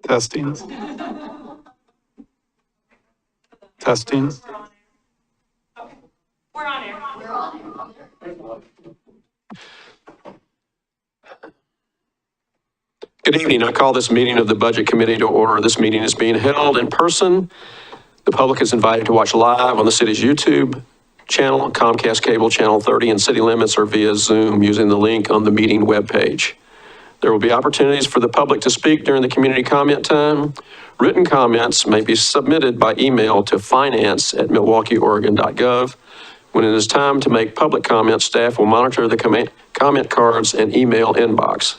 Testing. Testing. We're on air. Good evening. I call this meeting of the Budget Committee to order. This meeting is being held in person. The public is invited to watch live on the city's YouTube channel, Comcast Cable Channel 30, and city limits, or via Zoom using the link on the meeting webpage. There will be opportunities for the public to speak during the community comment time. Written comments may be submitted by email to finance@milwaukieoregon.gov. When it is time to make public comments, staff will monitor the comment cards and email inbox.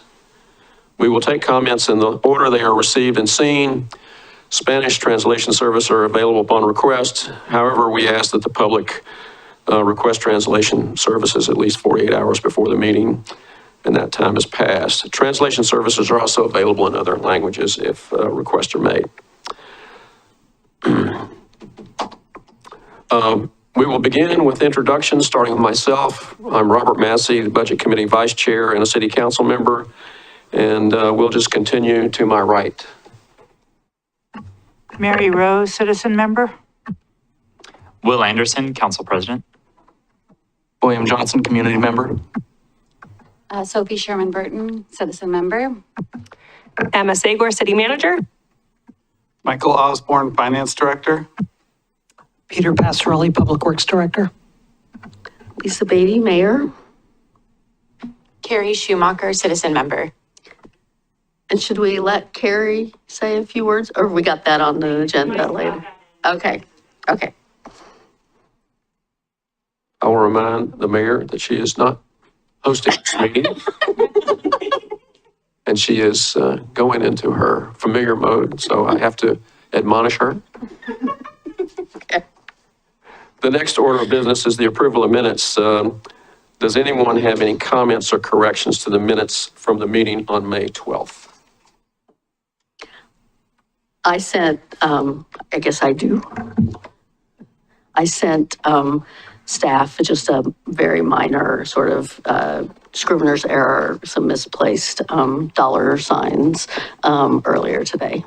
We will take comments in the order they are received and seen. Spanish translation service are available upon request. However, we ask that the public request translation services at least 48 hours before the meeting, and that time has passed. Translation services are also available in other languages if requests are made. We will begin with introductions, starting with myself. I'm Robert Massey, the Budget Committee Vice Chair and a City Council member, and we'll just continue to my right. Mary Rose, citizen member. Will Anderson, Council President. William Johnson, community member. Sophie Sherman Burton, citizen member. Emma Sagor, City Manager. Michael Osborne, finance director. Peter Pastorelli, Public Works Director. Lisa Beatty, Mayor. Carrie Schumacher, citizen member. And should we let Carrie say a few words, or we got that on the agenda later? Okay. I will remind the mayor that she is not hosting this meeting. And she is going into her familiar mode, so I have to admonish her. Okay. The next order of business is the approval of minutes. Does anyone have any comments or corrections to the minutes from the meeting on May 12th? I sent, I guess I do. I sent staff just a very minor sort of Scrivener's error, some misplaced dollar signs earlier today.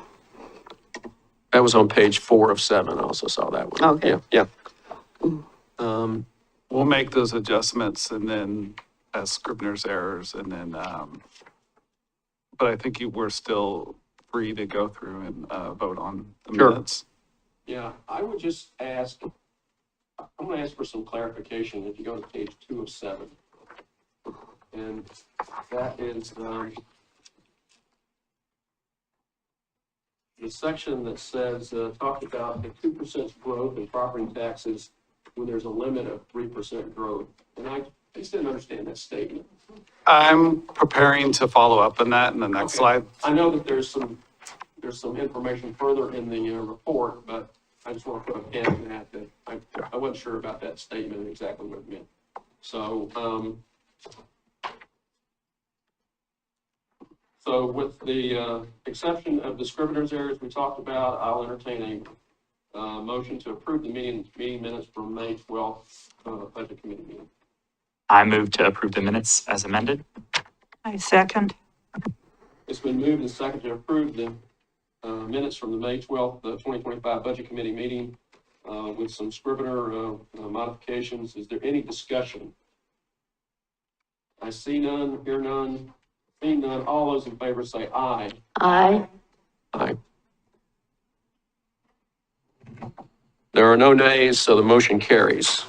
That was on page 4 of 7. I also saw that one. Okay. Yeah. We'll make those adjustments and then as Scrivener's errors and then, but I think we're still free to go through and vote on the minutes. Yeah, I would just ask, I'm going to ask for some clarification if you go to page 2 of 7. And that is the section that says, talked about the 2% growth in property taxes when there's a limit of 3% growth. And I just didn't understand that statement. I'm preparing to follow up on that in the next slide. I know that there's some information further in the report, but I just want to put a pin in that I wasn't sure about that statement and exactly what it meant. So, so with the exception of the Scrivener's errors we talked about, I'll entertain a motion to approve the meeting minutes from May 12th Budget Committee meeting. I move to approve the minutes as amended. I second. It's been moved and seconded to approve the minutes from the May 12th, 2025 Budget Committee meeting with some Scrivener modifications. Is there any discussion? I see none, hear none, see none. All those in favor say aye. Aye. Aye. There are no nays, so the motion carries.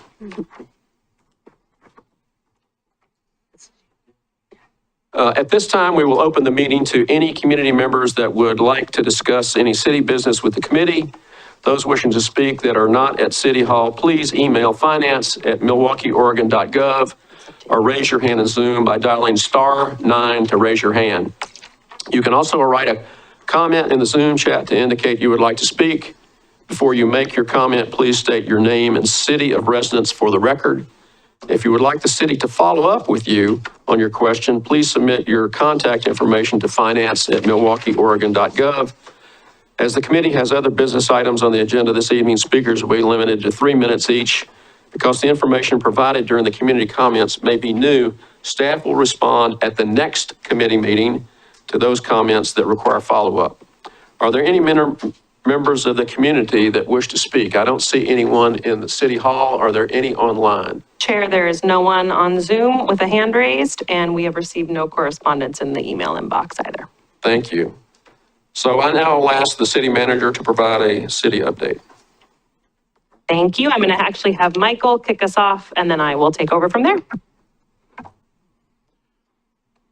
At this time, we will open the meeting to any community members that would like to discuss any city business with the committee. Those wishing to speak that are not at City Hall, please email finance@milwaukeeoregon.gov or raise your hand in Zoom by dialing *9 to raise your hand. You can also write a comment in the Zoom chat to indicate you would like to speak. Before you make your comment, please state your name and city of residence for the record. If you would like the city to follow up with you on your question, please submit your contact information to finance@milwaukeeoregon.gov. As the committee has other business items on the agenda this evening, speakers will be limited to 3 minutes each. Because the information provided during the community comments may be new, staff will respond at the next committee meeting to those comments that require follow-up. Are there any members of the community that wish to speak? I don't see anyone in the city hall. Are there any online? Chair, there is no one on Zoom with a hand raised, and we have received no correspondence in the email inbox either. Thank you. So I now will ask the city manager to provide a city update. Thank you. I'm going to actually have Michael kick us off, and then I will take over from there.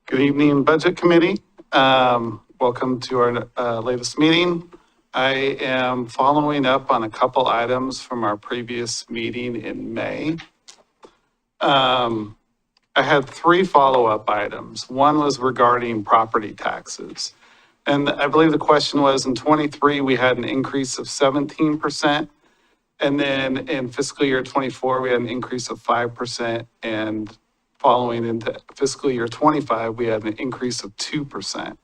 Good evening, Budget Committee. Welcome to our latest meeting. I am following up on a couple items from our previous meeting in May. I had 3 follow-up items. One was regarding property taxes. And I believe the question was, in '23, we had an increase of 17%. And then in fiscal year '24, we had an increase of 5%. And following into fiscal year '25, we had an increase of 2%.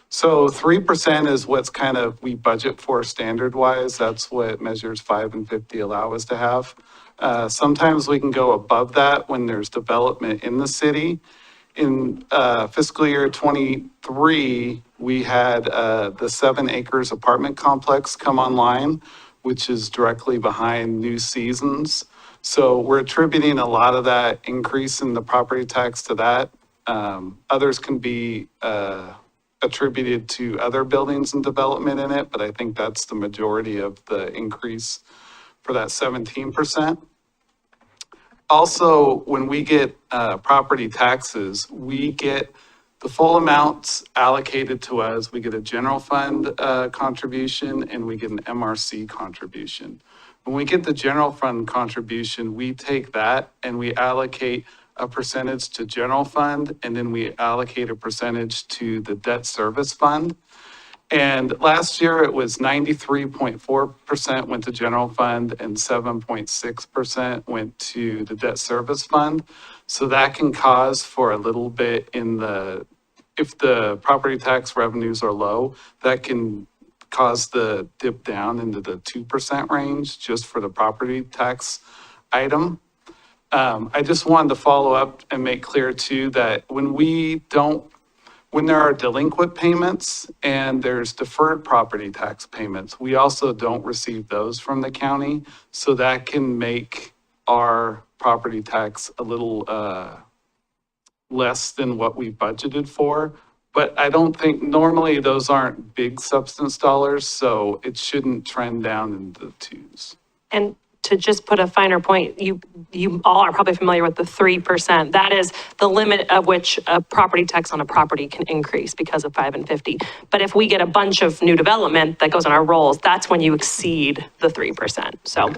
So 3% is what's kind of we budget for standard-wise. That's what measures 5 and 50 allow us to have. Sometimes we can go above that when there's development in the city. In fiscal year '23, we had the 7 acres apartment complex come online, which is directly behind New Seasons. So we're attributing a lot of that increase in the property tax to that. Others can be attributed to other buildings and development in it, but I think that's the majority of the increase for that 17%. Also, when we get property taxes, we get the full amounts allocated to us. We get a general fund contribution and we get an MRC contribution. When we get the general fund contribution, we take that and we allocate a percentage to general fund, and then we allocate a percentage to the debt service fund. And last year it was 93.4% went to general fund and 7.6% went to the debt service fund. So that can cause for a little bit if the property tax revenues are low, that can cause the dip down into the 2% range just for the property tax item. I just wanted to follow up and make clear too that when there are delinquent payments and there's deferred property tax payments, we also don't receive those from the county. So that can make our property tax a little less than what we budgeted for. But I don't think, normally those aren't big substance dollars, so it shouldn't trend down into the 2s. And to just put a finer point, you all are probably familiar with the 3%. That is the limit of which a property tax on a property can increase because of 5 and 50. But if we get a bunch of new development that goes on our rolls, that's when you exceed the 3%. So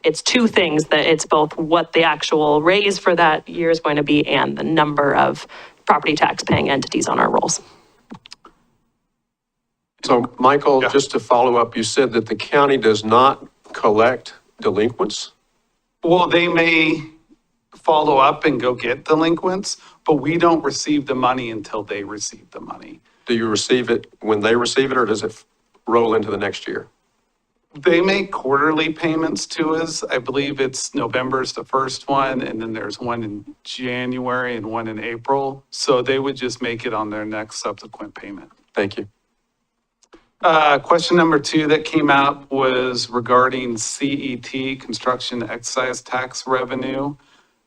it's 2 things, that it's both what the actual raise for that year is going to be and the number of property tax paying entities on our rolls. So Michael, Yeah. just to follow up, you said that the county does not collect delinquents? Well, they may follow up and go get delinquents, but we don't receive the money until they receive the money. Do you receive it when they receive it, or does it roll into the next year? They make quarterly payments to us. I believe it's November's the first one, and then there's one in January and one in April. So they would just make it on their next subsequent payment. Thank you. Question number 2 that came out was regarding CET, construction excise tax revenue.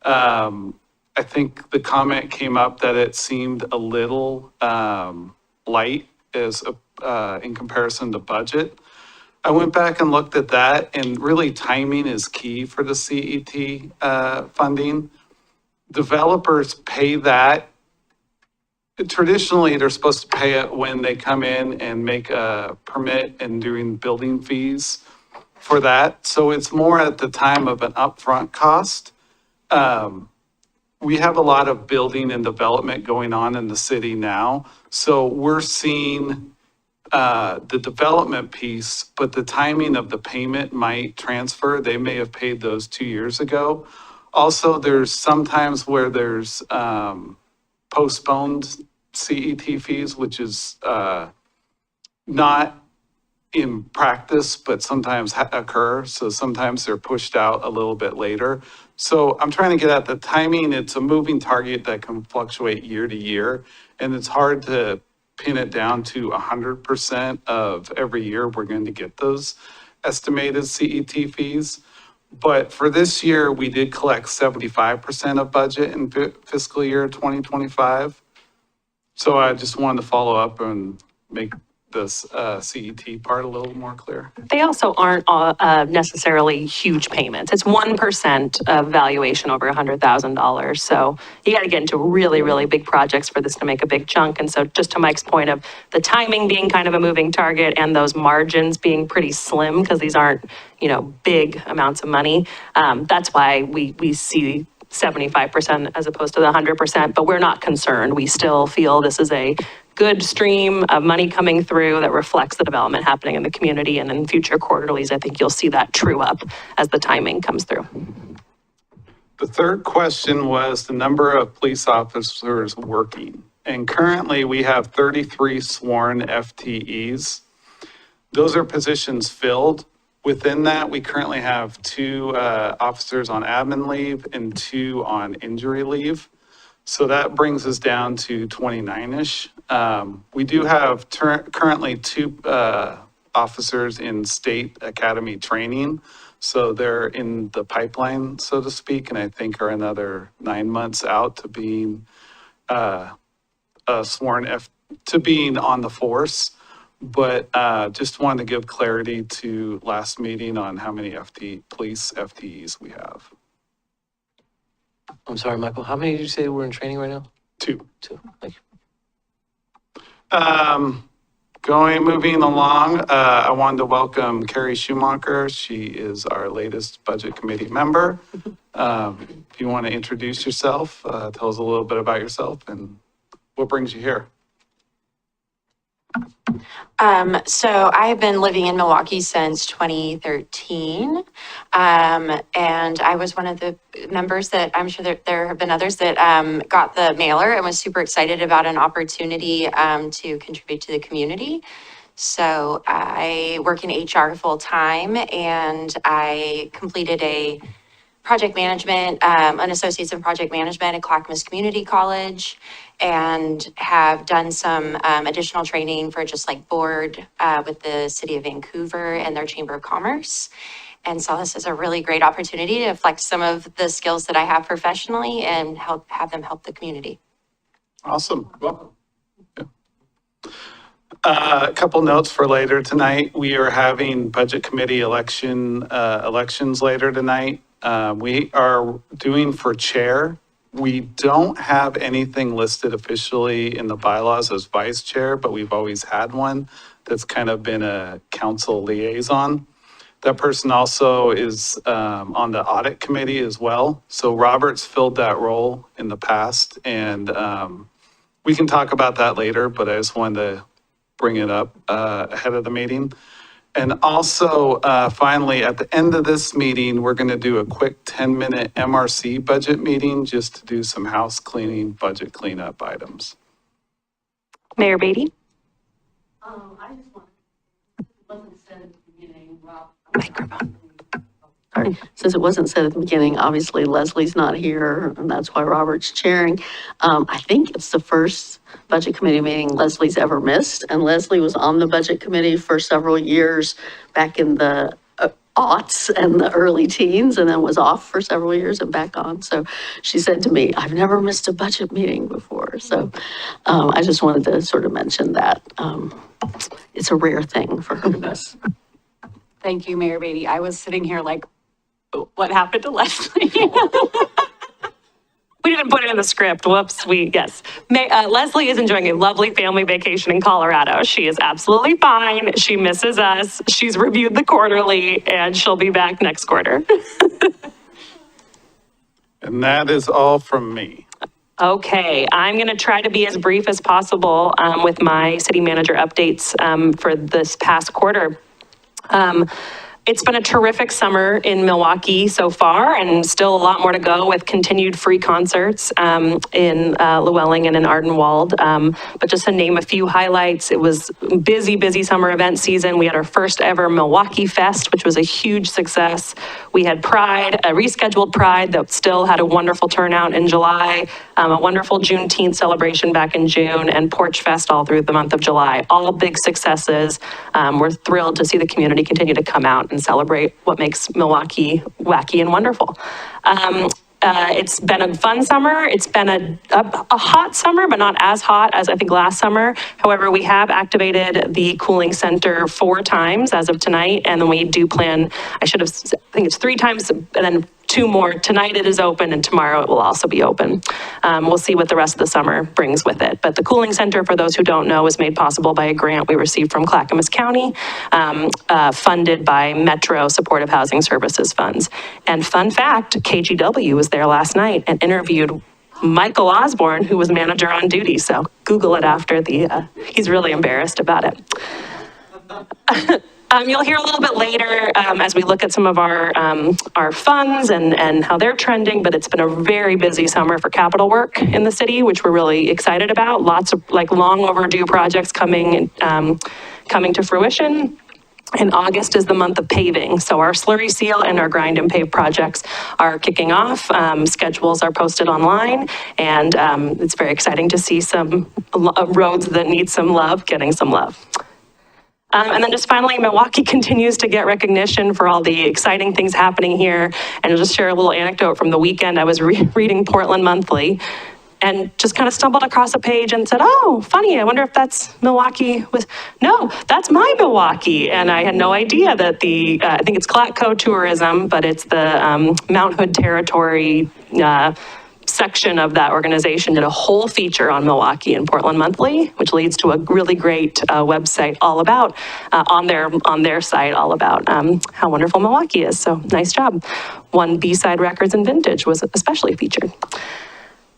I think the comment came up that it seemed a little light in comparison to budget. I went back and looked at that, and really timing is key for the CET funding. Developers pay that. Traditionally, they're supposed to pay it when they come in and make a permit and doing building fees for that. So it's more at the time of an upfront cost. We have a lot of building and development going on in the city now. So we're seeing the development piece, but the timing of the payment might transfer. They may have paid those 2 years ago. Also, there's sometimes where there's postponed CET fees, which is not in practice, but sometimes occur. So sometimes they're pushed out a little bit later. So I'm trying to get at the timing. It's a moving target that can fluctuate year to year. And it's hard to pin it down to 100% of every year we're going to get those estimated CET fees. But for this year, we did collect 75% of budget in fiscal year 2025. So I just wanted to follow up and make this CET part a little more clear. They also aren't necessarily huge payments. It's 1% of valuation over $100,000. So you got to get into really, really big projects for this to make a big chunk. And so just to Mike's point of the timing being kind of a moving target and those margins being pretty slim because these aren't, big amounts of money. That's why we see 75% as opposed to the 100%, but we're not concerned. We still feel this is a good stream of money coming through that reflects the development happening in the community. And in future quarterlies, I think you'll see that true up as the timing comes through. The third question was the number of police officers working. And currently we have 33 sworn FTEs. Those are positions filled. Within that, we currently have 2 officers on admin leave and 2 on injury leave. So that brings us down to 29-ish. We do have currently 2 officers in state academy training. So they're in the pipeline, so to speak, and I think are another 9 months out to being to being on the force. But just wanted to give clarity to last meeting on how many police FTEs we have. I'm sorry, Michael, how many did you say were in training right now? 2. 2, thank you. Moving along, I wanted to welcome Carrie Schumacher. She is our latest budget committee member. If you want to introduce yourself, tell us a little bit about yourself and what brings you here. So I have been living in Milwaukee since 2013. And I was one of the members that I'm sure that there have been others that got the mailer and was super excited about an opportunity to contribute to the community. So I work in HR full time and I completed a project management, an associate's in project management at Clackamas Community College, and have done some additional training for just like board with the City of Vancouver and their Chamber of Commerce. And so this is a really great opportunity to flex some of the skills that I have professionally and have them help the community. Awesome. Welcome. Yeah. A couple notes for later tonight. We are having budget committee elections later tonight. We are doing for chair. We don't have anything listed officially in the bylaws as vice chair, but we've always had one that's kind of been a council liaison. That person also is on the audit committee as well. So Robert's filled that role in the past, and we can talk about that later, but I just wanted to bring it up ahead of the meeting. And also, finally, at the end of this meeting, we're going to do a quick 10-minute MRC budget meeting just to do some house cleaning, budget cleanup items. Mayor Beatty? I just want, it wasn't said at the beginning, Rob. Microphone. Sorry, since it wasn't said at the beginning, obviously Leslie's not here, and that's why Robert's chairing. I think it's the first budget committee meeting Leslie's ever missed, and Leslie was on the budget committee for several years back in the aughts and the early teens, and then was off for several years and back on. So she said to me, I've never missed a budget meeting before. So I just wanted to sort of mention that. It's a rare thing for her to miss. Thank you, Mayor Beatty. I was sitting here like, what happened to Leslie? We didn't put it in the script. Whoops. Yes. Leslie is enjoying a lovely family vacation in Colorado. She is absolutely fine. She misses us. She's reviewed the quarterly and she'll be back next quarter. And that is all from me. Okay, I'm going to try to be as brief as possible with my city manager updates for this past quarter. It's been a terrific summer in Milwaukie so far, and still a lot more to go with continued free concerts in Llewellyn and in Ardenwald. But just to name a few highlights, it was busy summer event season. We had our first ever Milwaukie Fest, which was a huge success. We had Pride, a rescheduled Pride that still had a wonderful turnout in July, a wonderful Juneteenth celebration back in June, and Porch Fest all through the month of July. All big successes. We're thrilled to see the community continue to come out and celebrate what makes Milwaukie wacky and wonderful. It's been a fun summer. It's been a hot summer, but not as hot as I think last summer. However, we have activated the cooling center 4 times as of tonight, and then we do plan, I think it's 3 times, and then 2 more. Tonight it is open, and tomorrow it will also be open. We'll see what the rest of the summer brings with it. But the cooling center, for those who don't know, was made possible by a grant we received from Clackamas County, funded by Metro Supportive Housing Services funds. And fun fact, KGW was there last night and interviewed Michael Osborne, who was manager on duty. So Google it after he's really embarrassed about it. You'll hear a little bit later as we look at some of our funds and how they're trending, but it's been a very busy summer for capital work in the city, which we're really excited about. Lots of long overdue projects coming to fruition. And August is the month of paving. So our slurry seal and our grind and pave projects are kicking off. Schedules are posted online, and it's very exciting to see some roads that need some love getting some love. And then just finally, Milwaukie continues to get recognition for all the exciting things happening here. And I'll just share a little anecdote from the weekend. I was reading Portland Monthly and just kind of stumbled across a page and said, oh, funny, I wonder if that's Milwaukie. No, that's my Milwaukie. And I had no idea that I think it's Clatco Tourism, but it's the Mount Hood Territory section of that organization did a whole feature on Milwaukie in Portland Monthly, which leads to a really great website all about, on their site, all about how wonderful Milwaukie is. So nice job. One B-Side Records and Vintage was especially featured.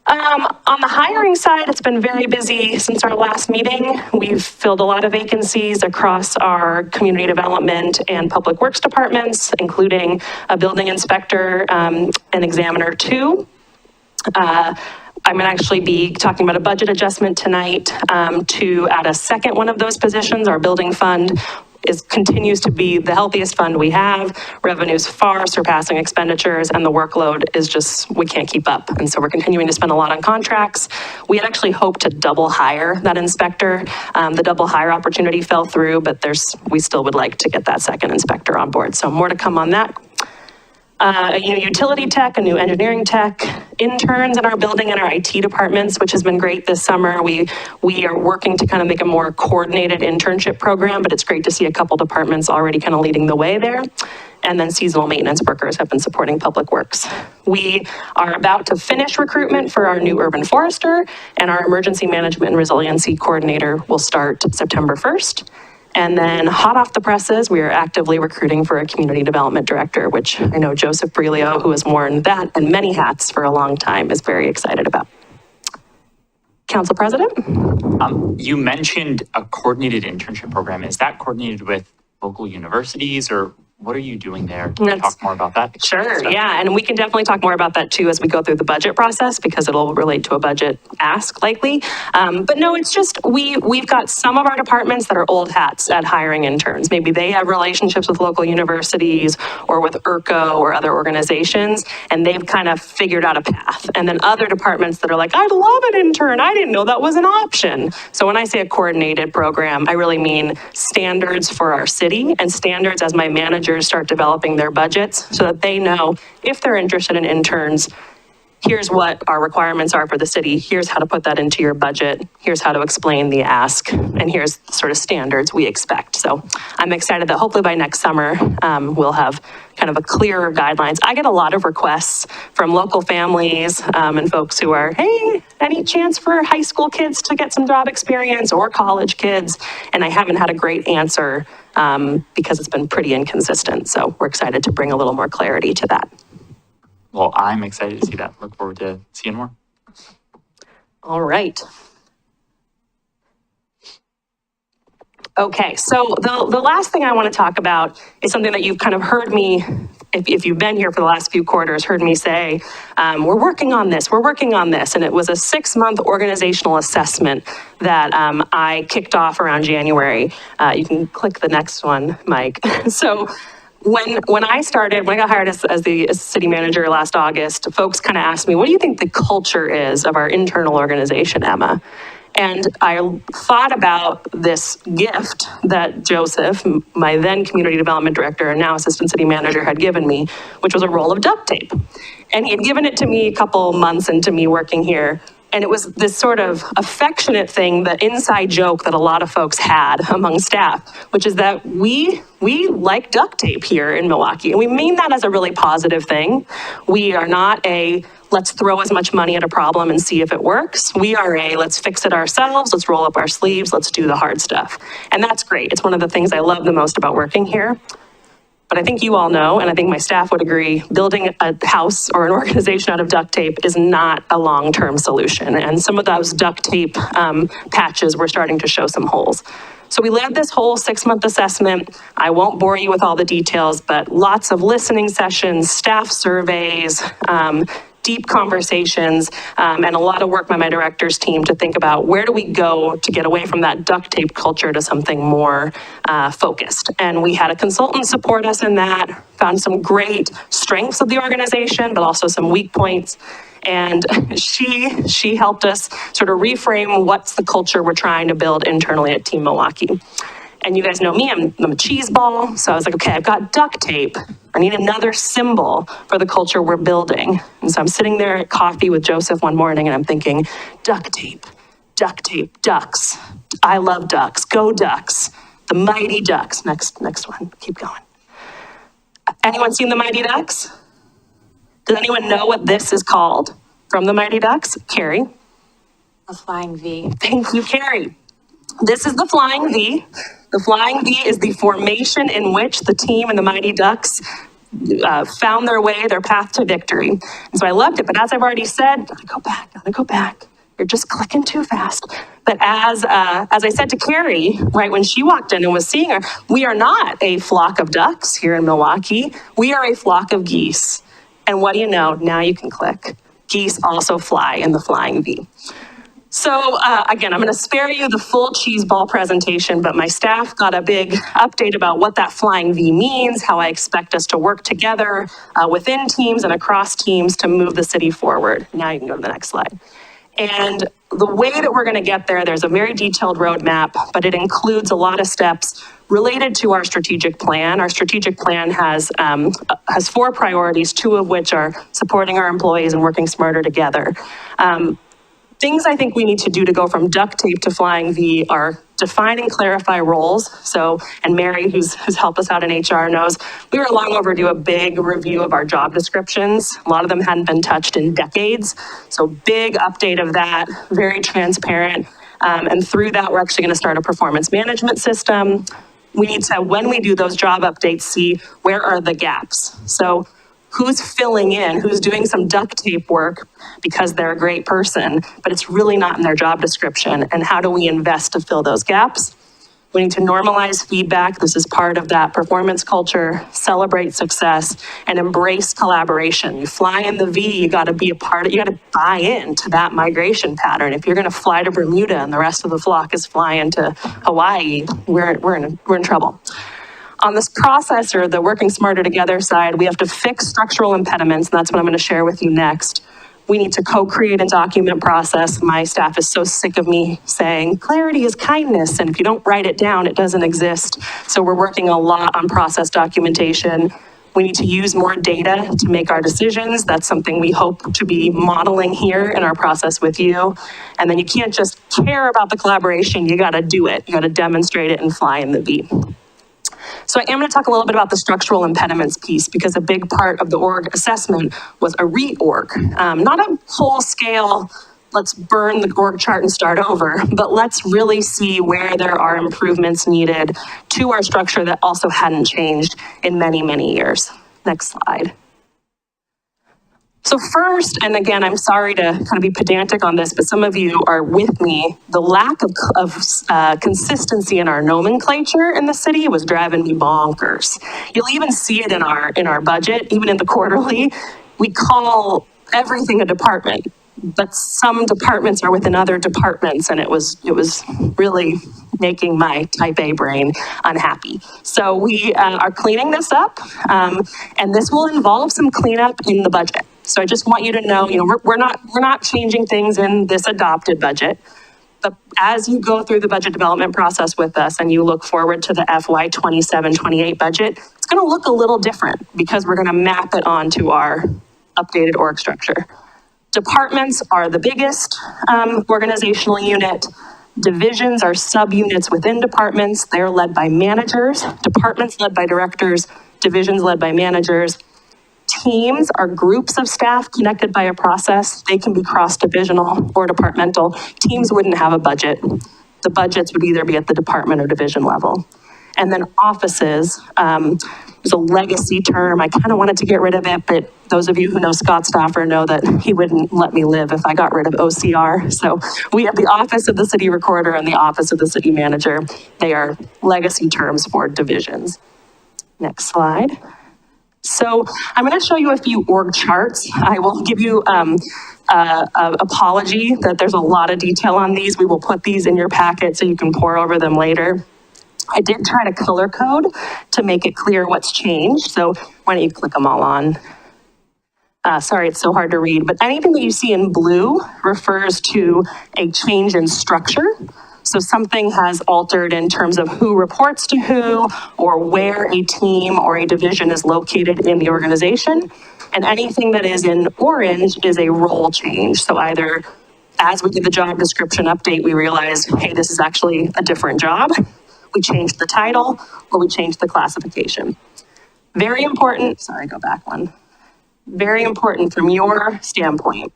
On the hiring side, it's been very busy since our last meeting. We've filled a lot of vacancies across our community development and public works departments, including a building inspector and examiner 2. I'm going to actually be talking about a budget adjustment tonight to add a second one of those positions. Our building fund continues to be the healthiest fund we have. Revenues far surpassing expenditures, and the workload is just, we can't keep up. And so we're continuing to spend a lot on contracts. We had actually hoped to double hire that inspector. The double hire opportunity fell through, but we still would like to get that second inspector on board. So more to come on that. A new utility tech, a new engineering tech, interns in our building and our IT departments, which has been great this summer. We are working to kind of make a more coordinated internship program, but it's great to see a couple departments already kind of leading the way there. And then seasonal maintenance workers have been supporting public works. We are about to finish recruitment for our new urban forester, and our emergency management and resiliency coordinator will start September 1st. And then hot off the presses, we are actively recruiting for a community development director, which I know Joseph Brelio, who has worn that and many hats for a long time, is very excited about. Council President? You mentioned a coordinated internship program. Is that coordinated with local universities, or what are you doing there? Can you talk more about that? Sure, yeah, and we can definitely talk more about that too as we go through the budget process, because it'll relate to a budget ask likely. But no, it's just, we've got some of our departments that are old hats at hiring interns. Maybe they have relationships with local universities or with ERCO or other organizations, and they've kind of figured out a path. And then other departments that are like, I'd love an intern, I didn't know that was an option. So when I say a coordinated program, I really mean standards for our city, and standards as my manager start developing their budgets so that they know if they're interested in interns, here's what our requirements are for the city, here's how to put that into your budget, here's how to explain the ask, and here's the sort of standards we expect. So I'm excited that hopefully by next summer, we'll have kind of a clearer guidelines. I get a lot of requests from local families and folks who are, hey, any chance for high school kids to get some job experience, or college kids? And I haven't had a great answer because it's been pretty inconsistent. So we're excited to bring a little more clarity to that. Well, I'm excited to see that. Look forward to seeing more. All right. Okay, so the last thing I want to talk about is something that you've kind of heard me, if you've been here for the last few quarters, heard me say, we're working on this, we're working on this. And it was a 6-month organizational assessment that I kicked off around January. You can click the next one, Mike. So when I got hired as the city manager last August, folks kind of asked me, what do you think the culture is of our internal organization, Emma? And I thought about this gift that Joseph, my then community development director and now assistant city manager, had given me, which was a roll of duct tape. And he had given it to me a couple months into me working here. And it was this sort of affectionate thing, the inside joke that a lot of folks had among staff, which is that we like duct tape here in Milwaukie. And we mean that as a really positive thing. We are not a, let's throw as much money at a problem and see if it works. We are a, let's fix it ourselves, let's roll up our sleeves, let's do the hard stuff. And that's great. It's one of the things I love the most about working here. But I think you all know, and I think my staff would agree, building a house or an organization out of duct tape is not a long-term solution. And some of those duct tape patches were starting to show some holes. So we led this whole 6-month assessment. I won't bore you with all the details, but lots of listening sessions, staff surveys, deep conversations, and a lot of work by my director's team to think about where do we go to get away from that duct tape culture to something more focused. And we had a consultant support us in that, found some great strengths of the organization, but also some weak points. And she helped us sort of reframe what's the culture we're trying to build internally at Team Milwaukie. And you guys know me, I'm a cheese ball. So I was like, okay, I've got duct tape. I need another symbol for the culture we're building. And so I'm sitting there at coffee with Joseph one morning and I'm thinking, duct tape, ducks. I love ducks, go Ducks, the Mighty Ducks. Next one, keep going. Anyone seen the Mighty Ducks? Does anyone know what this is called from the Mighty Ducks? Carrie. The Flying V. Thank you, Carrie. This is the Flying V. The Flying V is the formation in which the team and the Mighty Ducks found their path to victory. And so I loved it, but as I've already said, gotta go back. You're just clicking too fast. But as I said to Carrie, right when she walked in and was seeing her, we are not a flock of ducks here in Milwaukie. We are a flock of geese. And what do you know? Now you can click. Geese also fly in the Flying V. So again, I'm going to spare you the full cheese ball presentation, but my staff got a big update about what that Flying V means, how I expect us to work together within teams and across teams to move the city forward. Now you can go to the next slide. And the way that we're going to get there, there's a very detailed roadmap, but it includes a lot of steps related to our strategic plan. Our strategic plan has 4 priorities, 2 of which are supporting our employees and working smarter together. Things I think we need to do to go from duct tape to Flying V are define and clarify roles. So, and Mary, who's helped us out in HR, knows we were long overdue a big review of our job descriptions. A lot of them hadn't been touched in decades. So big update of that, very transparent. And through that, we're actually going to start a performance management system. We need to, when we do those job updates, see where are the gaps. So who's filling in, who's doing some duct tape work because they're a great person, but it's really not in their job description, and how do we invest to fill those gaps? We need to normalize feedback. This is part of that performance culture, celebrate success, and embrace collaboration. You fly in the V, you gotta be a part of, you gotta buy into that migration pattern. If you're gonna fly to Bermuda and the rest of the flock is flying to Hawaii, we're in trouble. On this process, or the working smarter together side, we have to fix structural impediments, and that's what I'm going to share with you next. We need to co-create and document process. My staff is so sick of me saying, clarity is kindness, and if you don't write it down, it doesn't exist. So we're working a lot on process documentation. We need to use more data to make our decisions. That's something we hope to be modeling here in our process with you. And then you can't just care about the collaboration, you got to do it. You got to demonstrate it and fly in the V. So I am going to talk a little bit about the structural impediments piece, because a big part of the org assessment was a reorg. Not a whole scale, let's burn the org chart and start over, but let's really see where there are improvements needed to our structure that also hadn't changed in many, many years. Next slide. So first, and again, I'm sorry to kind of be pedantic on this, but some of you are with me, the lack of consistency in our nomenclature in the city was driving me bonkers. You'll even see it in our budget, even in the quarterly. We call everything a department, but some departments are within other departments, and it was really making my type A brain unhappy. So we are cleaning this up, and this will involve some cleanup in the budget. So I just want you to know, we're not changing things in this adopted budget, but as you go through the budget development process with us and you look forward to the FY 27-28 budget, it's going to look a little different because we're going to map it onto our updated org structure. Departments are the biggest organizational unit. Divisions are subunits within departments. They're led by managers. Departments led by directors. Divisions led by managers. Teams are groups of staff connected by a process. They can be cross-divisional or departmental. Teams wouldn't have a budget. The budgets would either be at the department or division level. And then offices is a legacy term. I kind of wanted to get rid of it, but those of you who know Scott Stauffer know that he wouldn't let me live if I got rid of OCR. So we have the Office of the City Recorder and the Office of the City Manager. They are legacy terms for divisions. Next slide. So I'm going to show you a few org charts. I will give you an apology that there's a lot of detail on these. We will put these in your packet so you can pore over them later. I did try to color code to make it clear what's changed. So why don't you click them all on? Sorry, it's so hard to read, but anything that you see in blue refers to a change in structure. So something has altered in terms of who reports to who, or where a team or a division is located in the organization. And anything that is in orange is a role change. So either as we did the job description update, we realized, hey, this is actually a different job. We changed the title, or we changed the classification. Very important, sorry, go back one. Very important from your standpoint.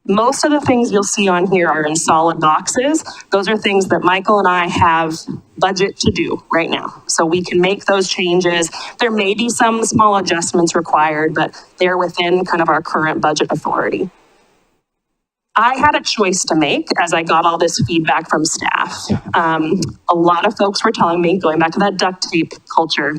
Most of the things you'll see on here are in solid boxes. Those are things that Michael and I have budget to do right now. So we can make those changes. There may be some small adjustments required, but they're within kind of our current budget authority. I had a choice to make as I got all this feedback from staff. A lot of folks were telling me, going back to that duct tape culture,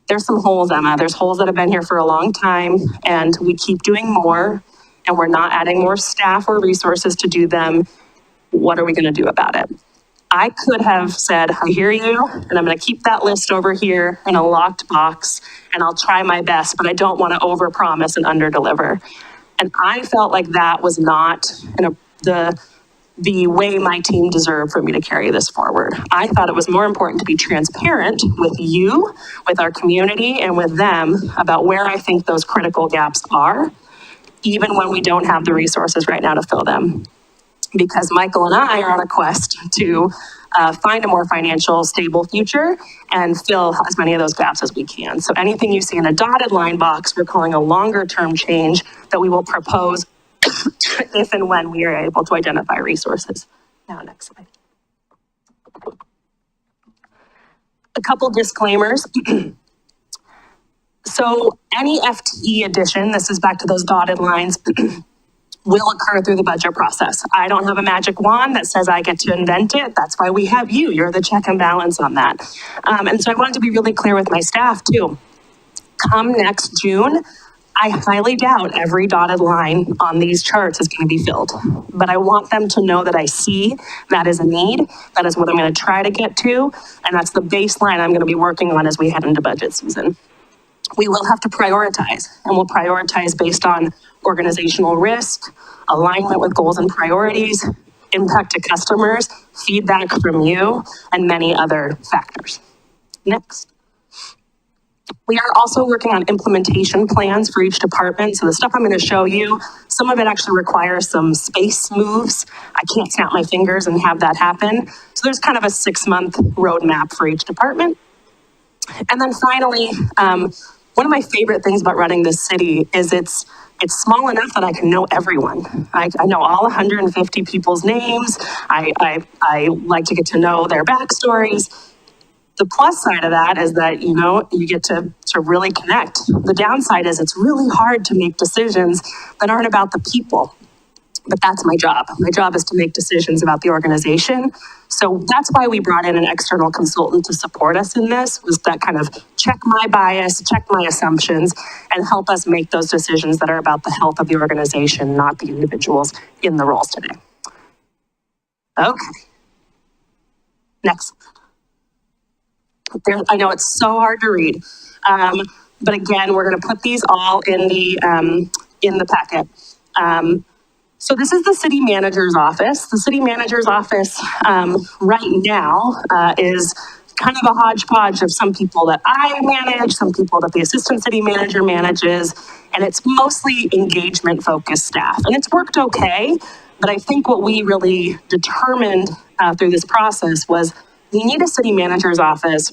there's some holes, Emma. There's holes that have been here for a long time, and we keep doing more, and we're not adding more staff or resources to do them. What are we going to do about it? I could have said, I hear you, and I'm going to keep that list over here in a locked box, and I'll try my best, but I don't want to overpromise and underdeliver. And I felt like that was not the way my team deserved for me to carry this forward. I thought it was more important to be transparent with you, with our community, and with them about where I think those critical gaps are, even when we don't have the resources right now to fill them. Because Michael and I are on a quest to find a more financial, stable future and fill as many of those gaps as we can. So anything you see in a dotted line box, we're calling a longer term change that we will propose if and when we are able to identify resources. Now, next slide. A couple disclaimers. So any FTE addition, this is back to those dotted lines, will occur through the budget process. I don't have a magic wand that says I get to invent it. That's why we have you. You're the check and balance on that. And so I wanted to be really clear with my staff too. Come next June, I highly doubt every dotted line on these charts is going to be filled. But I want them to know that I see that is a need. That is what I'm going to try to get to. And that's the baseline I'm going to be working on as we head into budget season. We will have to prioritize, and we'll prioritize based on organizational risk, alignment with goals and priorities, impact to customers, feedback from you, and many other factors. Next. We are also working on implementation plans for each department. So the stuff I'm going to show you, some of it actually requires some space moves. I can't snap my fingers and have that happen. So there's kind of a 6-month roadmap for each department. And then finally, one of my favorite things about running this city is it's small enough that I can know everyone. I know all 150 people's names. I like to get to know their backstories. The plus side of that is that, you know, you get to really connect. The downside is it's really hard to make decisions that aren't about the people. But that's my job. My job is to make decisions about the organization. So that's why we brought in an external consultant to support us in this, was that kind of check my bias, check my assumptions, and help us make those decisions that are about the health of the organization, not the individuals in the roles today. Okay. Next. I know it's so hard to read, but again, we're going to put these all in the packet. So this is the city manager's office. The city manager's office right now is kind of a hodgepodge of some people that I manage, some people that the assistant city manager manages, and it's mostly engagement focused staff. And it's worked okay, but I think what we really determined through this process was we need a city manager's office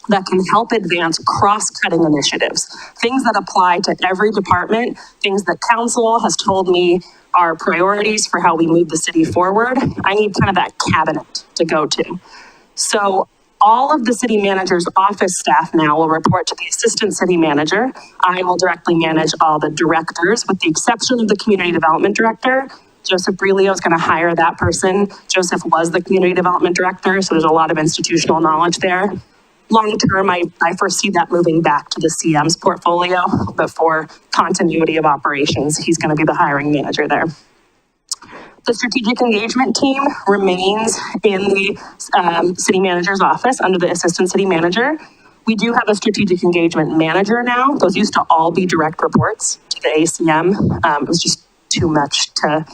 that can help advance cross-cutting initiatives, things that apply to every department, things that council has told me are priorities for how we move the city forward. I need kind of that cabinet to go to. So all of the city manager's office staff now will report to the assistant city manager. I will directly manage all the directors, with the exception of the community development director. Joseph Brelio is going to hire that person. Joseph was the community development director, so there's a lot of institutional knowledge there. Long term, I foresee that moving back to the CM's portfolio, but for continuity of operations, he's going to be the hiring manager there. The strategic engagement team remains in the city manager's office under the assistant city manager. We do have a strategic engagement manager now. Those used to all be direct reports to the ACM. It was just too much to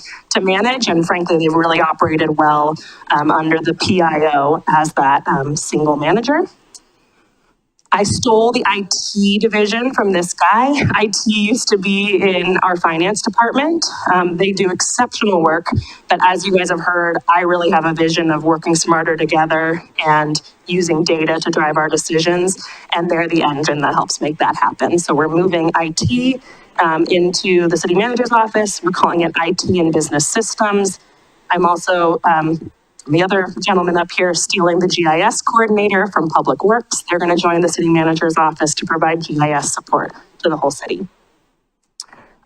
manage, and frankly, they've really operated well under the PIO as that single manager. I stole the IT division from this guy. IT used to be in our finance department. They do exceptional work, but as you guys have heard, I really have a vision of working smarter together and using data to drive our decisions, and they're the engine that helps make that happen. So we're moving IT into the city manager's office. We're calling it IT and business systems. I'm also the other gentleman up here stealing the GIS coordinator from Public Works. They're going to join the city manager's office to provide GIS support to the whole city.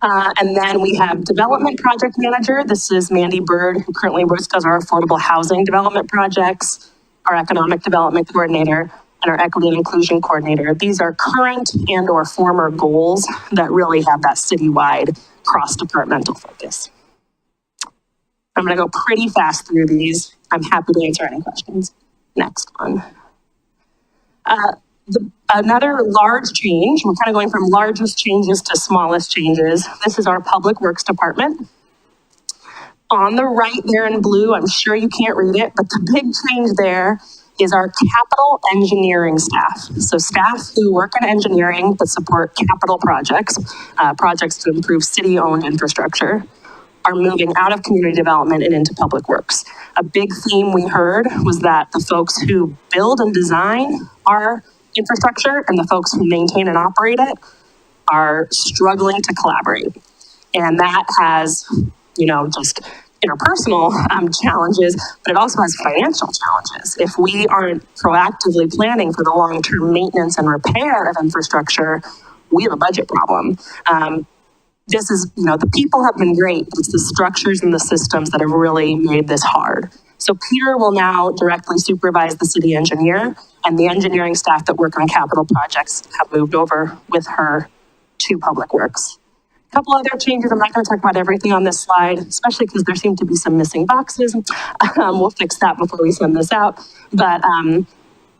And then we have development project manager. This is Mandy Bird, who currently does our affordable housing development projects, our economic development coordinator, and our equity and inclusion coordinator. These are current and or former goals that really have that citywide cross-departmental focus. I'm going to go pretty fast through these. I'm happy to answer any questions. Next one. Another large change, we're kind of going from largest changes to smallest changes. This is our Public Works Department. On the right there in blue, I'm sure you can't read it, but the big change there is our capital engineering staff. So staff who work in engineering but support capital projects, projects to improve city-owned infrastructure, are moving out of community development and into public works. A big theme we heard was that the folks who build and design our infrastructure and the folks who maintain and operate it are struggling to collaborate. And that has, you know, just interpersonal challenges, but it also has financial challenges. If we aren't proactively planning for the long-term maintenance and repair of infrastructure, we have a budget problem. This is, you know, the people have been great, but it's the structures and the systems that have really made this hard. So Peter will now directly supervise the city engineer, and the engineering staff that work on capital projects have moved over with her to Public Works. A couple other changes. I'm not going to talk about everything on this slide, especially because there seem to be some missing boxes. We'll fix that before we send this out. But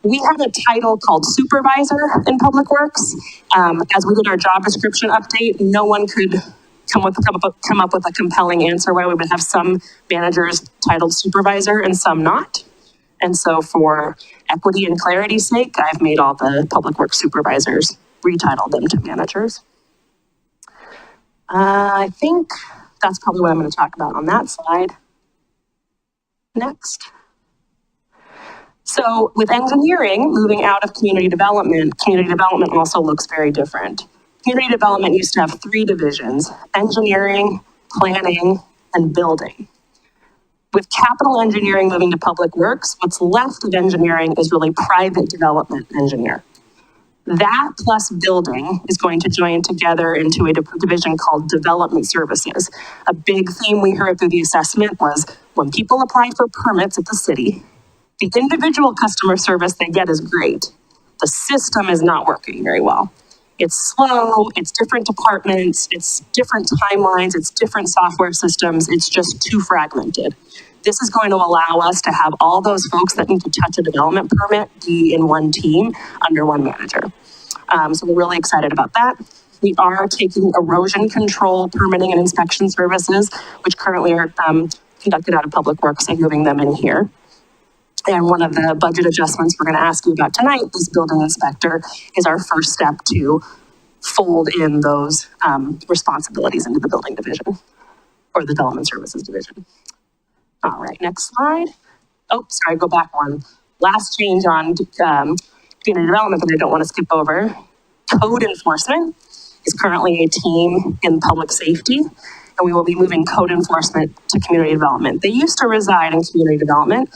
we had a title called supervisor in Public Works. As we did our job description update, no one could come up with a compelling answer why we would have some managers titled supervisor and some not. And so for equity and clarity's sake, I've made all the Public Works supervisors, retitled them to managers. I think that's probably what I'm going to talk about on that slide. Next. So with engineering moving out of community development also looks very different. Community development used to have 3 divisions: engineering, planning, and building. With capital engineering moving to public works, what's left of engineering is really private development engineer. That plus building is going to join together into a division called development services. A big theme we heard through the assessment was when people apply for permits at the city, the individual customer service they get is great. The system is not working very well. It's slow, it's different departments, it's different timelines, it's different software systems, it's just too fragmented. This is going to allow us to have all those folks that need to touch a development permit be in one team under one manager. So we're really excited about that. We are taking erosion control, permitting and inspection services, which currently are conducted out of Public Works, and moving them in here. And one of the budget adjustments we're going to ask you about tonight, this building inspector, is our first step to fold in those responsibilities into the building division or the development services division. All right, next slide. Oh, sorry, go back one. Last change on community development that I don't want to skip over. Code enforcement is currently a team in public safety, and we will be moving code enforcement to community development. They used to reside in community development,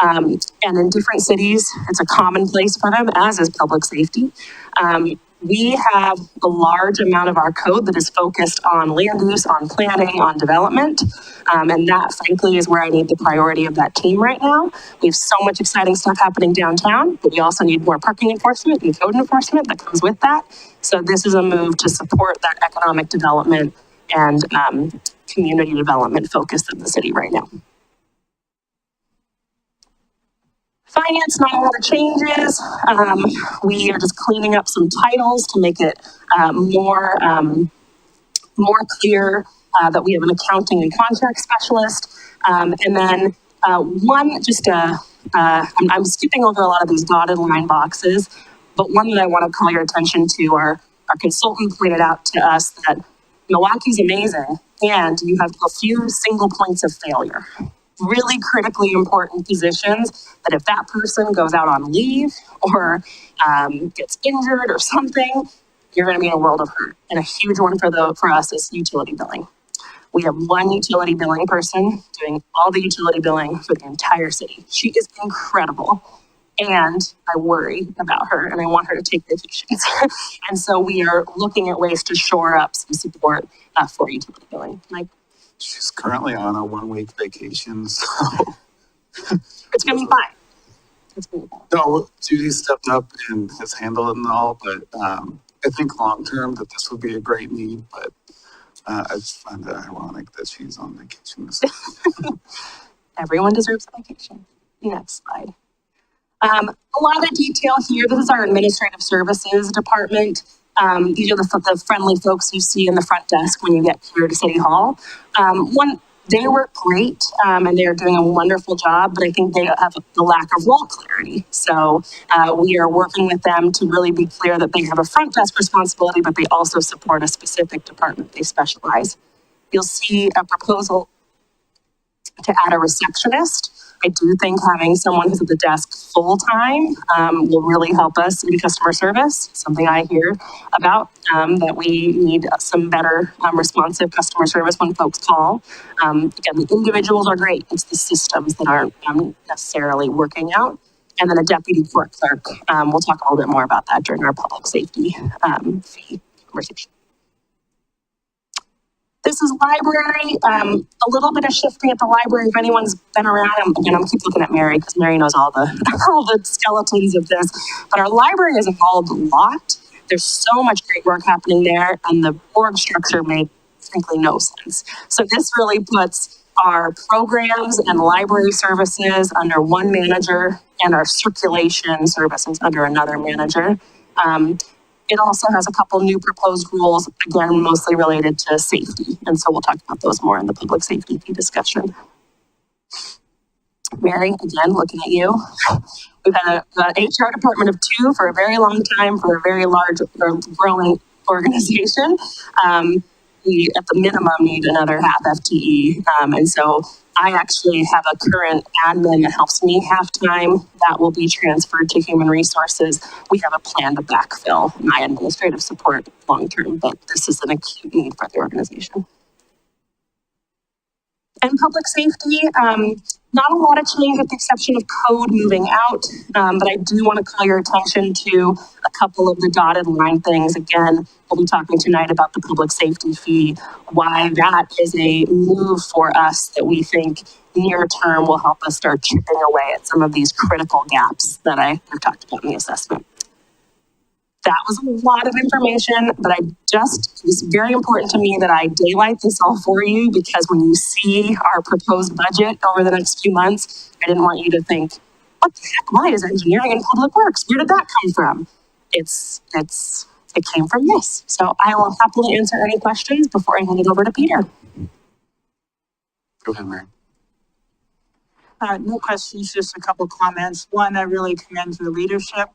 and in different cities, it's a commonplace for them, as is public safety. We have a large amount of our code that is focused on land use, on planning, on development. And that, frankly, is where I need the priority of that team right now. We have so much exciting stuff happening downtown, but we also need more parking enforcement and code enforcement that comes with that. So this is a move to support that economic development and community development focus of the city right now. Finance, not a lot of changes. We are just cleaning up some titles to make it more clear that we have an accounting and contract specialist. And then I'm skipping over a lot of these dotted line boxes, but one that I want to call your attention to, our consultant pointed out to us that Milwaukee's amazing, and you have a few single points of failure. Really critically important positions that if that person goes out on leave or gets injured or something, you're going to be in a world of hurt. And a huge one for us is utility billing. We have one utility billing person doing all the utility billing for the entire city. She is incredible. And I worry about her and I want her to take vacations. And so we are looking at ways to shore up some support for utility billing. Mike? She's currently on a 1-week vacation, so. It's going to be fine. It's going to be fine. No, Judy stepped up and has handled it and all, but I think long-term that this would be a great need, but I just find it ironic that she's on vacation. Everyone deserves a vacation. Next slide. A lot of detail here. This is our administrative services department. These are the friendly folks you see in the front desk when you get here to City Hall. They work great and they're doing a wonderful job, but I think they have the lack of role clarity. So we are working with them to really be clear that they have a front desk responsibility, but they also support a specific department they specialize. You'll see a proposal to add a receptionist. I do think having someone who's at the desk full-time will really help us in customer service, something I hear about, that we need some better responsive customer service when folks call. Again, the individuals are great. It's the systems that aren't necessarily working out. And then a deputy court clerk. We'll talk a little bit more about that during our public safety fee conversation. This is library, a little bit of shifting at the library. If anyone's been around, I'm keep looking at Mary because Mary knows all the skeletons of this. But our library has evolved a lot. There's so much great work happening there, and the org structure made frankly no sense. So this really puts our programs and library services under one manager and our circulation services under another manager. It also has a couple new proposed rules, again, mostly related to safety. And so we'll talk about those more in the public safety fee discussion. Mary, again, looking at you. We've had an HR department of 2 for a very long time for a very large or growing organization. We, at the minimum, need another half FTE. And so I actually have a current admin that helps me half-time. That will be transferred to human resources. We have a plan to backfill my administrative support long-term, but this is an acute need for the organization. And public safety, not a lot of change with the exception of code moving out. But I do want to call your attention to a couple of the dotted line things. Again, we'll be talking tonight about the public safety fee, why that is a move for us that we think near term will help us start chipping away at some of these critical gaps that I have talked about in the assessment. That was a lot of information, but it was very important to me that I daylight this all for you because when you see our proposed budget over the next few months, I didn't want you to think, what the heck, why is engineering and public works? Where did that come from? It came from this. So I will happily answer any questions before I hand it over to Peter. Go ahead, Mary. No questions, just a couple comments. One, I really commend your leadership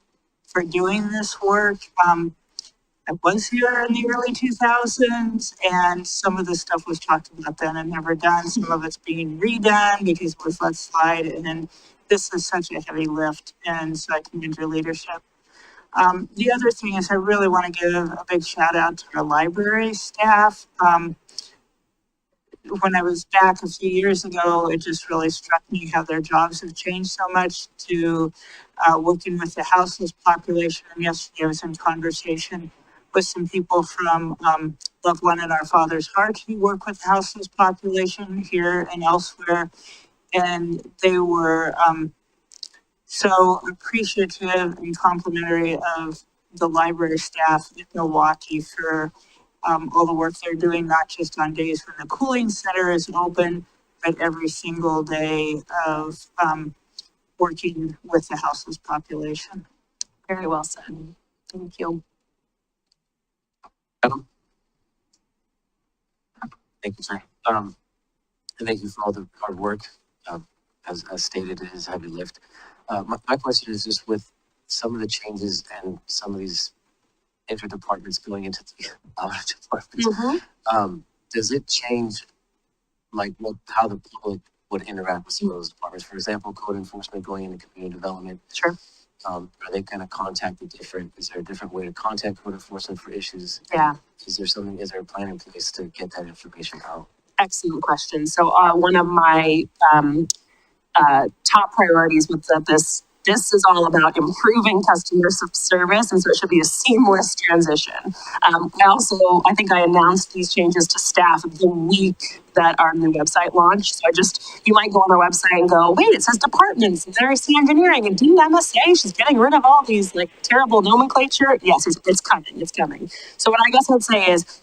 for doing this work. I was here in the early 2000s and some of the stuff was talked about then and never done. Some of it's being redone because it was let slide. And then this is such a heavy lift. And so I commend your leadership. The other thing is I really want to give a big shout out to our library staff. When I was back a few years ago, it just really struck me how their jobs have changed so much to working with the houseless population. And yesterday I was in conversation with some people from Love One and Our Father's Heart who work with the houseless population here and elsewhere. And they were so appreciative and complimentary of the library staff in Milwaukie for all the work they're doing, not just on days when the cooling center is open, but every single day of working with the houseless population. Very well said. Thank you. Adam? Thank you, sir. And thank you for all the hard work. As stated, it is a heavy lift. My question is just with some of the changes and some of these interdepartments going into the other departments, does it change like how the public would interact with some of those departments? For example, code enforcement going into community development. Sure. Are they kind of contacted different? Is there a different way to contact code enforcement for issues? Yeah. Is there a plan in place to get that information out? Excellent question. So one of my top priorities with this is all about improving customer service, and so it should be a seamless transition. I think I announced these changes to staff the week that our new website launched. So you might go on our website and go, wait, it says departments, and there I see engineering, and didn't MSA, she's getting rid of all these like terrible nomenclature. Yes, it's coming. So what I guess I'd say is,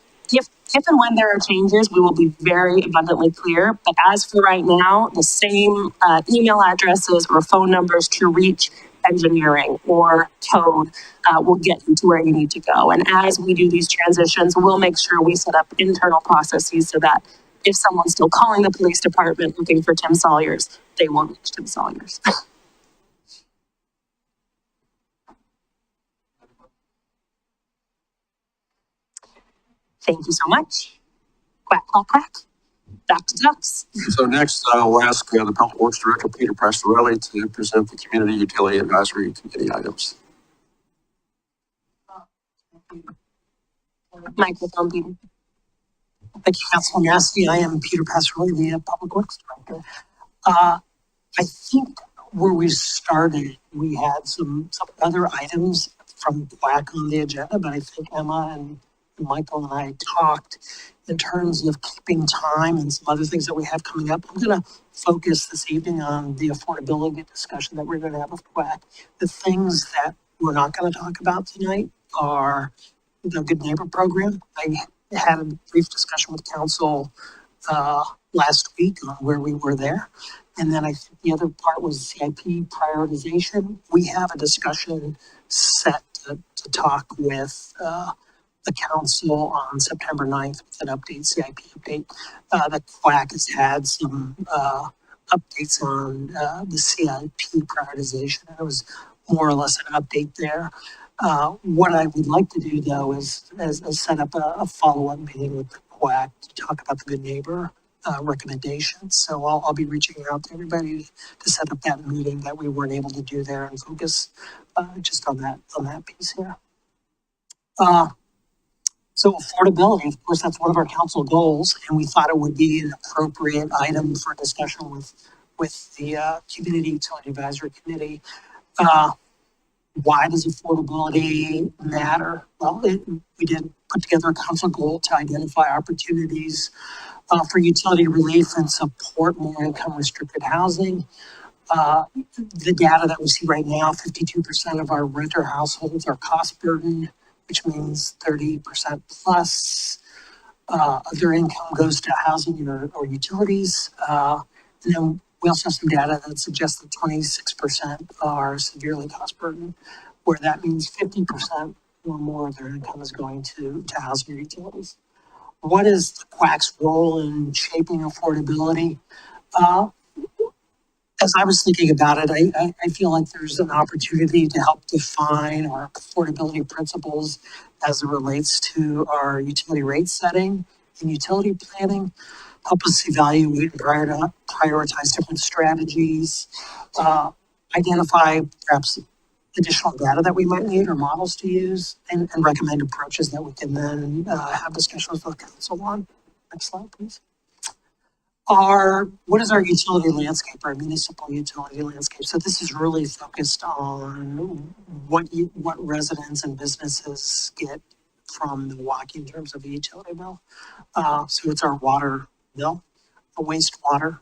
if and when there are changes, we will be very abundantly clear. But as for right now, the same email addresses or phone numbers to reach engineering or code will get you to where you need to go. And as we do these transitions, we'll make sure we set up internal processes so that if someone's still calling the police department looking for Tim Sawyers, they will reach Tim Sawyers. Thank you so much. Quack, quack, quack. Back to ducks. So next, I'll ask the Public Works Director, Peter Pastorelli, to present the Community Utility Advisory Committee items. Microphone, Peter. Thank you, Councilor Massey. I am Peter Pastorelli, the Public Works Director. I think where we started, we had some other items from CUAC on the agenda, but I think Emma and Michael and I talked in terms of keeping time and some other things that we have coming up. I'm going to focus this evening on the affordability discussion that we're going to have with CUAC. The things that we're not going to talk about tonight are the Good Neighbor Program. I had a brief discussion with council last week on where we were there. And then I think the other part was CIP Prioritization. We have a discussion set to talk with the council on September 9th with an update, CIP update. The CUAC has had some updates on the CIP prioritization. And it was more or less an update there. What I would like to do though is set up a follow-up meeting with the CUAC to talk about the Good Neighbor recommendations. So I'll be reaching out to everybody to set up that meeting that we weren't able to do there and focus just on that piece here. So affordability, of course, that's one of our council goals, and we thought it would be an appropriate item for discussion with the Community Utility Advisory Committee. Why does affordability matter? Well, we did put together a council goal to identify opportunities for utility relief and support more income restricted housing. The data that we see right now, 52% of our renter households are cost burdened, which means 30% plus of their income goes to housing or utilities. And then we also have some data that suggests that 26% are severely cost burdened, where that means 50% or more of their income is going to housing or utilities. What is the CUAC's role in shaping affordability? As I was thinking about it, I feel like there's an opportunity to help define our affordability principles as it relates to our utility rate setting and utility planning, help us evaluate and prioritize different strategies, identify perhaps additional data that we might need or models to use, and recommend approaches that we can then have discussions with the council on. Next slide, please. What is our utility landscape, our municipal utility landscape? So this is really focused on what residents and businesses get from Milwaukie in terms of the utility bill. So it's our water bill, our wastewater,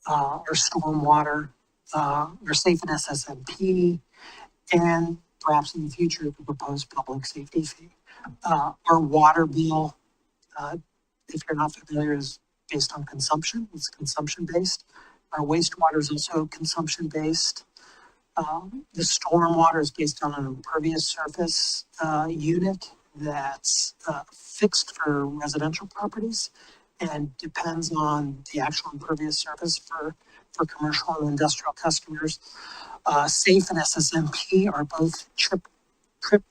our stormwater, our safe and SSMP, and perhaps in the future, the proposed public safety fee. Our water bill, if you're not familiar, is based on consumption. It's consumption-based. Our wastewater is also consumption-based. The stormwater is based on an impervious surface unit that's fixed for residential properties and depends on the actual impervious surface for commercial and industrial customers. SAFE and SSMP are both trip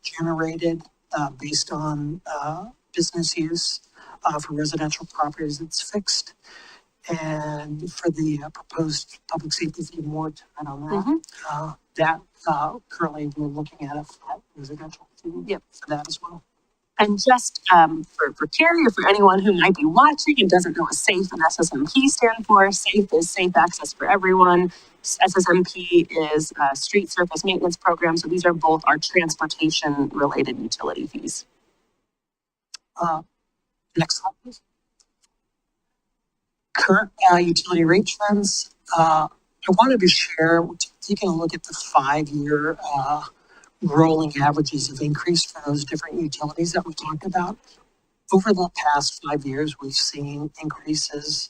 generated based on business use. For residential properties, it's fixed. And for the proposed public safety fee, more to add on that. Currently we're looking at a flat residential fee for that as well. And just for Carrie or for anyone who might be watching and doesn't know what SAFE and SSMP stand for, SAFE is Safe Access for Everyone. SSMP is Street Surface Maintenance Program. So these are both our transportation related utility fees. Next slide, please. Current utility rate trends. I wanted to share, taking a look at the 5-year rolling averages of increase for those different utilities that we talked about. Over the past 5 years, we've seen increases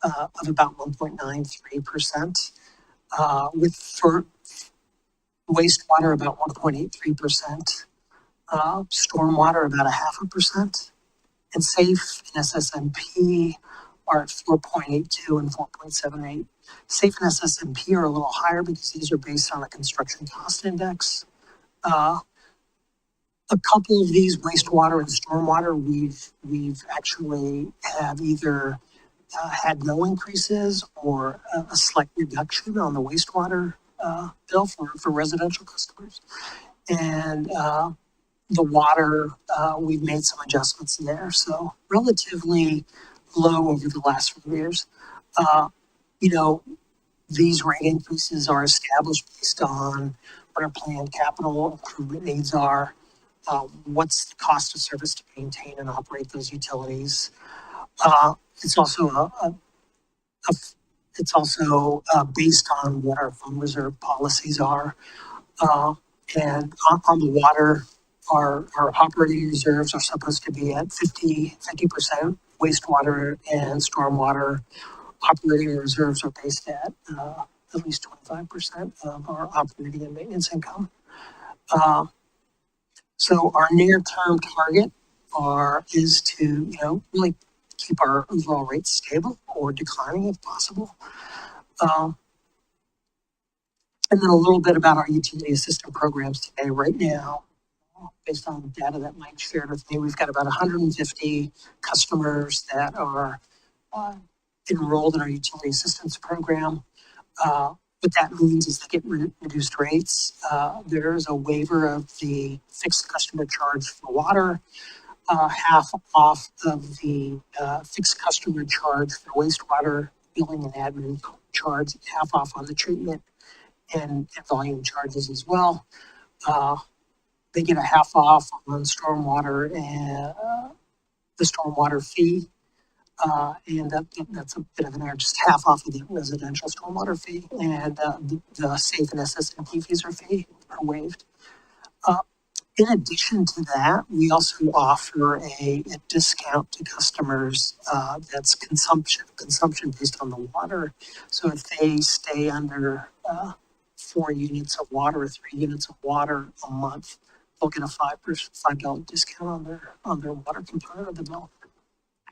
of about 1.93%, with for wastewater about 1.83%, stormwater about 0.5%, and SAFE and SSMP are at 4.82 and 4.78. SAFE and SSMP are a little higher because these are based on a construction cost index. A couple of these, wastewater and stormwater, we've actually have either had no increases or a slight reduction on the wastewater bill for residential customers. And the water, we've made some adjustments there. So relatively low over the last few years. These rate increases are established based on what our planned capital improvement needs are, what's the cost of service to maintain and operate those utilities. It's also based on what our fund reserve policies are. And on the water, our operating reserves are supposed to be at 50%. Wastewater and stormwater operating reserves are based at least 25% of our operating and maintenance income. So our near-term target is to really keep our overall rates stable or declining if possible. And then a little bit about our utility assistance programs today. Right now, based on data that Mike shared with me, we've got about 150 customers that are enrolled in our utility assistance program. What that means is they get reduced rates. There's a waiver of the fixed customer charge for water. half off of the fixed customer charge for wastewater billing and admin charge, half off on the treatment and volume charges as well. They get a half off on stormwater and the stormwater fee. And that's a bit of an error, just half off of the residential stormwater fee, and the safe and SSMP fees are waived. In addition to that, we also offer a discount to customers that's consumption based on the water. So if they stay under 4 units of water or 3 units of water a month, they'll get a $5 discount on their water component of the bill.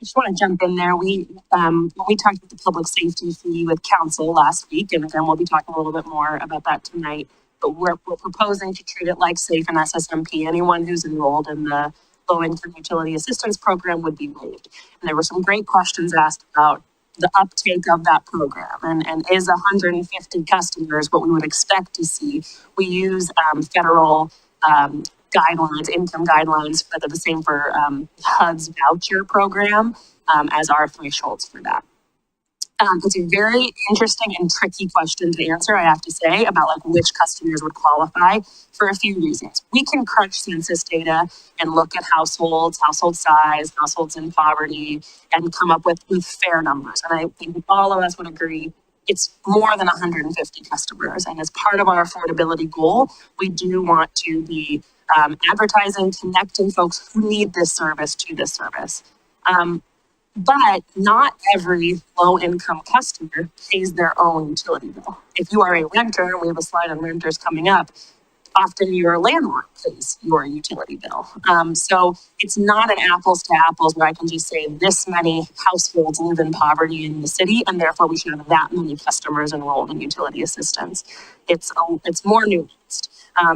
I just want to jump in there. We talked about the public safety fee with council last week, and again, we'll be talking a little bit more about that tonight. But we're proposing to treat it like SAFE and SSMP. Anyone who's enrolled in the low income utility assistance program would be waived. And there were some great questions asked about the uptake of that program, and is 150 customers what we would expect to see. We use federal guidelines, income guidelines that are the same for HUD's voucher program as our thresholds for that. It's a very interesting and tricky question to answer, I have to say, about like which customers would qualify for a few reasons. We can crunch census data and look at households, household size, households in poverty, and come up with fair numbers. And I think all of us would agree it's more than 150 customers. And as part of our affordability goal, we do want to be advertising, connecting folks who need this service to this service. But not every low-income customer pays their own utility bill. If you are a renter, and we have a slide on renters coming up, often your landlord pays your utility bill. So it's not an apples to apples where I can just say this many households live in poverty in the city, and therefore we should have that many customers enrolled in utility assistance. It's more nuanced.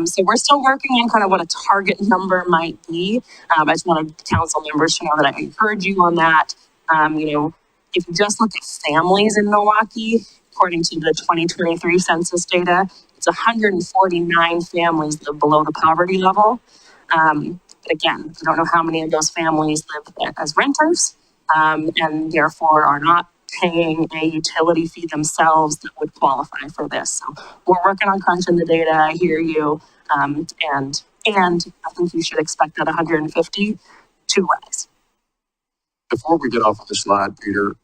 So we're still working on kind of what a target number might be. I just wanted council members to know that I encourage you on that. If you just look at families in Milwaukie, according to the 2023 census data, it's 149 families live below the poverty level. But again, I don't know how many of those families live as renters and therefore are not paying a utility fee themselves that would qualify for this. So we're working on crunching the data. I hear you. And I think you should expect that 150 to rise. Before we get off of the slide, Peter,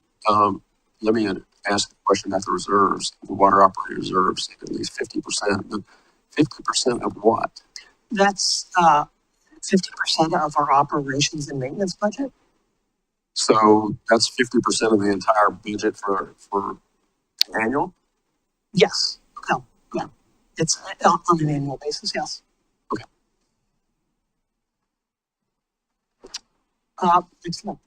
let me ask the question about the reserves, the water operating reserves, at least 50%. But 50% of what? That's 50% of our operations and maintenance budget. So that's 50% of the entire budget for annual? Yes. No, yeah. It's on an annual basis, yes. Okay. Excellent.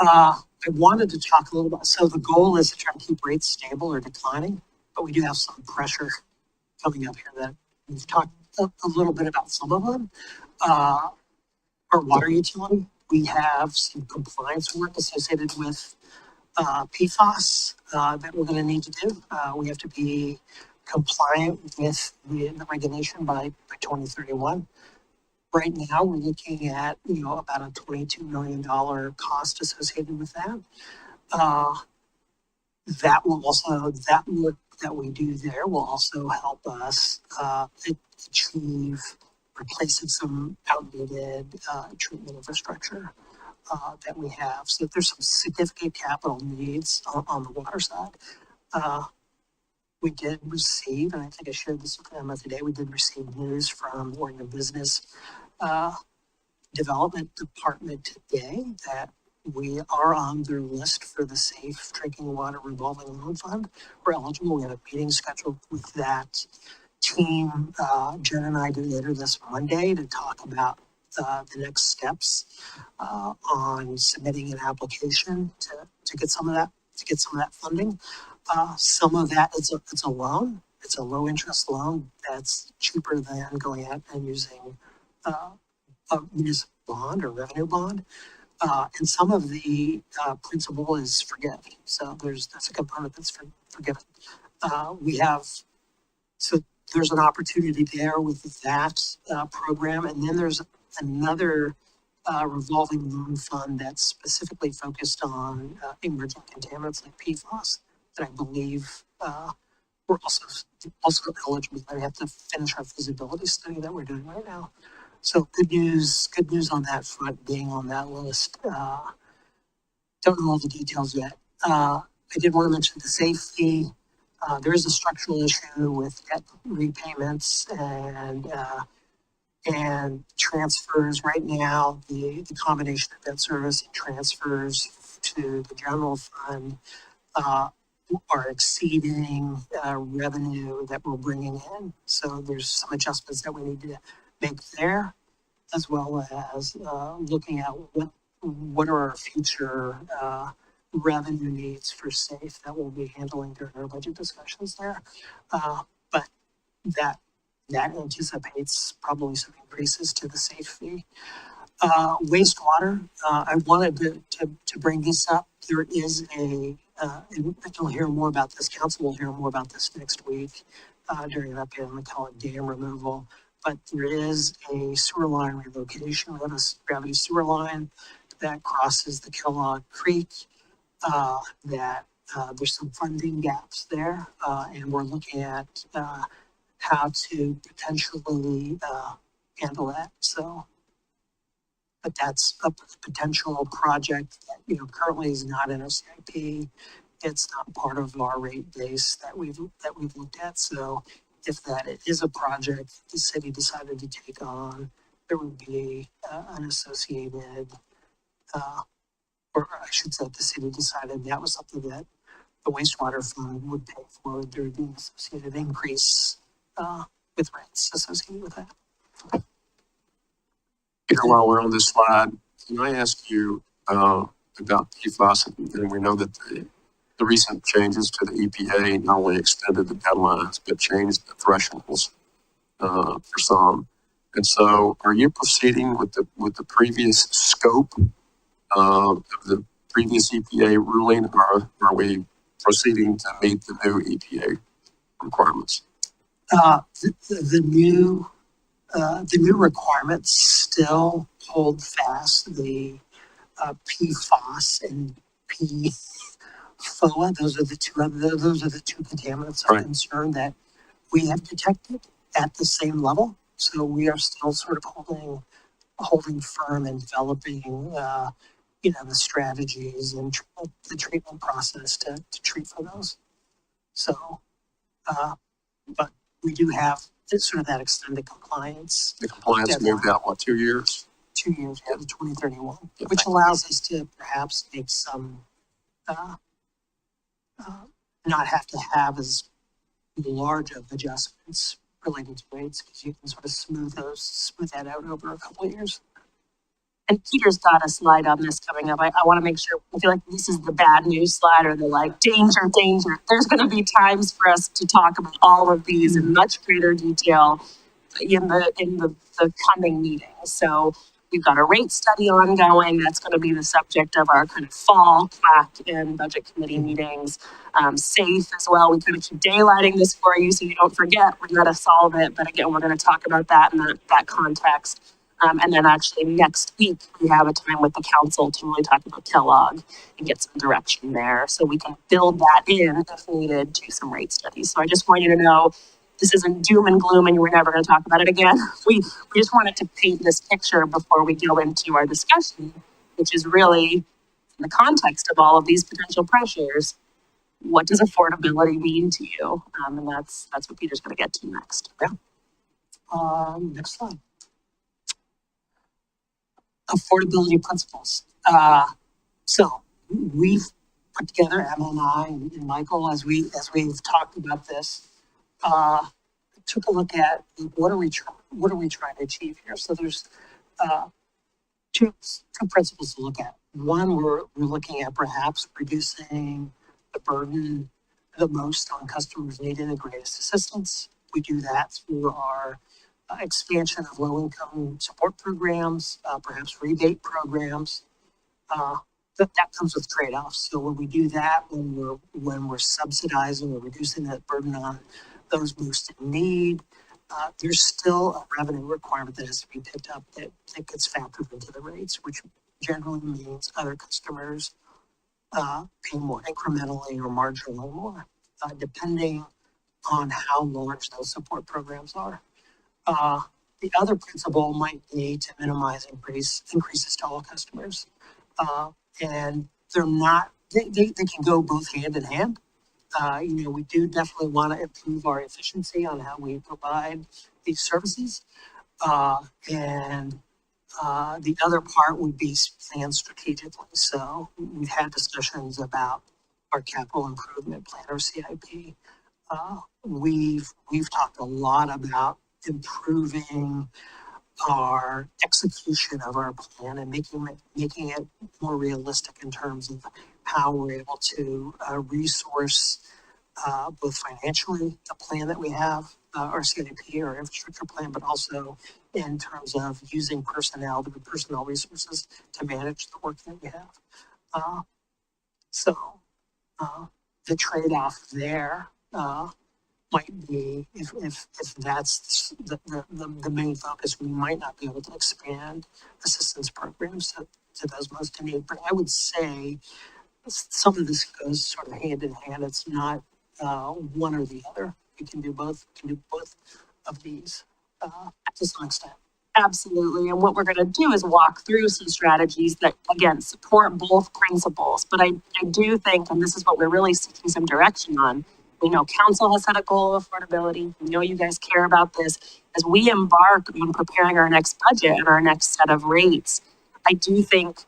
I wanted to talk a little about, so the goal is to try to keep rates stable or declining, but we do have some pressure coming up here that we've talked a little bit about some of them. Our water utility, we have some compliance work associated with PFAS that we're going to need to do. We have to be compliant with the regulation by 2031. Right now, we're looking at, about a $22 million cost associated with that. That work that we do there will also help us achieve replacing some outdated treatment infrastructure that we have. So there's some significant capital needs on the water side. We did receive, and I think I shared this with Emma today, we did receive news from the Oregon Business Development Department today that we are on their list for the Safe Drinking Water Revolving Loan Fund. We're eligible. We have a meeting scheduled with that team. Jen and I do later this Monday to talk about the next steps on submitting an application to get some of that funding. Some of that it's a loan. It's a low interest loan that's cheaper than going out and using a municipal bond or revenue bond. And some of the principal is forgiven. So that's a component that's forgiven. So there's an opportunity there with that program. And then there's another revolving loan fund that's specifically focused on emerging contaminants like PFAS that I believe we're also eligible. I have to finish our feasibility study that we're doing right now. So good news on that front, being on that list. Don't know all the details yet. I did want to mention the SAFE fee. There is a structural issue with debt repayments and transfers. Right now, the combination of debt service and transfers to the general fund are exceeding revenue that we're bringing in. So there's some adjustments that we need to make there, as well as looking at what are our future revenue needs for SAFE that we'll be handling during our budget discussions there. But that anticipates probably some increases to the SAFE fee. Wastewater, I wanted to bring this up. There is and you'll hear more about this, council will hear more about this next week during an update on the McCullough Dam removal. But there is a sewer line relocation. We have a gravity sewer line that crosses the Kellogg Creek. There's some funding gaps there, and we're looking at how to potentially handle that. So, but that's a potential project that currently is not in our CIP. It's not part of our rate base that we've looked at. So, if that is a project the city decided to take on, there would be an associated, or I should say, if the city decided that was something that the wastewater fund would pay for, there would be an associated increase with rates associated with that. Peter, while we're on this slide, can I ask you about PFAS? And we know that the recent changes to the EPA not only extended the deadlines, but changed the thresholds for some. And so are you proceeding with the previous scope of the previous EPA ruling, or are we proceeding to meet the new EPA requirements? The new requirements still hold fast the PFOS and PFOA. Those are the two contaminants of concern that we have detected at the same level. So we are still sort of holding firm and developing the strategies and the treatment process to treat for those. So, but we do have sort of that extended compliance. The compliance deadline. moved out, 2 years? 2 years, to 2031, Yeah, which allows us to perhaps make some, not have to have as large of adjustments related to rates, because you can sort of smooth that out over a couple of years. And Peter's got a slide on this coming up. I want to make sure, I feel like this is the bad news slide, or the danger. There's going to be times for us to talk about all of these in much greater detail in the coming meetings. So we've got a rate study ongoing. That's going to be the subject of our kind of fall CUAC and budget committee meetings. SAFE as well. We kind of keep daylighting this for you so you don't forget we're going to solve it. But again, we're going to talk about that in that context. And then actually next week, we have a time with the council to really talk about Kellogg and get some direction there. So we can build that in if needed to some rate studies. So I just want you to know, this isn't doom and gloom and we're never going to talk about it again. We just wanted to paint this picture before we go into our discussion, which is really in the context of all of these potential pressures. What does affordability mean to you? And that's what Peter's going to get to next. Yeah. Next slide. Affordability principles. So we've put together, Emma and I and Michael, as we've talked about this, took a look at what are we trying to achieve here. So there's two principles to look at. One, we're looking at perhaps reducing the burden the most on customers needing the greatest assistance. We do that through our expansion of low-income support programs, perhaps rebate programs. That comes with trade-offs. So when we do that, when we're subsidizing or reducing that burden on those most in need, there's still a revenue requirement that has to be picked up that gets factored into the rates, which generally means other customers pay more incrementally or marginally more, depending on how large those support programs are. The other principle might be to minimize increases to all customers. And they're not, they can go both hand in hand. We do definitely want to improve our efficiency on how we provide these services. And the other part would be planned strategically. So we've had discussions about our capital improvement plan, or CIP. We've talked a lot about improving our execution of our plan and making it more realistic in terms of how we're able to resource both financially the plan that we have, our CIP, our infrastructure plan, but also in terms of using personnel resources to manage the work that we have. So the trade-off there might be if that's the main focus, we might not be able to expand assistance programs to those most in need. But I would say some of this goes sort of hand in hand. It's not one or the other. We can do both. We can do both of these to some extent. Absolutely. And what we're going to do is walk through some strategies that, again, support both principles. But I do think, and this is what we're really seeking some direction on, we know council has set a goal of affordability. We know you guys care about this. As we embark on preparing our next budget and our next set of rates, I do think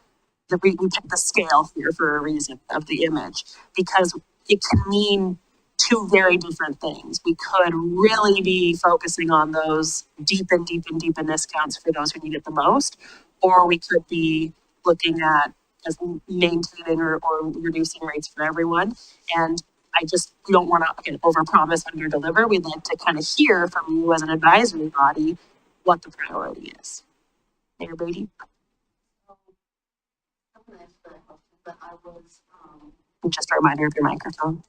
that we pick the scale here for a reason of the image, because it can mean two very different things. We could really be focusing on those deep and discounts for those who need it the most, or we could be looking at as maintaining or reducing rates for everyone. And we don't want to, again, overpromise, underdeliver. We'd like to kind of hear from you as an advisory body what the priority is. Mayor Beatty? But I was Just a reminder of your microphone.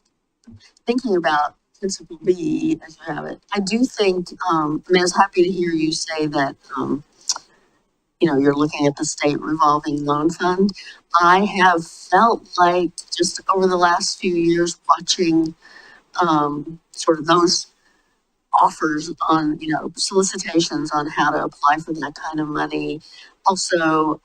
thinking about Principle B, as you have it. I do think, I was happy to hear you say that, you're looking at the state revolving loan fund. I have felt like just over the last few years watching sort of those offers on, solicitations on how to apply for that kind of money. Also,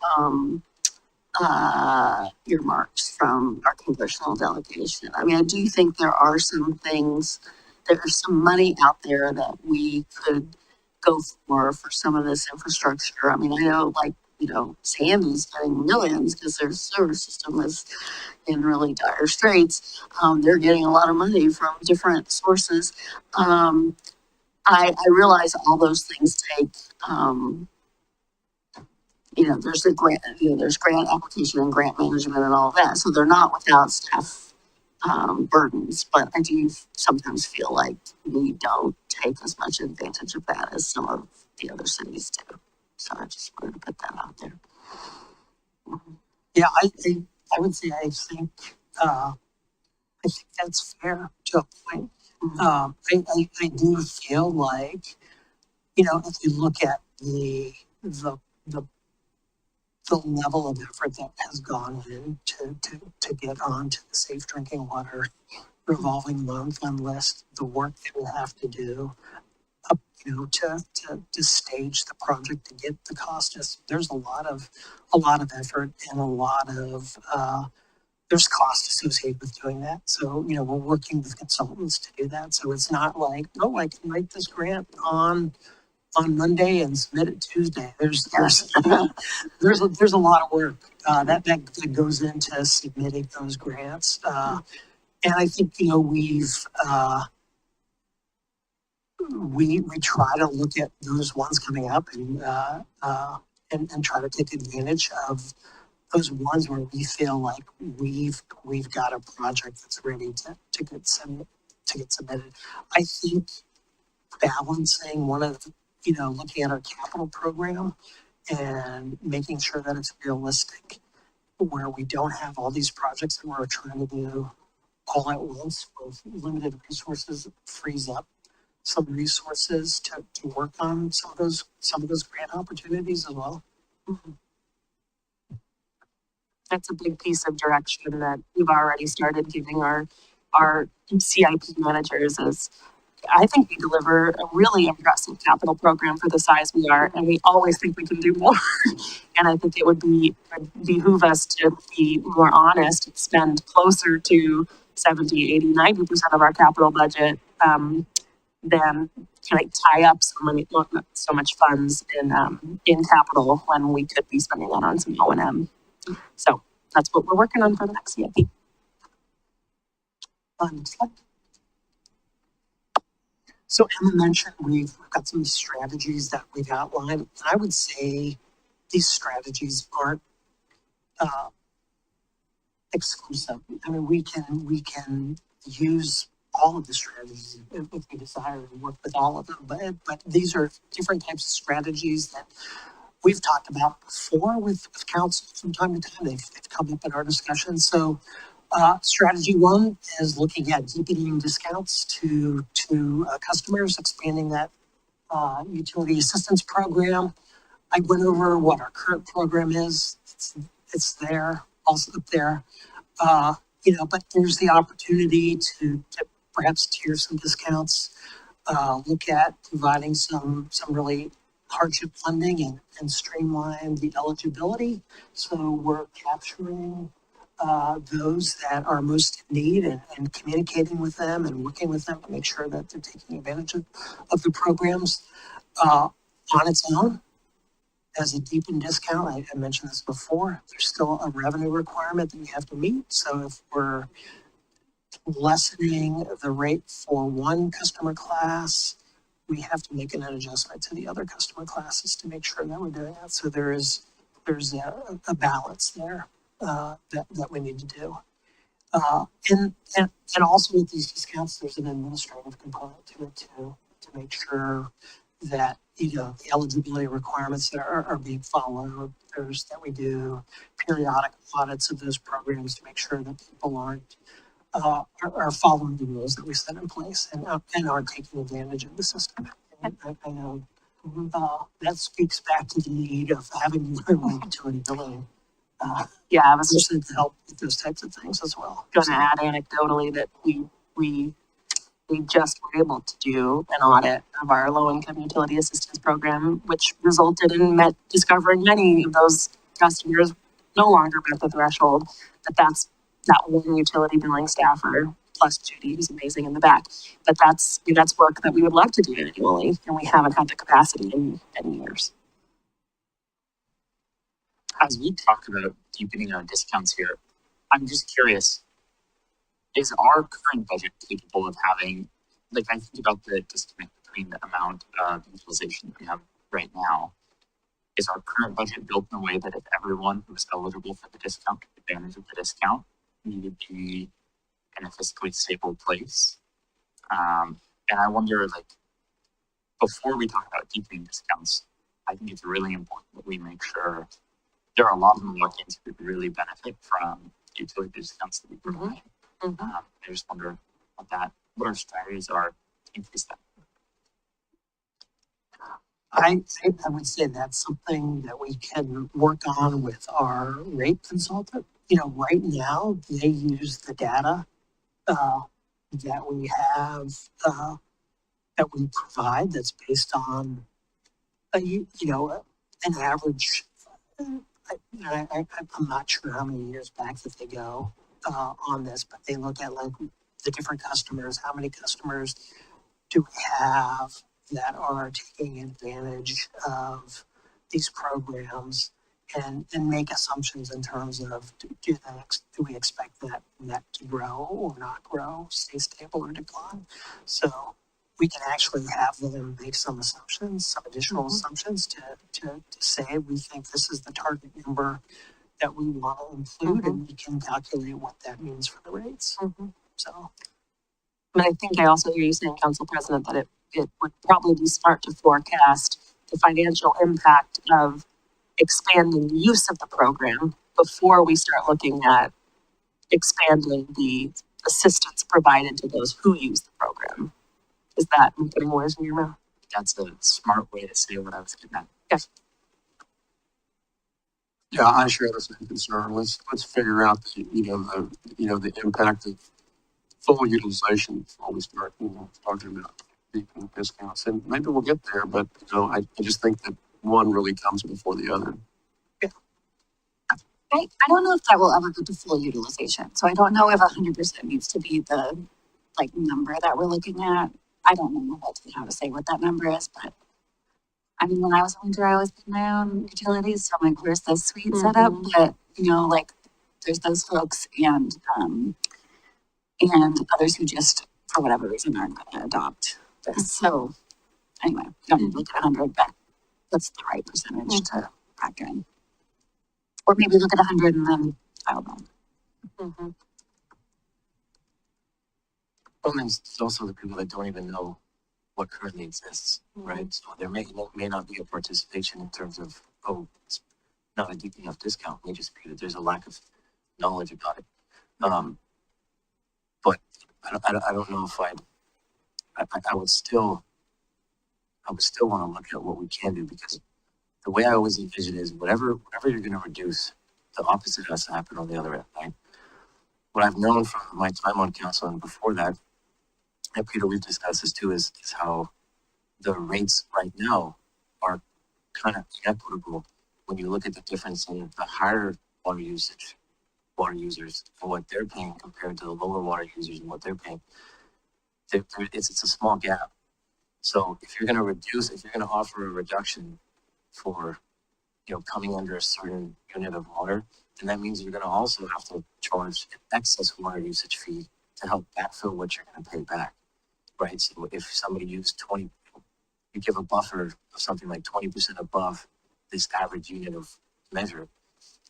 earmarks from our congressional delegation. I mean, I do think there are some things, there's some money out there that we could go for some of this infrastructure. I mean, I know, Sandy's getting millions because their sewer system is in really dire straits. They're getting a lot of money from different sources. I realize all those things take, there's a grant, there's grant application and grant management and all of that. So they're not without staff burdens, but I do sometimes feel like we don't take as much advantage of that as some of the other cities do. So I just wanted to put that out there. Yeah, I would say I think that's fair to a point. I do feel like, if you look at the level of effort that has gone in to get onto the safe drinking water revolving loan fund list, the work that we have to do, to stage the project, to get the cost. There's a lot of effort and a lot of there's cost associated with doing that. So we're working with consultants to do that. So it's not like, oh, I can write this grant on Monday and submit it Tuesday. There's a lot of work that goes into submitting those grants. And I think we try to look at those ones coming up and try to take advantage of those ones where we feel like we've got a project that's ready to get submitted. I think balancing one of looking at our capital program and making sure that it's realistic, where we don't have all these projects that we're trying to do all at once with limited resources, frees up some resources to work on some of those grant opportunities as well. That's a big piece of direction that we've already started giving our CIP managers is, I think we deliver a really impressive capital program for the size we are, and we always think we can do more. And I think it would behoove us to be more honest and spend closer to 70, 80, 90% of our capital budget, than kind of tie up so much funds in capital when we could be spending that on some O&M. So that's what we're working on for the next CIP. Next slide. So Emma mentioned we've got some strategies that we've outlined. I would say these strategies aren't exclusive. I mean, we can use all of the strategies if we desire to work with all of them. But these are different types of strategies that we've talked about before with council from time to time. They've come up in our discussions. So strategy one is looking at deepening discounts to customers, expanding that utility assistance program. I went over what our current program is. It's there, also up there. But there's the opportunity to perhaps tier some discounts, look at providing some really hardship funding and streamline the eligibility. So we're capturing those that are most in need and communicating with them and working with them to make sure that they're taking advantage of the programs on its own. As a deepened discount, I mentioned this before, there's still a revenue requirement that we have to meet. So if we're lessening the rate for one customer class, we have to make an adjustment to the other customer classes to make sure that we're doing that. So there's a balance there that we need to do. And also with these discounts, there's an administrative component to it too, to make sure that the eligibility requirements that are being followed. There's that we do periodic audits of those programs to make sure that people are following the rules that we set in place and are taking advantage of the system. And I know that speaks back to the need of having more utility billing. I was just To help with those types of things as well. going to add anecdotally that we just were able to do an audit of our low-income utility assistance program, which resulted in discovering many of those customers no longer met the threshold. That one utility billing staffer plus Judy, who's amazing in the back. But that's work that we would love to do annually, and we haven't had the capacity in years. As we talk about deepening our discounts here, I'm just curious, is our current budget capable of having, I think about the disconnect between the amount of utilization that we have right now. Is our current budget built in a way that if everyone who is eligible for the discount took advantage of the discount, we would be in a fiscally stable place? And I wonder, before we talk about deepening discounts, I think it's really important that we make sure there are a lot of Milwaukeeans who would really benefit from the utility discounts that we provide. I just wonder what our strategies are to increase that. I would say that's something that we can work on with our rate consultant. Right now they use the data that we have that we provide that's based on an average. I'm not sure how many years back that they go on this, but they look at the different customers. How many customers do we have that are taking advantage of these programs, and make assumptions in terms of do we expect that to grow or not grow, stay stable or decline. So we can actually have them make some assumptions, some additional assumptions to say we think this is the target number that we want to include, and we can calculate what that means for the rates. So, I think I also hear you saying, Council President, that it would probably be smart to forecast the financial impact of expanding the use of the program before we start looking at expanding the assistance provided to those who use the program. Is that putting words in your mouth? That's a smart way to say what I was getting at. Yeah, I share the same concern. Let's figure out the impact of full utilization before we start, talking about deepening discounts. And maybe we'll get there, but, I just think that one really comes before the other. I don't know if that will ever go to full utilization. So I don't know if 100% needs to be the like number that we're looking at. I don't know how to say what that number is, but I mean, when I was a winter, I always did my own utilities. So I'm like, where's the suite set up? But like there's those folks and others who just, for whatever reason, aren't going to adopt this. So anyway, you don't need to look at 100, but what's the right percentage to factor in? Or maybe look at 100 and then, I don't know. Well, there's also the people that don't even know what currently exists, right? So there may not be a participation in terms of, oh, it's not a deep enough discount. May just be that there's a lack of knowledge about it. But I don't know if I would still want to look at what we can do, because the way I always envision it is whatever you're going to reduce, the opposite has to happen on the other end, right? What I've known from my time on council and before that, and Peter, we've discussed this too, is how the rates right now are kind of inequitable when you look at the difference in the higher water users and what they're paying compared to the lower water users and what they're paying. It's a small gap. So if you're going to offer a reduction for, coming under a certain unit of water, then that means you're going to also have to charge an excess water usage fee to help backfill what you're going to pay back, right? So if somebody used 20, you give a buffer of something like 20% above this average unit of measure.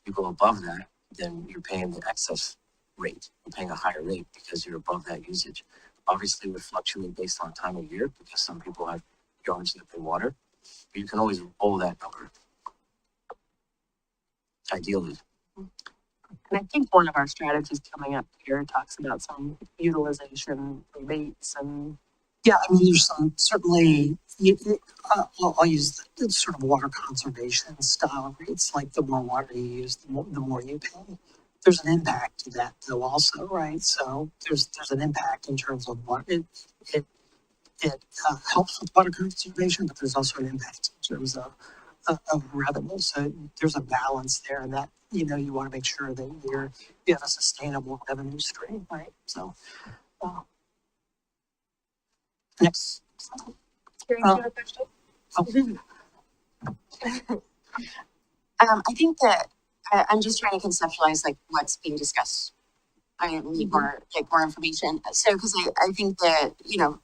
You go above that, then you're paying the excess rate. You're paying a higher rate because you're above that usage. Obviously, it would fluctuate based on time of year because some people have yards that they water, but you can always roll that number, ideally. And I think one of our strategies coming up here talks about some utilization rebates and. Yeah, I mean, there's some, certainly, I'll use the sort of water conservation style rates, like the more water you use, the more you pay. There's an impact to that though also, right? So there's an impact in terms of what it helps with water conservation, but there's also an impact in terms of revenue. So there's a balance there, and that, you want to make sure that you have a sustainable revenue stream, right? So, next. Carrie, do you have a question? I think that I'm just trying to conceptualize like what's being discussed. I need more information. So, because I think that,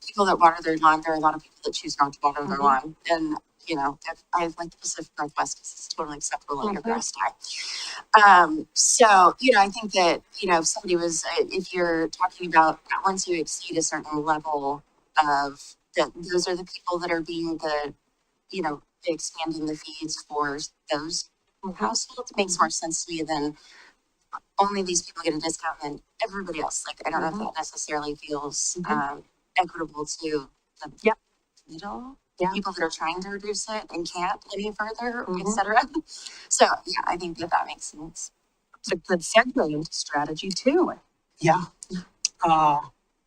people that water their lawn, there are a lot of people that choose not to water their lawn. And, if I like the Pacific Northwest because it's totally acceptable in your grass tie. So, I think that, if somebody was, if you're talking about once you exceed a certain level of that, those are the people that are being expanding the fees for those households. It makes more sense to me than only these people get a discount and everybody else. Like, I don't know if that necessarily feels equitable to the middle people that are trying to reduce it and can't any further, etc. So yeah, I think that makes sense. It's a good segue into strategy too. Yeah.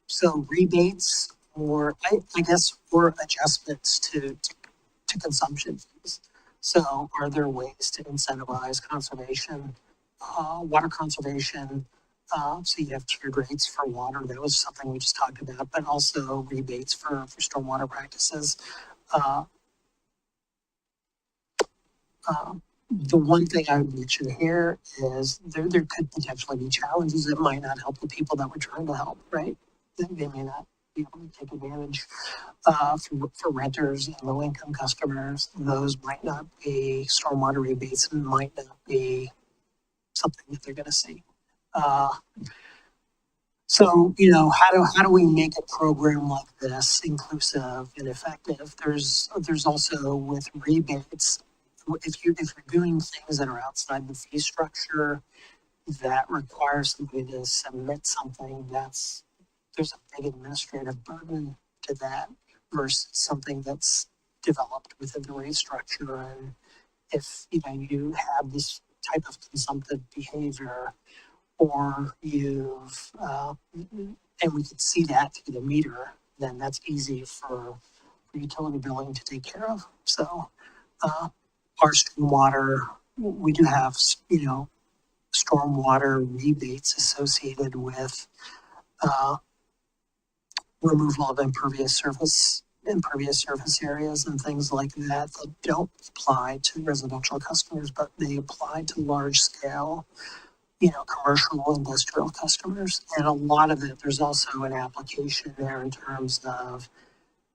So rebates or I guess or adjustments to consumption fees. So are there ways to incentivize conservation, water conservation? So you have tiered rates for water. That was something we just talked about, but also rebates for stormwater practices. The one thing I would mention here is there could potentially be challenges that might not help the people that we're trying to help, right? They may not be able to take advantage for renters and low income customers. Those might not be stormwater rebates and might not be something that they're going to see. So, how do we make a program like this inclusive and effective? There's also with rebates, if you're doing things that are outside the fee structure that require somebody to submit something, there's a big administrative burden to that. versus something that's developed within the rate structure. And if, you have this type of consumptive behavior, or and we can see that through the meter, then that's easy for utility billing to take care of. So, our stormwater, we do have, stormwater rebates associated with, removal of impervious surface areas and things like that don't apply to residential customers, but they apply to large scale, commercial, industrial customers. And a lot of it, there's also an application there in terms of,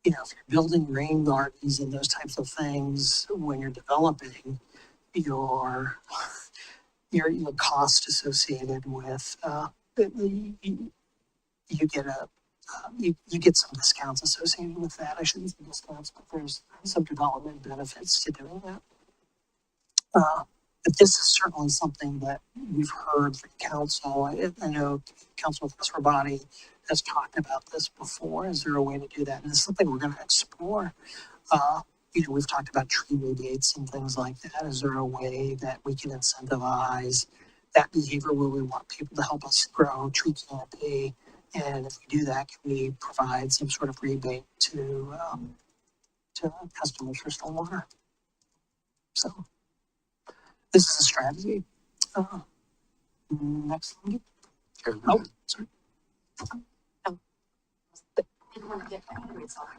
if you're building rain gardens and those types of things, when you're developing, your cost associated with, you get you get some discounts associated with that. I shouldn't say discounts, but there's some development benefits to doing that. But this is certainly something that we've heard from council. I know Councilman Body has talked about this before. Is there a way to do that? And it's something we're going to explore. We've talked about tree rebates and things like that. Is there a way that we can incentivize that behavior where we want people to help us grow tree canopy? And if we do that, can we provide some sort of rebate to customers for stormwater? So this is a strategy. Next slide. Oh, sorry.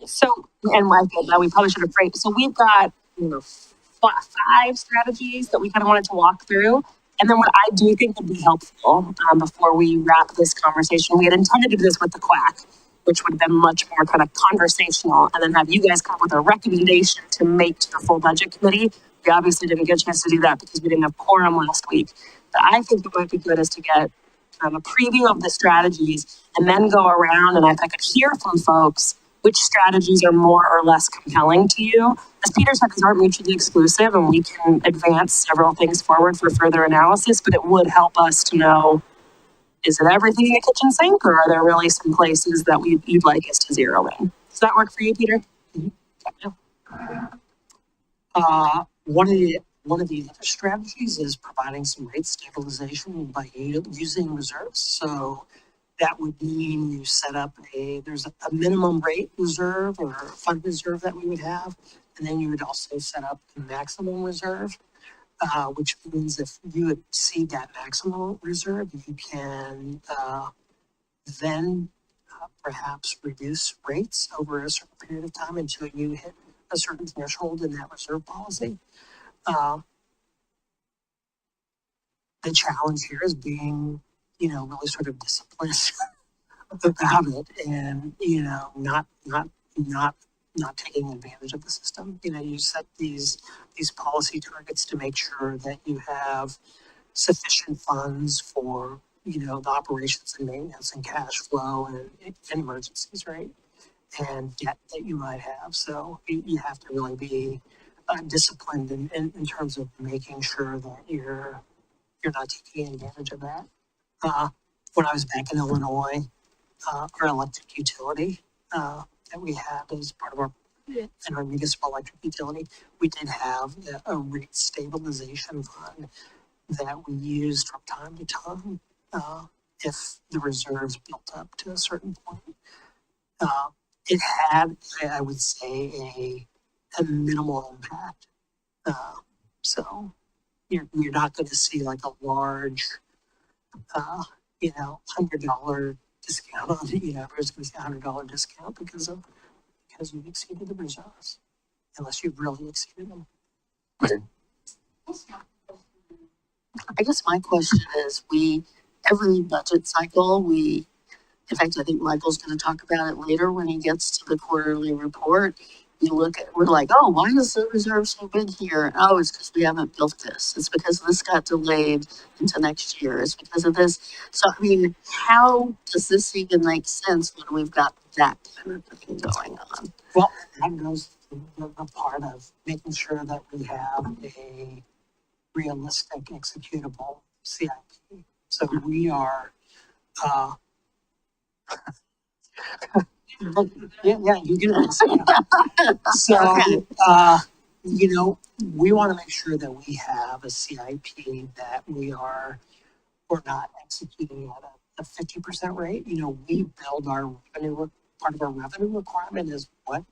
So, and I feel that we probably should have framed, so we've got, 5 strategies that we kind of wanted to walk through. And then what I do think would be helpful, before we wrap this conversation, we had intended to do this with the CUAC, which would have been much more kind of conversational, and then have you guys come up with a recommendation to make to the full budget committee. We obviously didn't get a chance to do that because we didn't have quorum last week. But I think what might be good is to get a preview of the strategies and then go around, and if I could hear from folks which strategies are more or less compelling to you. As Peter said, these aren't mutually exclusive, and we can advance several things forward for further analysis, but it would help us to know, is it everything in the kitchen sink, or are there really some places that you'd like us to zero in? Does that work for you, Peter? One of the other strategies is providing some rate stabilization by using reserves. So that would mean you set up there's a minimum rate reserve or a fund reserve that we would have. And then you would also set up a maximum reserve, which means if you exceed that maximum reserve, you can then perhaps reduce rates over a certain period of time until you hit a certain threshold in that reserve policy. The challenge here is being, really sort of disciplined about it, and not taking advantage of the system. You set these policy targets to make sure that you have sufficient funds for the operations and maintenance and cash flow and emergencies, right? And debt that you might have. So you have to really be disciplined in terms of making sure that you're not taking advantage of that. When I was back in Illinois, our electric utility that we had as part of our municipal electric utility, we did have a rate stabilization fund that we used from time to time if the reserves built up to a certain point. It had, I would say, a minimal impact. So you're not going to see like a large, $100 discount on it. Everyone's going to see $100 discount because you've exceeded the reserves, unless you've really exceeded them. I guess my question is, every budget cycle, in fact, I think Michael's going to talk about it later when he gets to the quarterly report. We're like, oh, why is the reserve so big here? Oh, it's because we haven't built this. It's because this got delayed into next year. It's because of this. So, how does this even make sense when we've got that kind of thing going on? Well, that goes to the part of making sure that we have a realistic, executable CIP. So we are, Yeah, you get it. So, you know, we want to make sure that we have a CIP that we're not executing at a 50% rate. You know, we build our revenue, part of our revenue requirement is what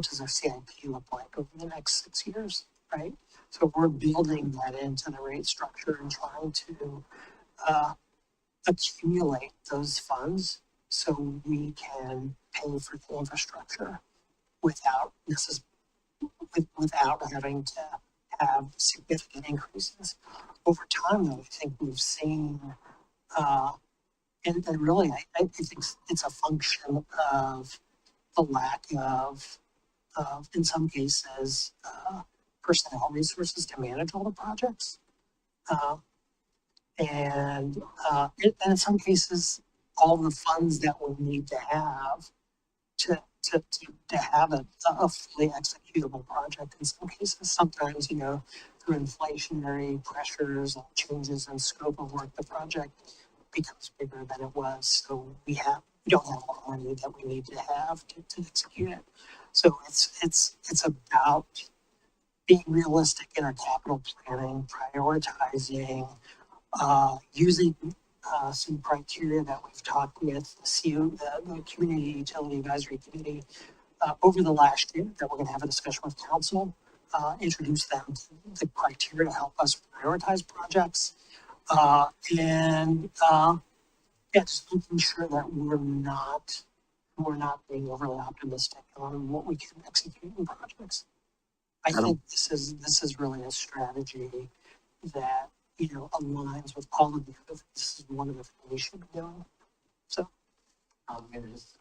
does our CIP look like over the next 6 years, right? So we're building that into the rate structure and trying to accumulate those funds so we can pay for the infrastructure without without having to have significant increases. Over time, though, I think we've seen, and really, I think it's a function of the lack of in some cases, personnel resources to manage all the projects. And in some cases, all the funds that we need to have to have a fully executable project in some cases. Sometimes, you know, through inflationary pressures and changes in scope of work, the project becomes bigger than it was. So we don't have all the money that we need to have to execute it. So it's about being realistic in our capital planning, prioritizing, using some criteria that we've talked with the Community Utility Advisory Committee over the last year that we're going to have a discussion with council, introduce them to the criteria to help us prioritize projects, and just making sure that we're not being overly optimistic on what we can execute in projects. I think this is really a strategy that, you know, aligns with all of the other things. This is one of the things we should be doing. So. Maybe just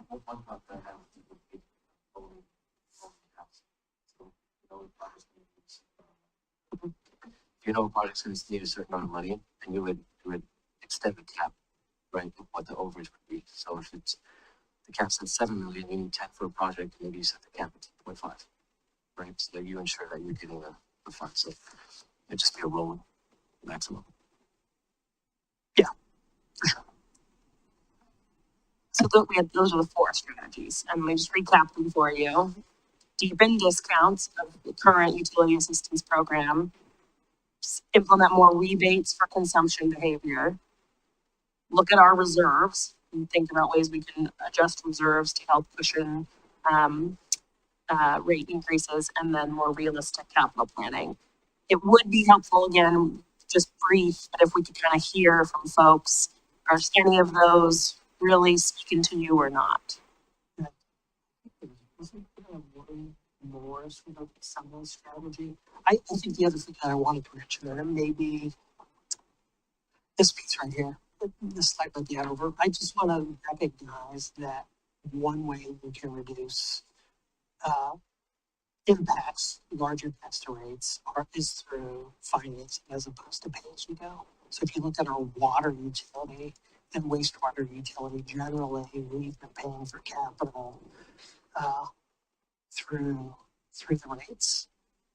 one thought that I have. If you know a project's going to need a certain amount of money, and you would extend the cap, right, of what the overage would be. So if it's the cap's at 7 million, you need 10 for a project, maybe you set the cap at 2.5, right? So that you ensure that you're getting the funds. So it'd just be a rolling maximum. Yeah, for sure. So those are the 4 strategies, and let me just recap them for you. Deepen discounts of the current utility assistance program, implement more rebates for consumption behavior, look at our reserves and think about ways we can adjust reserves to help cushion rate increases, and then more realistic capital planning. It would be helpful, again, just brief, but if we could kind of hear from folks, are any of those really speaking to you or not? More sort of summary strategy. I think the other thing that I wanted to mention, and it may be this piece right here, this slide might be out over. I just want to recognize that one way we can reduce large impacts to rates is through financing as opposed to pay as you go. So if you look at our water utility and wastewater utility, generally we've been paying for capital through the rates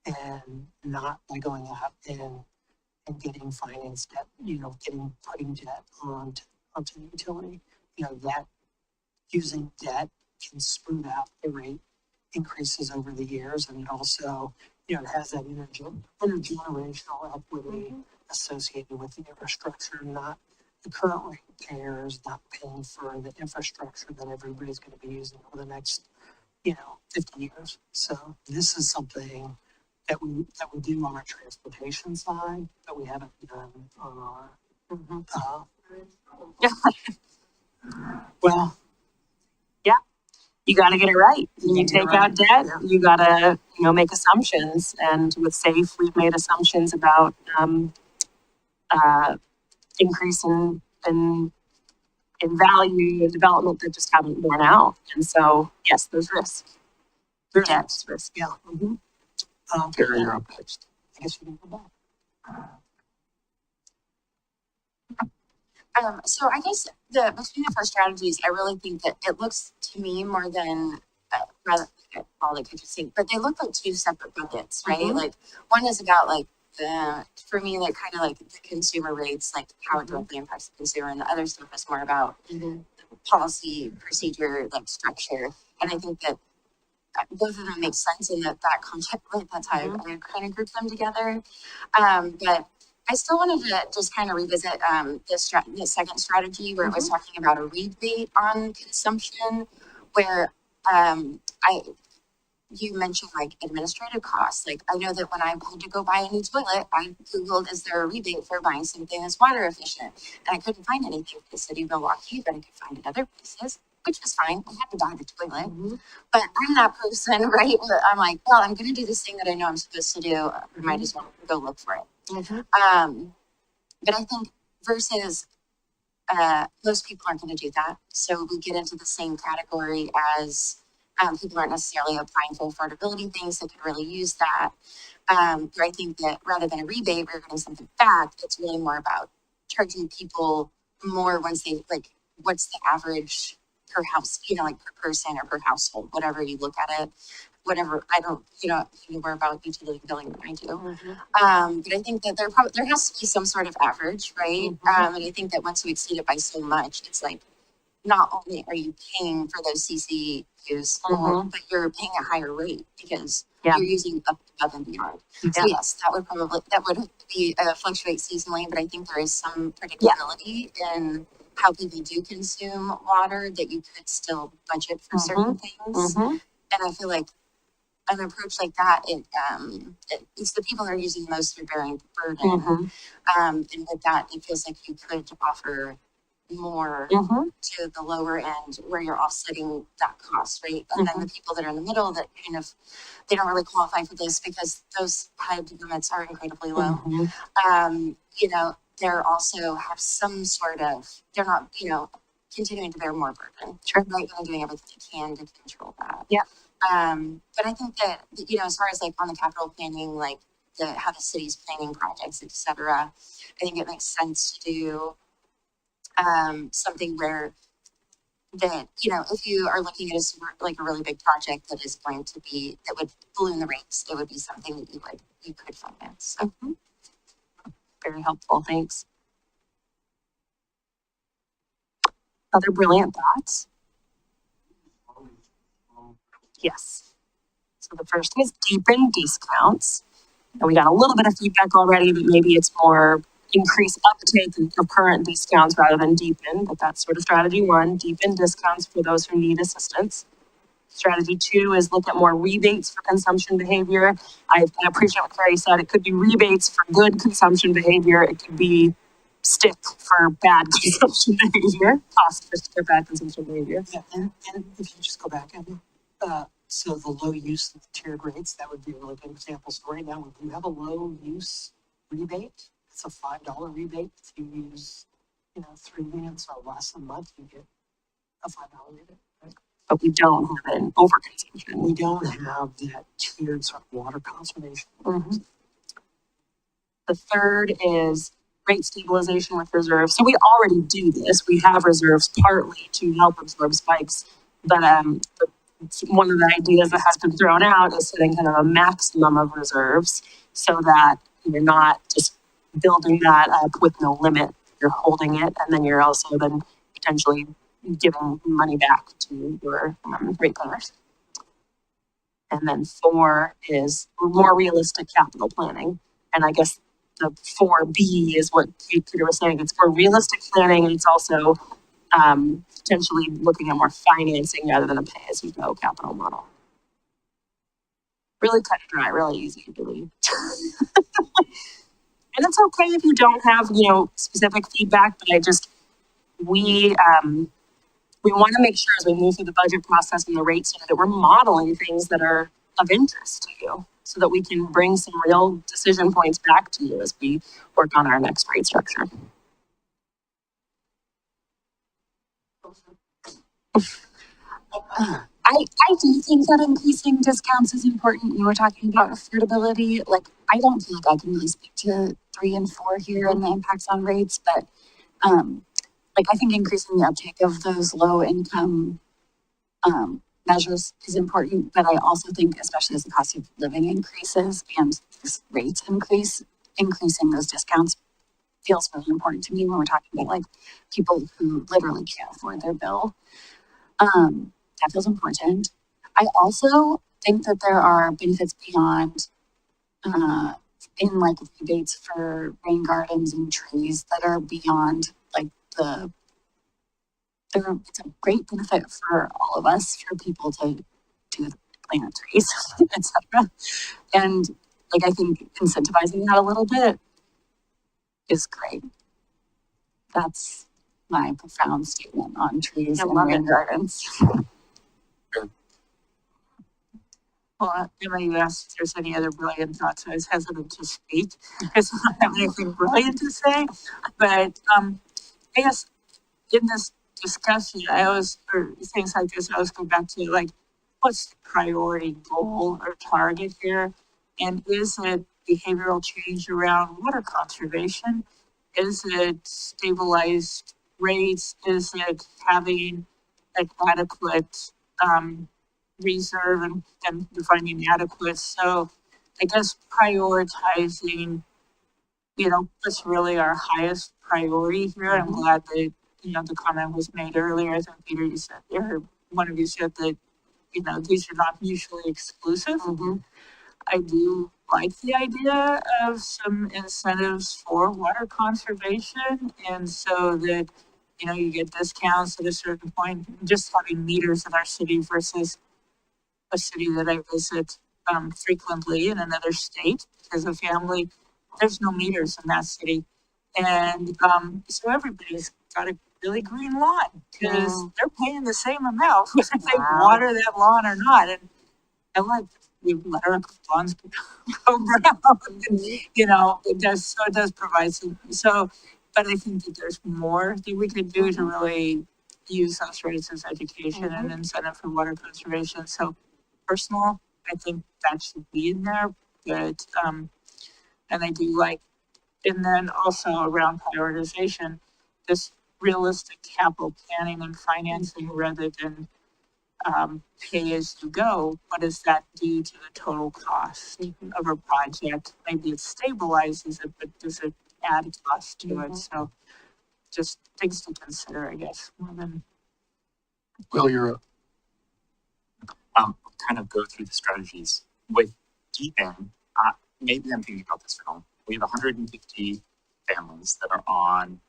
and not by going out and getting finance debt, you know, putting debt onto the utility. You know, that using debt can smooth out the rate increases over the years, and it also, you know, it has that intergenerational equity associated with the infrastructure, not the current ratepayers not paying for the infrastructure that everybody's going to be using over the next, you know, 50 years. So this is something that we do on our transportation side, but we haven't done on our. Well, yeah, you got to get it right. When you take out debt, you got to, you know, make assumptions. And with SAFE, we've made assumptions about increase in value and development that just haven't borne out. And so, yes, there's risk. There's risk. Yeah. Gary, you're up next. I guess you can go back. So I guess between the 4 strategies, I really think that it looks to me more than rather all the could think, but they look like 2 separate buckets, right? Like one is about like for me, like kind of like the consumer rates, like how it directly impacts the consumer, and the other stuff is more about policy procedure like structure. And I think that both of them make sense in that context, right? That's how I kind of group them together. But I still wanted to just kind of revisit the second strategy where it was talking about a rebate on consumption, where you mentioned like administrative costs. Like I know that when I had to go buy a new toilet, I Googled, is there a rebate for buying something that's water efficient? And I couldn't find anything for the city of Milwaukee, but I could find it other places, which was fine. I had to buy the toilet. But I'm that person, right? Where I'm like, well, I'm going to do this thing that I know I'm supposed to do. I might as well go look for it. But I think versus most people aren't going to do that. So we get into the same category as people aren't necessarily applying for affordability things that could really use that. But I think that rather than a rebate, we're getting something back. It's really more about charging people more once they like, what's the average per house, like per person or per household, whatever you look at it, whatever. I don't, know more about utility billing than I do. But I think that there has to be some sort of average, right? And I think that once you exceed it by so much, it's like, not only are you paying for those CCUs, but you're paying a higher rate because you're using up above and beyond. So yes, that would be fluctuate seasonally, but I think there is some predictability in how people do consume water that you could still budget for certain things. And I feel like an approach like that, it's the people who are using the most who are bearing the burden. And with that, it feels like you could offer more to the lower end where you're offsetting that cost, right? And then the people that are in the middle that kind of, they don't really qualify for this because those HUD limits are incredibly low. They're also have some sort of, they're not, continuing to bear more burden. Right? They're doing everything they can to control that. But I think that, as far as like on the capital planning, like how the city's planning projects, et cetera, I think it makes sense to do something where that, if you are looking at a really big project that is going to be, that would balloon the rates, it would be something that you could finance. So. Very helpful, thanks. Other brilliant thoughts? Yes. So the first is deepen discounts. And we got a little bit of feedback already that maybe it's more increase uptake of current discounts rather than deepen, but that's sort of strategy one, deepen discounts for those who need assistance. Strategy two is look at more rebates for consumption behavior. I appreciate what Carrie said. It could be rebates for good consumption behavior. It could be stick for bad consumption behavior, cost for bad consumption behavior. Yeah, and if you just go back and so the low use of the tiered rates, that would be a really good example. So right now, if you have a low use rebate, it's a $5 rebate. If you use, 3 units or less a month, you get a $5 rebate. Right? But we don't have an overconsumption. We don't have that tiered sort of water conservation. The third is rate stabilization with reserves. So we already do this. We have reserves partly to help absorb spikes, but one of the ideas that has been thrown out is setting kind of a maximum of reserves so that you're not just building that up with no limit. You're holding it, and then you're also then potentially giving money back to your ratepayers. And then 4 is more realistic capital planning. And I guess the 4B is what Peter was saying. It's for realistic planning, and it's also potentially looking at more financing rather than a pay-as-you-go capital model. Really cut and dry, really easy, really. And it's okay if you don't have, specific feedback, but we want to make sure as we move through the budget process and the rates that we're modeling things that are of interest to you so that we can bring some real decision points back to you as we work on our next rate structure. I do think that increasing discounts is important. You were talking about affordability. Like, I don't feel like I can really speak to 3 and 4 here and the impacts on rates, but I think increasing the uptake of those low income measures is important. But I also think, especially as the cost of living increases and rates increasing those discounts feels really important to me when we're talking about like people who literally can't afford their bill. That feels important. I also think that there are benefits beyond, in like rebates for rain gardens and trees that are beyond like it's a great benefit for all of us, for people to do plant trees, etc. And like I think incentivizing that a little bit is great. That's my profound statement on trees and rain gardens. Well, Emma, you asked if there's any other brilliant thoughts. I was hesitant to speak because I don't have anything brilliant to say. But I guess in this discussion, or things like this, I always go back to like, what's the priority goal or target here? And is it behavioral change around water conservation? Is it stabilized rates? Is it having like adequate reserve and defining adequate? So I guess prioritizing, what's really our highest priority here. I'm glad that, the comment was made earlier. I think Peter, you said, or one of you said that, these are not mutually exclusive. I do like the idea of some incentives for water conservation, and so that, you get discounts at a certain point. Just having meters in our city versus a city that I visit frequently in another state as a family, there's no meters in that city. And so everybody's got a really green lawn because they're paying the same amount whether they water that lawn or not. And I like we let our lawns go brown. It does provide some. So, but I think that there's more that we could do to really use those rates as education and incentive for water conservation. So personal, I think that should be in there, but and I do like, and then also around prioritization, this realistic capital planning and financing rather than pay as you go. What does that do to the total cost of a project? Maybe it stabilizes it, but does it add cost to it? So just things to consider, I guess, more than. Well, you're kind of go through the strategies with deepen. Maybe I'm thinking about this wrong. We have 150 families that are on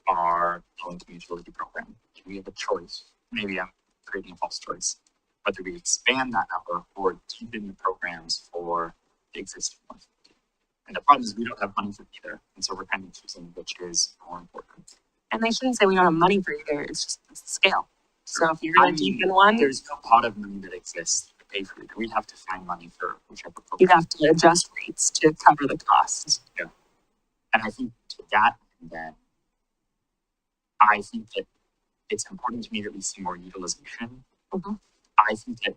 our low-income utility program. We have a choice. Maybe I'm creating a false choice. Whether we expand that number or deepen the programs for the existing 150. And the problem is we don't have money for either. And so we're kind of choosing which is more important. And they shouldn't say we don't have money for either. It's just the scale. So if you're going to deepen one, there's no pot of money that exists to pay for it. We'd have to find money for whichever program. you'd have to adjust rates to cover the costs. Yeah. And I think to that end, then, I think that it's important to me that we see more utilization. I think that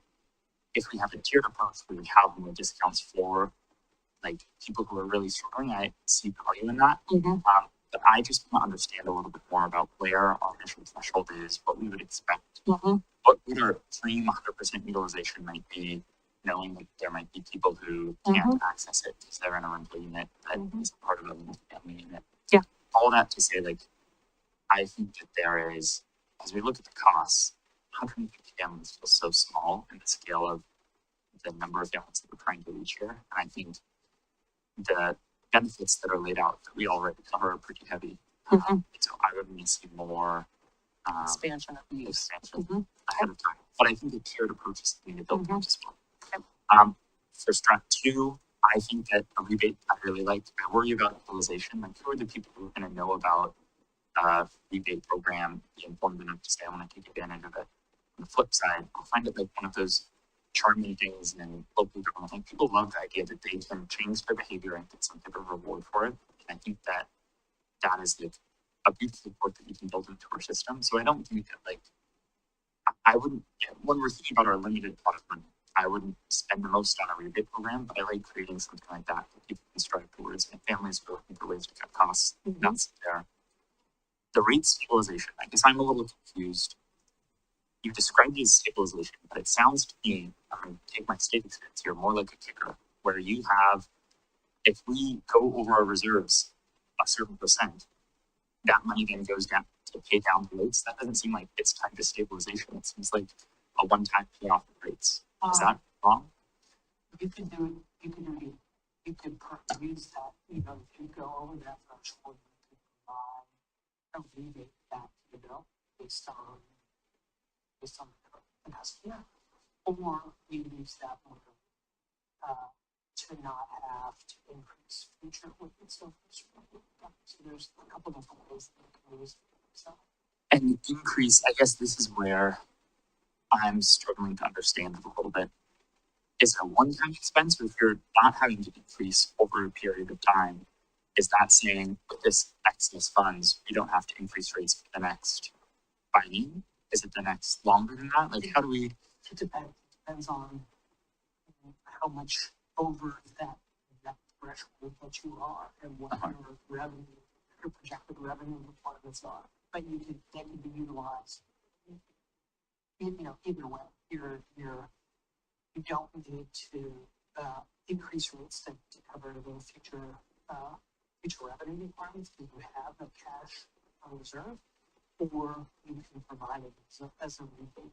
if we have a tiered approach, we would have more discounts for like people who are really struggling. I see value in that. But I just want to understand a little bit more about where our initial threshold is, what we would expect, what would our dream 100% utilization might be, knowing that there might be people who can't access it because they're in a rental unit that is a part of a family unit. Yeah. All that to say, like, I think that there is, as we look at the costs, 150 families feels so small in the scale of the number of families that we're trying to reach here. And I think the benefits that are laid out that we already cover are pretty heavy. So I would need to see more Expansion of the use. Ahead of time. But I think the tiered approach is something to build on as well. For strat 2, I think that a rebate I really liked. I worry about utilization. Like, who are the people who are going to know about rebate program, be informed enough to say, I want to take advantage of it. On the flip side, I'll find it like one of those charming things in local government. Like, people love the idea that they can change their behavior and get some type of reward for it. And I think that that is like a beautiful work that we can build into our system. So I don't think that, like, I wouldn't, when we're thinking about our limited product money, I wouldn't spend the most on a rebate program, but I like creating something like that people can strive towards, and families are looking for ways to cut costs. That's there. The rate stabilization, I guess I'm a little confused. You described it as stabilization, but it sounds to me, I'm going to take my state experience here, more like a kicker, where you have, if we go over our reserves a certain percent, that money then goes down to pay down the rates. That doesn't seem like it's tied to stabilization. It seems like a one-time payoff of rates. Is that wrong? You could do, you could use that, you know, if you go over that threshold, you could provide a rebate back to the bill based on the customer. Or you use that money, to not have to increase future with it. So there's a couple different ways that you can use it. So. And increase, I guess this is where I'm struggling to understand it a little bit. Is it a one-time expense, or if you're not having to increase over a period of time, is that saying with this excess funds, you don't have to increase rates for the next biennium? Is it the next longer than that? Like, how do we? It depends on how much over that threshold that you are and what your revenue, your projected revenue requirements are. But they can be utilized, you know, either way. You don't need to increase rates to cover the future revenue requirements because you have the cash on reserve, or you can provide it as a rebate.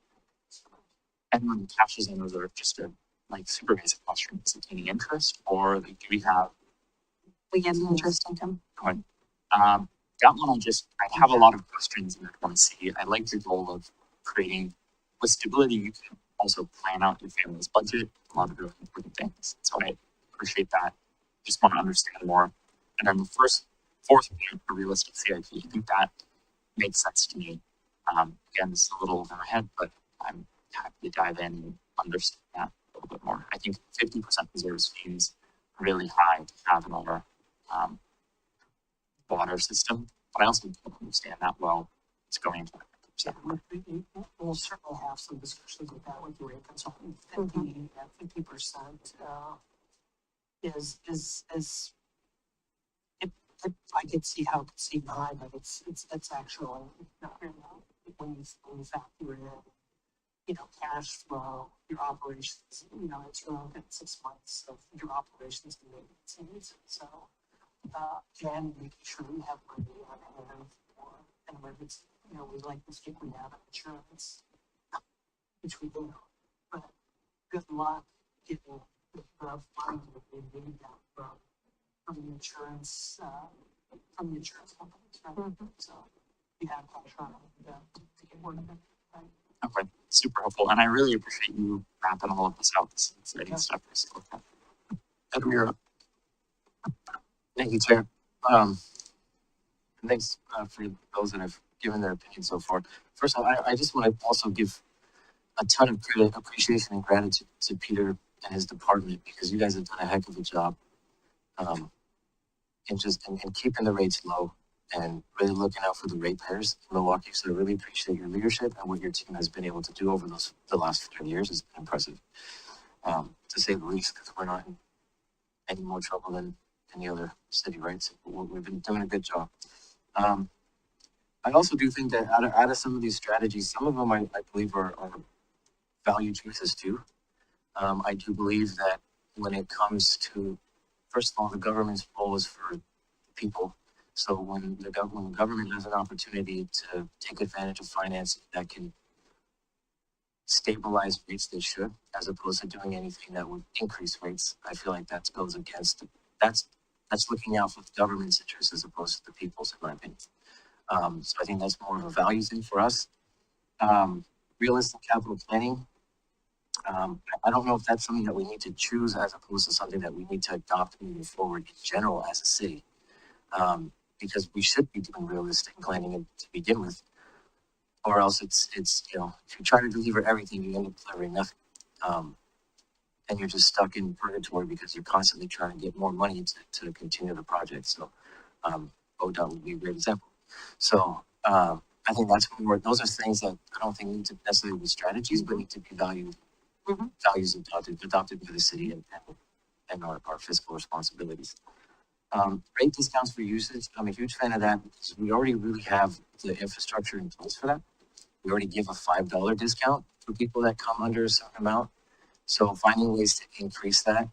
And when cash is in reserve, just a like super basic question, is it any interest, or like, do we have? We get the interest income. That one I have a lot of questions and I want to see. I like your goal of creating, with stability, you can also plan out your family's budget, a lot of really important things. So I appreciate that. Just want to understand more. And then the fourth point, a realistic CIP, I think that makes sense to me. Again, this is a little over my head, but I'm happy to dive in and understand that a little bit more. I think 50% reserves seems really high to have in our water system, but I also don't understand that well. It's going into that 50%. We'll certainly have some discussions with that with the rate consultant. 50% is I could see how it could seem high, but it's actually not very low when you factor in, you know, cash flow, your operations, you know, it's around 6 months of your operations and maintenance needs. So, and making sure we have money on hand for an emergency. You know, we like to think we have insurance, which we do, but good luck getting the funds that we need that from the insurance companies, right? So you have cash on hand to get one of them, right? Okay, super helpful. And I really appreciate you mapping all of this out. This is exciting stuff. Adam, you're up. Thank you, Chair. Thanks for those that have given their opinion so far. First of all, I just want to also give a ton of credit, appreciation, and gratitude to Peter and his department, because you guys have done a heck of a job in keeping the rates low and really looking out for the ratepayers in Milwaukie. So I really appreciate your leadership and what your team has been able to do over the last 5 years. Has been impressive, to say the least, because we're not in any more trouble than any other city, right? So we've been doing a good job. I also do think that out of some of these strategies, some of them I believe are value choices too. I do believe that when it comes to, first of all, the government's role is for the people. So when the government has an opportunity to take advantage of finance that can stabilize rates, they should, as opposed to doing anything that would increase rates. I feel like that goes against, that's looking out for the government's interests as opposed to the people's, in my opinion. So I think that's more of a value thing for us. Realistic capital planning. I don't know if that's something that we need to choose as opposed to something that we need to adopt moving forward in general as a city. Because we should be doing realistic planning to begin with, or else it's you know, if you try to deliver everything, you end up delivering nothing, and you're just stuck in purgatory because you're constantly trying to get more money to continue the project. So ODOT would be a great example. So I think that's more, those are things that I don't think need to necessarily be strategies, but need to be values adopted by the city and our fiscal responsibilities. Rate discounts for usage. I'm a huge fan of that because we already really have the infrastructure in place for that. We already give a $5 discount for people that come under a certain amount. So finding ways to increase that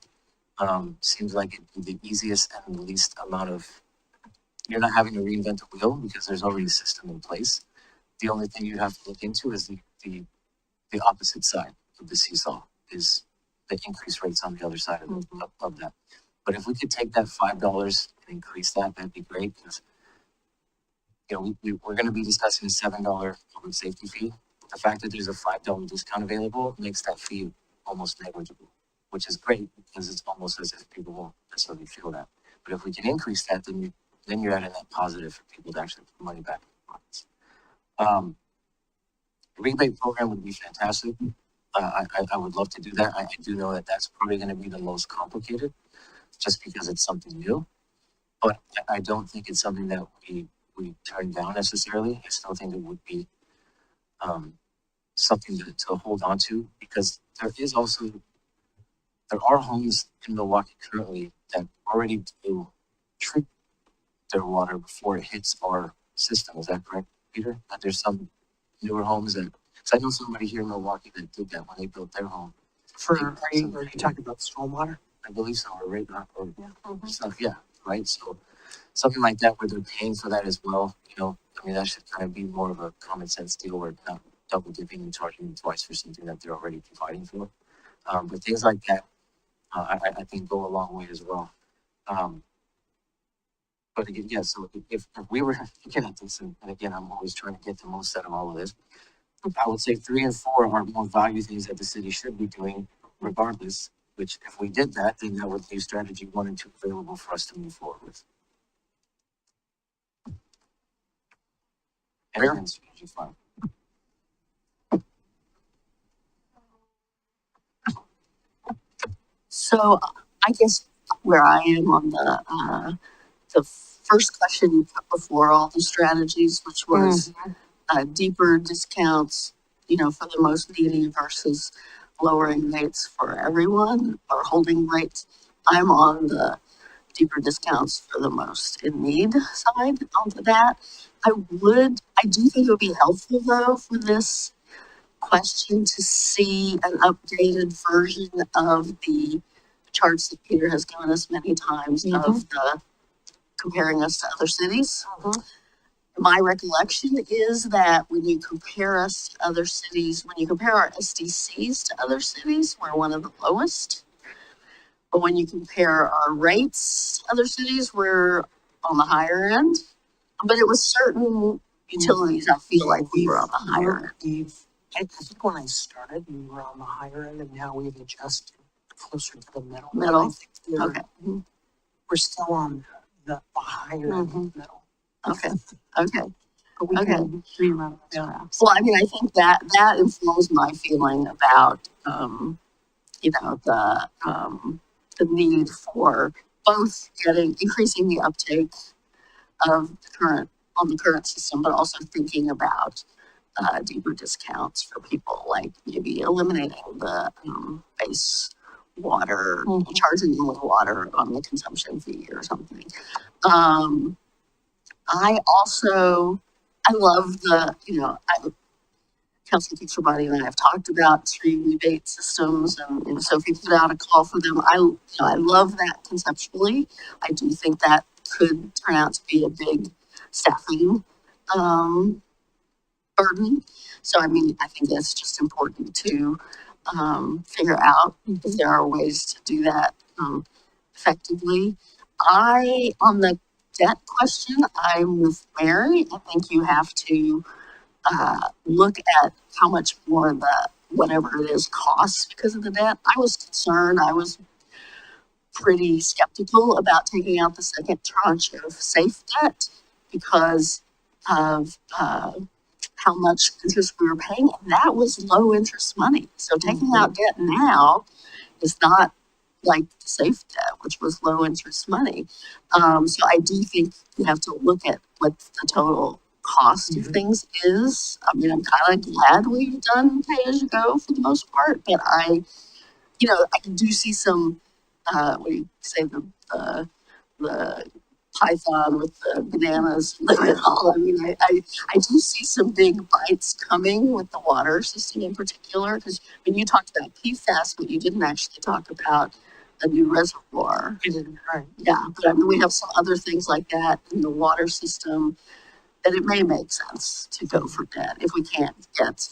seems like it'd be the easiest and the least amount of you're not having to reinvent the wheel because there's already a system in place. The only thing you have to look into is the opposite side of the seesaw, is the increased rates on the other side of that. But if we could take that $5 and increase that, that'd be great, because you know, we're gonna be discussing a $7 public safety fee. The fact that there's a $5 discount available makes that fee almost negligible, which is great, because it's almost as if people won't necessarily feel that. But if we can increase that, then you're adding that positive for people to actually put money back in their pockets. Rebate program would be fantastic. I would love to do that. I do know that that's probably gonna be the most complicated, just because it's something new. But I don't think it's something that we turn down necessarily. I still think it would be something to hold on to, because there are homes in Milwaukie currently that already do treat their water before it hits our system. Is that correct, Peter? That there's some newer homes that, because I know somebody here in Milwaukie that did that when they built their home. Are you talking about stormwater? I believe so, or right now, or stuff, yeah, right? So something like that where they're paying for that as well, you know, I mean, that should kind of be more of a common sense deal, where not double dipping and charging them twice for something that they're already providing for. But things like that, I think go a long way as well. But again, yeah, so if we were looking at this, and again, I'm always trying to get the most out of all of this, I would say 3 and 4 are more value things that the city should be doing regardless, which if we did that, then that would leave strategy 1 and 2 available for us to move forward with. And then strategy 5. So I guess where I am on the first question you put before all the strategies, which was deeper discounts, you know, for the most needy versus lowering rates for everyone or holding rates. I'm on the deeper discounts for the most in need side onto that. I do think it would be helpful though for this question to see an updated version of the charts that Peter has given us many times of the comparing us to other cities. My recollection is that when you compare us to other cities, when you compare our SDCs to other cities, we're one of the lowest. But when you compare our rates to other cities, we're on the higher end. But it was certain utilities, I feel like we were on the higher end. I think when I started, we were on the higher end, and now we've adjusted closer to the middle. I think Okay. we're still on the higher end of the middle. Okay. But we can rerun those graphs. Well, I mean, I think that informs my feeling about, you know, the need for both increasing the uptake of the current system, but also thinking about deeper discounts for people, like maybe eliminating the base water, charging them with water on the consumption fee or something. I love the, you know, Councilor Kingsbury and I have talked about 3 rebate systems, and Sophie put out a call for them. I love that conceptually. I do think that could turn out to be a big staffing burden. So, I mean, I think that's just important to figure out if there are ways to do that effectively. On the debt question, I'm with Mary. I think you have to look at how much more whatever it is costs because of the debt. I was concerned. I was pretty skeptical about taking out the second tranche of safe debt because of how much interest we were paying, and that was low interest money. So taking out debt now is not like the safe debt, which was low interest money. So I do think you have to look at what the total cost of things is. I mean, I'm kind of glad we've done pay as you go for the most part, but I do see some, what do you say, the python with the bananas and all. I mean, I do see some big bites coming with the water system in particular, because when you talked about PFAS, but you didn't actually talk about a new reservoir. Right. Yeah, but I mean, we have some other things like that in the water system that it may make sense to go for debt if we can't get,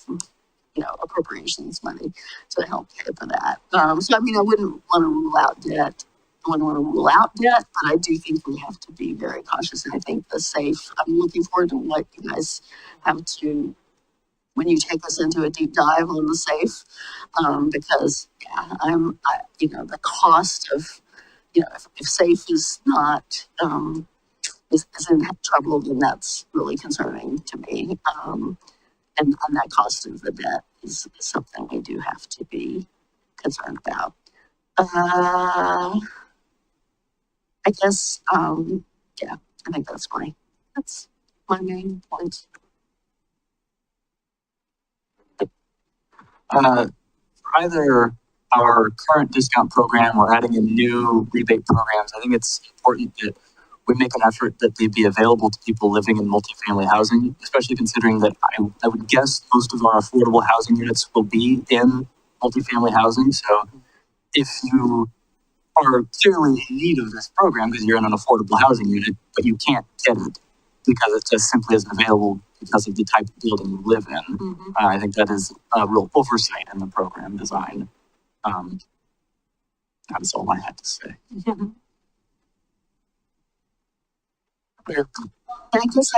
appropriations money to help pay for that. So I mean, I wouldn't want to rule out debt. I wouldn't want to rule out debt, but I do think we have to be very cautious. And I think the SAFE, I'm looking forward to what you guys have to, when you take us into a deep dive on the SAFE, because yeah, the cost of, if SAFE is not, is in trouble, then that's really concerning to me. And that cost of the debt is something we do have to be concerned about. I guess, yeah, I think that's my main point. Either our current discount program or adding in new rebate programs, I think it's important that we make an effort that they be available to people living in multifamily housing, especially considering that I would guess most of our affordable housing units will be in multifamily housing. So if you are clearly in need of this program because you're in an affordable housing unit, but you can't get it because it just simply isn't available because of the type of building you live in. Mm-hmm. I think that is a real oversight in the program design. That's all I had to say. I guess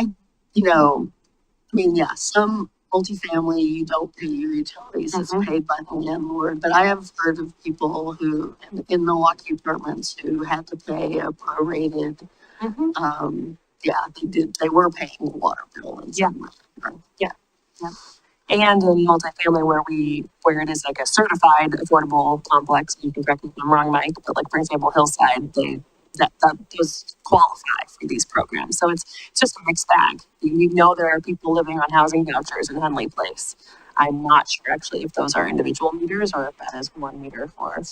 some multifamily, you don't pay your utilities, it's paid by the landlord, but I have heard of people who, in Milwaukie apartments, who had to pay a prorated, they were paying the water bill and And in multifamily where it is like a certified affordable complex, you can correct me if I'm wrong, Mike, but like for example, Hillside, that does qualify for these programs. So it's just a mixed bag. We know there are people living on housing vouchers in Henley Place. I'm not sure actually if those are individual meters or if that is one meter for.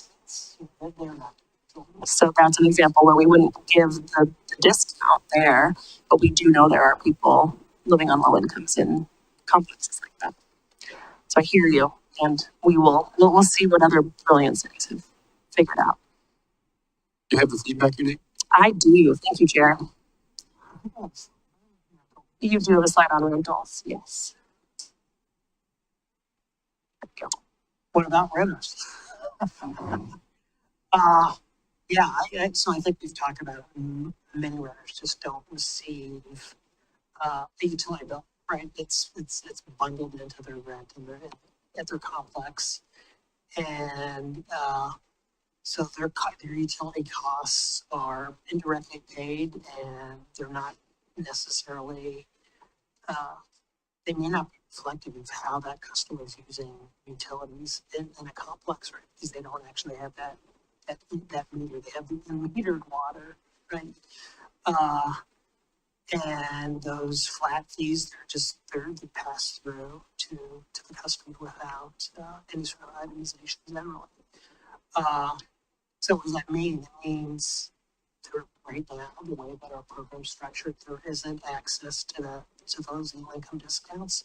So that's an example where we wouldn't give the discount there, but we do know there are people living on low incomes in complexes like that. So I hear you, and we'll see what other brilliant cities have figured out. Do you have the feedback you need? I do. Thank you, Chair. You do have a slide on rentals. Yes. There we go. What about renters? So I think we've talked about many renters just don't receive the utility bill, right? It's bundled into their rent and at their complex, and so their utility costs are indirectly paid, and they're not necessarily they may not be reflective of how that customer is using utilities in a complex, right? Because they don't actually have that meter. They have the metered water, right? And those flat fees, they're passed through to the customer without any sort of itemization generally. So what does that mean? It means right now, the way that our program's structured, there isn't access to those income discounts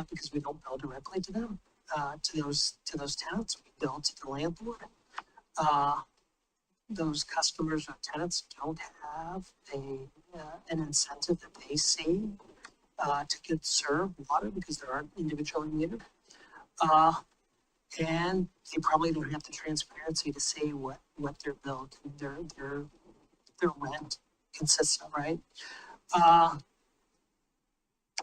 because we don't bill directly to them, to those tenants. We bill to the landlord. Those customers or tenants don't have an incentive that they see to get served water because there aren't individually metered. And they probably don't have the transparency to see what their bill, their rent consists of, right?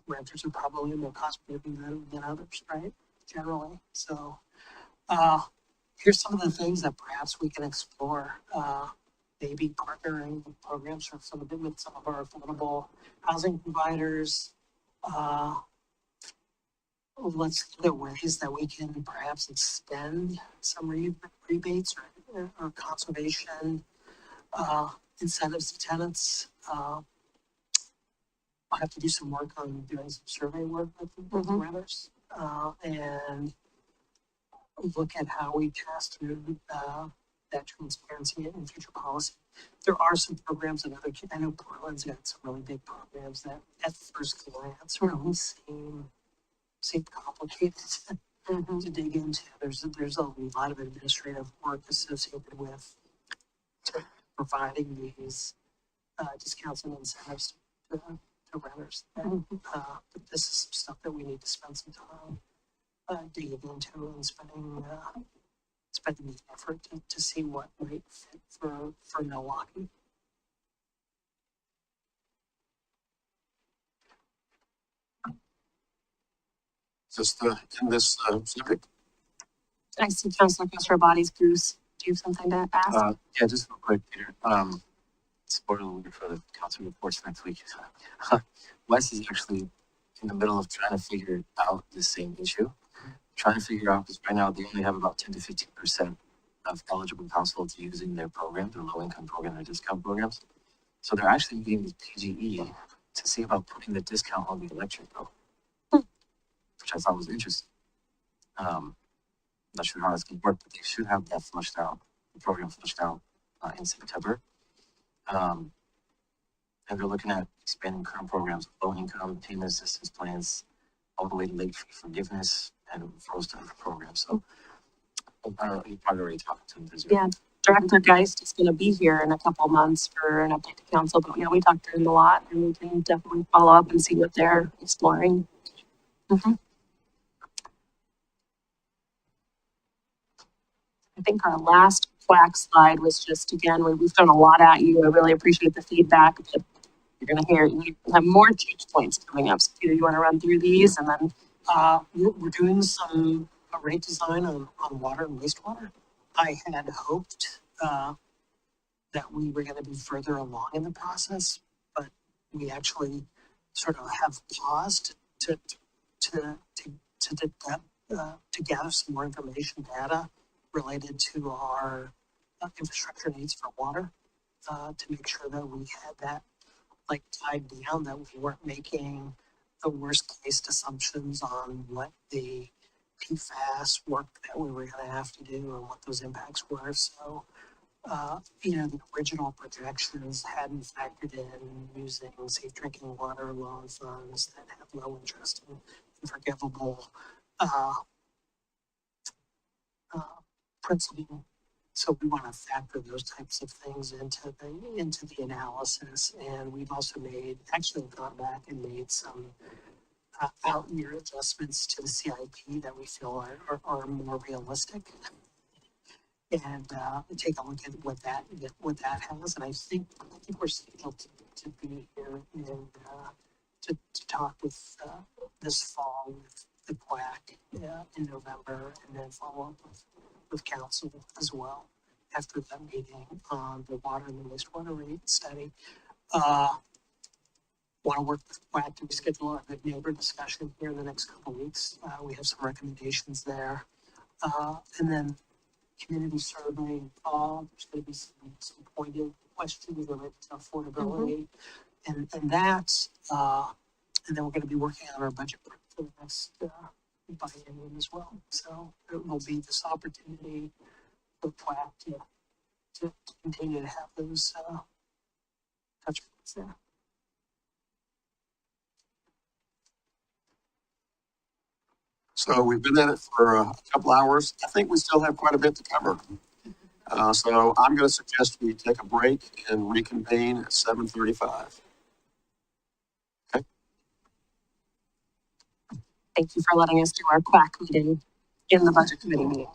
Renters are probably more cost prohibitive than others, right? Generally. So here's some of the things that perhaps we can explore. Maybe partnering with programs with some of our affordable housing providers. Let's look at ways that we can perhaps extend some rebates or conservation incentives to tenants. I'll have to do some work on doing some survey work with renters and look at how we pass through that transparency in future policy. There are some programs in I know Portland's got some really big programs that at first glance really seem complicated to dig into. There's a lot of administrative work associated with to providing these discounts and incentives to renters. And, but this is some stuff that we need to spend some time digging into and spending the effort to see what might fit for Milwaukie. Just in this subject. I see Councilor Body's Goose. Do you have something to ask? Yeah, just real quick, Peter. Spoiler alert for the council reports next week. Wes is actually in the middle of trying to figure out the same issue. Trying to figure out, because right now they only have about 10 to 15% of eligible households using their program, their low income program, their discount programs. So they're actually meeting with PGE to see about putting the discount on the electric bill, which I thought was interesting. Not sure how it's going to work, but they should have that flushed out, the program flushed out in September. And they're looking at expanding current programs, low income payment assistance plans, all the way to late fee forgiveness and referrals to other programs. So I don't know, you probably already talked to them. Yeah, Director Geist is going to be here in a couple of months for an update to council, but yeah, we talked to him a lot and we can definitely follow up and see what they're exploring. I think our last CUAC slide was just, again, we've thrown a lot at you. I really appreciate the feedback. But you're going to hear, you have more change points coming up. So Peter, you want to run through these and then? We're doing some rate design on water and wastewater. I had hoped that we were going to be further along in the process, but we actually sort of have paused to gather some more information, data related to our infrastructure needs for water, to make sure that we had that like tied down, that we weren't making the worst case assumptions on what the PFAS work that we were going to have to do and what those impacts were. So, the original projections hadn't factored in using safe drinking water loan funds that have low interest and forgivable principal. So we want to factor those types of things into the analysis. And we've also actually gone back and made some out year adjustments to the CIP that we feel are more realistic. And take a look at what that has. And I think we're scheduled to be here and to talk with this fall with the CUAC in November, and then follow up with council as well after that meeting on the water and the wastewater rate study. Want to work with CUAC to reschedule our good neighbor discussion here in the next couple of weeks. We have some recommendations there. And then community survey, there's going to be some pointed questions related to affordability and that, and then we're going to be working on our budget for the next biennium as well. So it will be this opportunity for CUAC to continue to have those touch points there. So we've been at it for a couple hours. I think we still have quite a bit to cover. So I'm going to suggest we take a break and reconvene at 7:35. Okay. Thank you for letting us do our CUAC meeting in the budget committee meeting.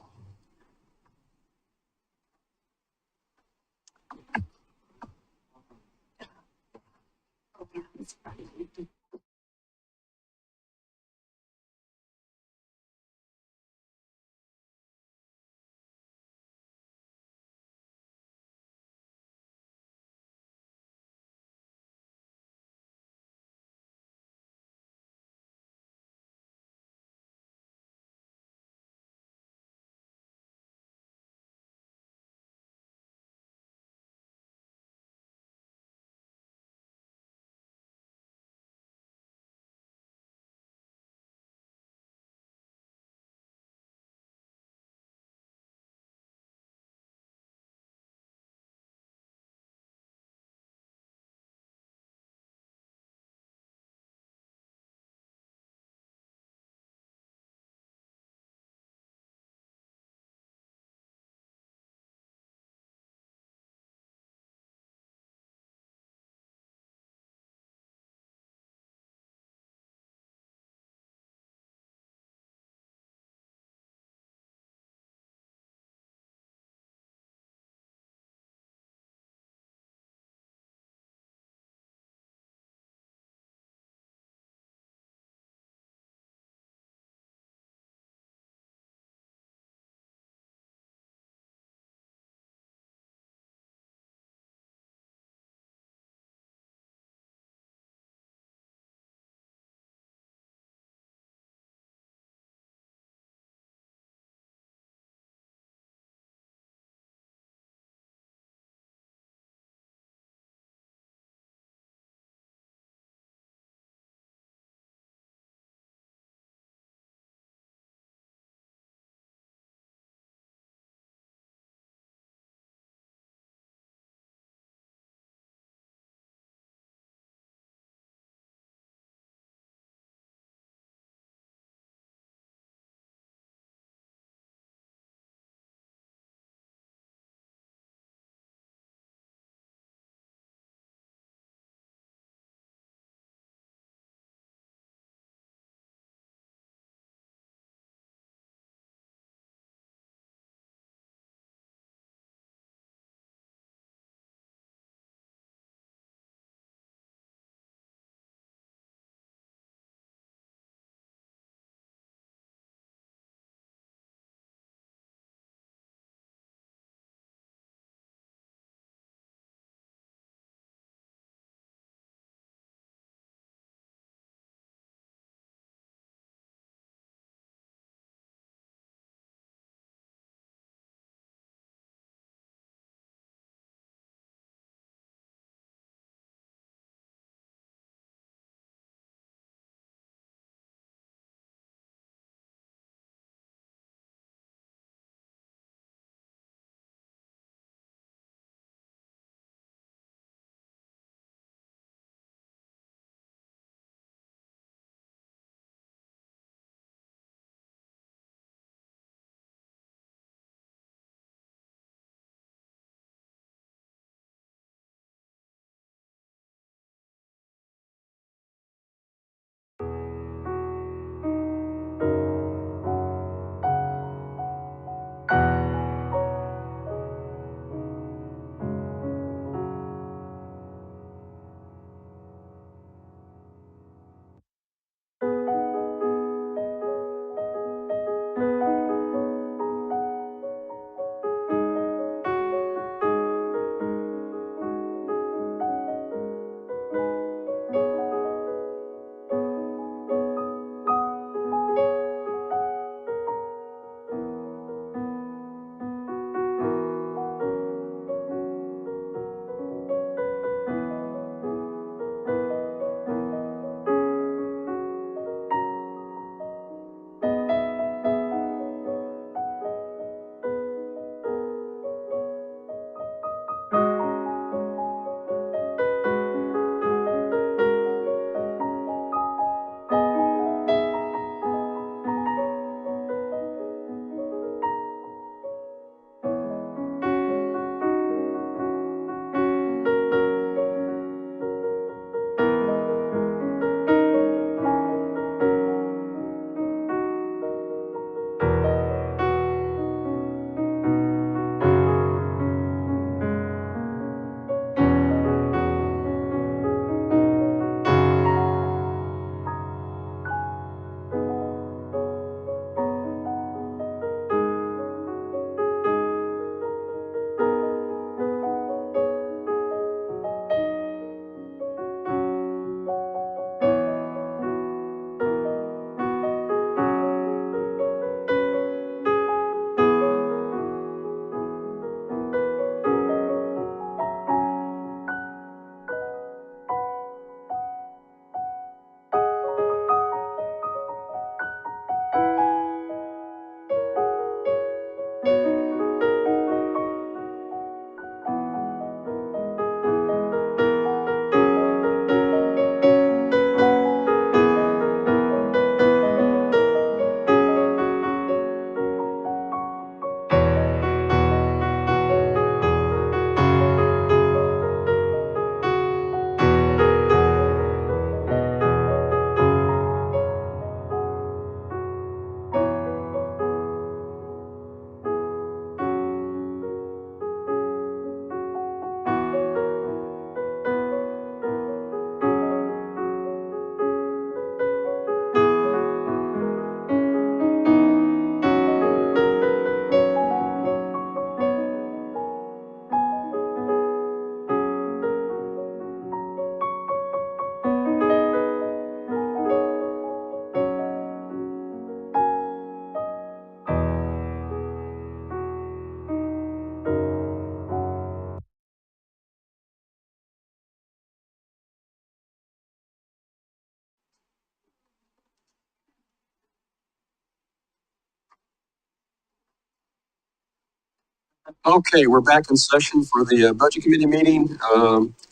Okay, we're back in session for the Budget Committee meeting.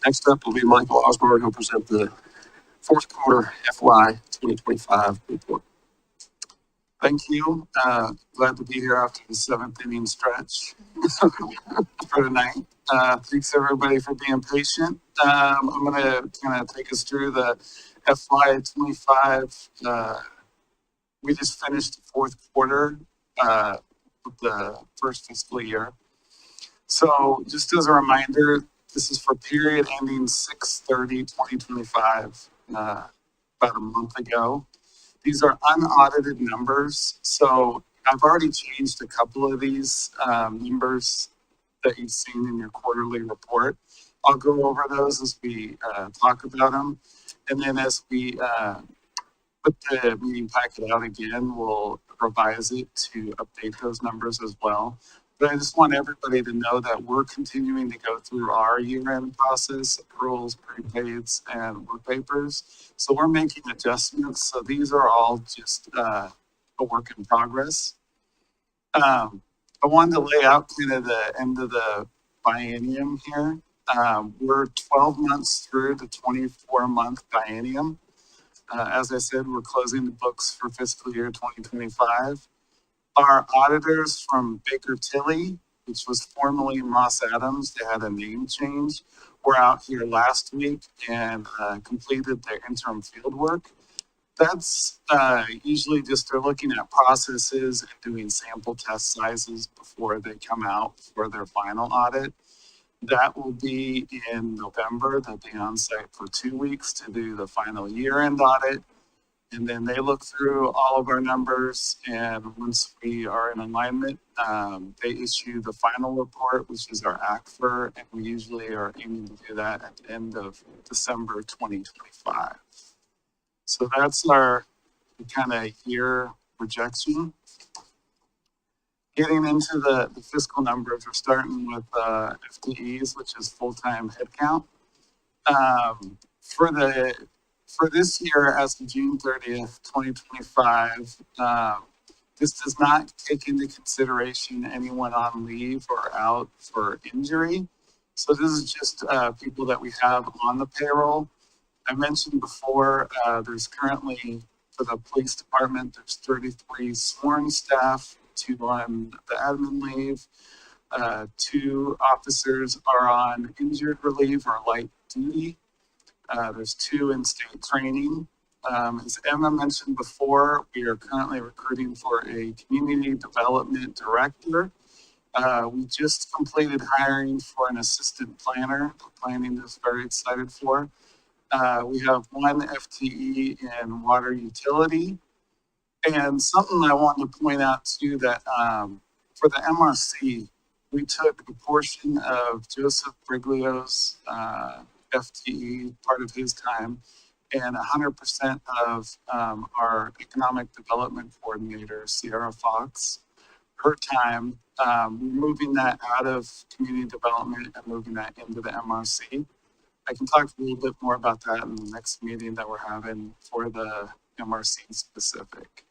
Next up will be Michael Osborne, who'll present the fourth quarter FY 2025 report. Thank you. Glad to be here after the seventh inning stretch for tonight. Thanks everybody for being patient. I'm gonna kind of take us through the FY 25. We just finished the fourth quarter of the first fiscal year. So just as a reminder, this is for period ending 6/30/2025, about a month ago. These are unaudited numbers, so I've already changed a couple of these numbers that you've seen in your quarterly report. I'll go over those as we talk about them. And then as we put the meeting packet out again, we'll revise it to update those numbers as well. But I just want everybody to know that we're continuing to go through our year-end process, accruals, prepaids, and work papers. So we're making adjustments. So these are all just a work in progress. I wanted to lay out kind of the end of the biennium here. We're 12 months through the 24-month biennium. As I said, we're closing the books for fiscal year 2025. Our auditors from Baker Tilly, which was formerly Moss Adams, they had a name change, were out here last week and completed their interim field work. That's usually just they're looking at processes and doing sample test sizes before they come out for their final audit. That will be in November. They'll be on site for 2 weeks to do the final year-end audit. And then they look through all of our numbers, and once we are in alignment, they issue the final report, which is our ACFR, and we usually are aiming to do that at the end of December 2025. So that's our kind of year projection. Getting into the fiscal numbers, we're starting with FTEs, which is full-time headcount. For this year, as of June 30th, 2025, this does not take into consideration anyone on leave or out for injury. So this is just people that we have on the payroll. I mentioned before, there's currently, for the police department, there's 33 sworn staff, 2 on the admin leave, 2 officers are on injured relief or light duty. There's 2 in state training. As Emma mentioned before, we are currently recruiting for a community development director. We just completed hiring for an assistant planner. Planning is very excited for. We have 1 FTE in water utility. And something I wanted to point out too, that for the MRC, we took a portion of Joseph Briglio's FTE, part of his time, and 100% of our economic development coordinator, Sierra Fox, her time, moving that out of community development and moving that into the MRC. I can talk a little bit more about that in the next meeting that we're having for the MRC specific.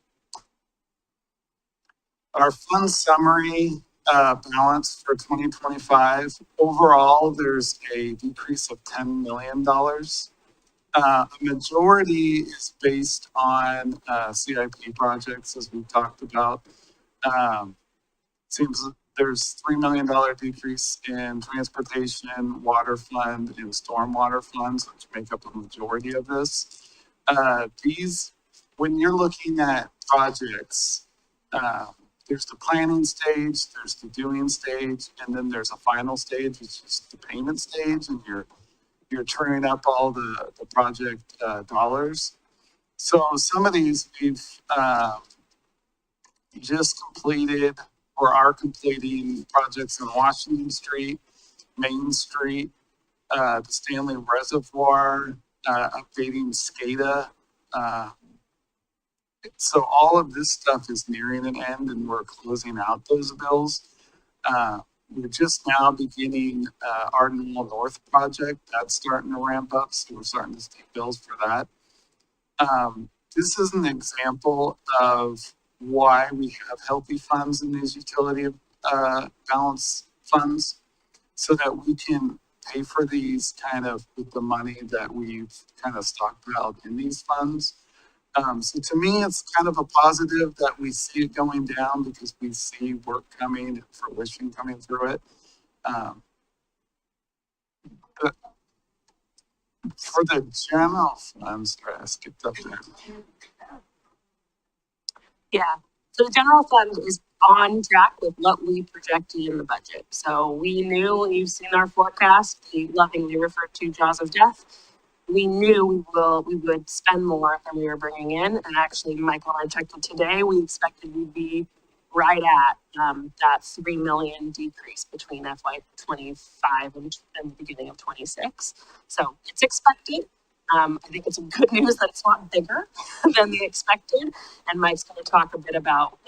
Our fund summary balance for 2025, overall, there's a decrease of $10 million. A majority is based on CIP projects, as we talked about. Seems there's $3 million decrease in transportation, water fund, and stormwater funds, which make up a majority of this. These, when you're looking at projects, there's the planning stage, there's the doing stage, and then there's a final stage, which is the payment stage, and you're turning up all the project dollars. So some of these we've just completed or are completing projects in Washington Street, Main Street, the Stanley Reservoir, updating SCADA. So all of this stuff is nearing an end, and we're closing out those bills. We're just now beginning our Knoll North project. That's starting to ramp up, so we're starting to see bills for that. This is an example of why we have healthy funds in these utility balance funds so that we can pay for these kind of with the money that we've kind of stockpiled in these funds. So to me, it's kind of a positive that we see it going down because we see work coming, fruition coming through it. But for the general funds, sorry, I skipped up there. Yeah, so the general fund is on track with what we projected in the budget. So we knew, you've seen our forecast, we lovingly referred to jaws of death. We knew we would spend more than we were bringing in. And actually, Michael and I checked it today, we expected we'd be right at that 3 million decrease between FY 25 and the beginning of 26. So it's expected. I think it's good news that it's not bigger than they expected. And Mike's going to talk a bit about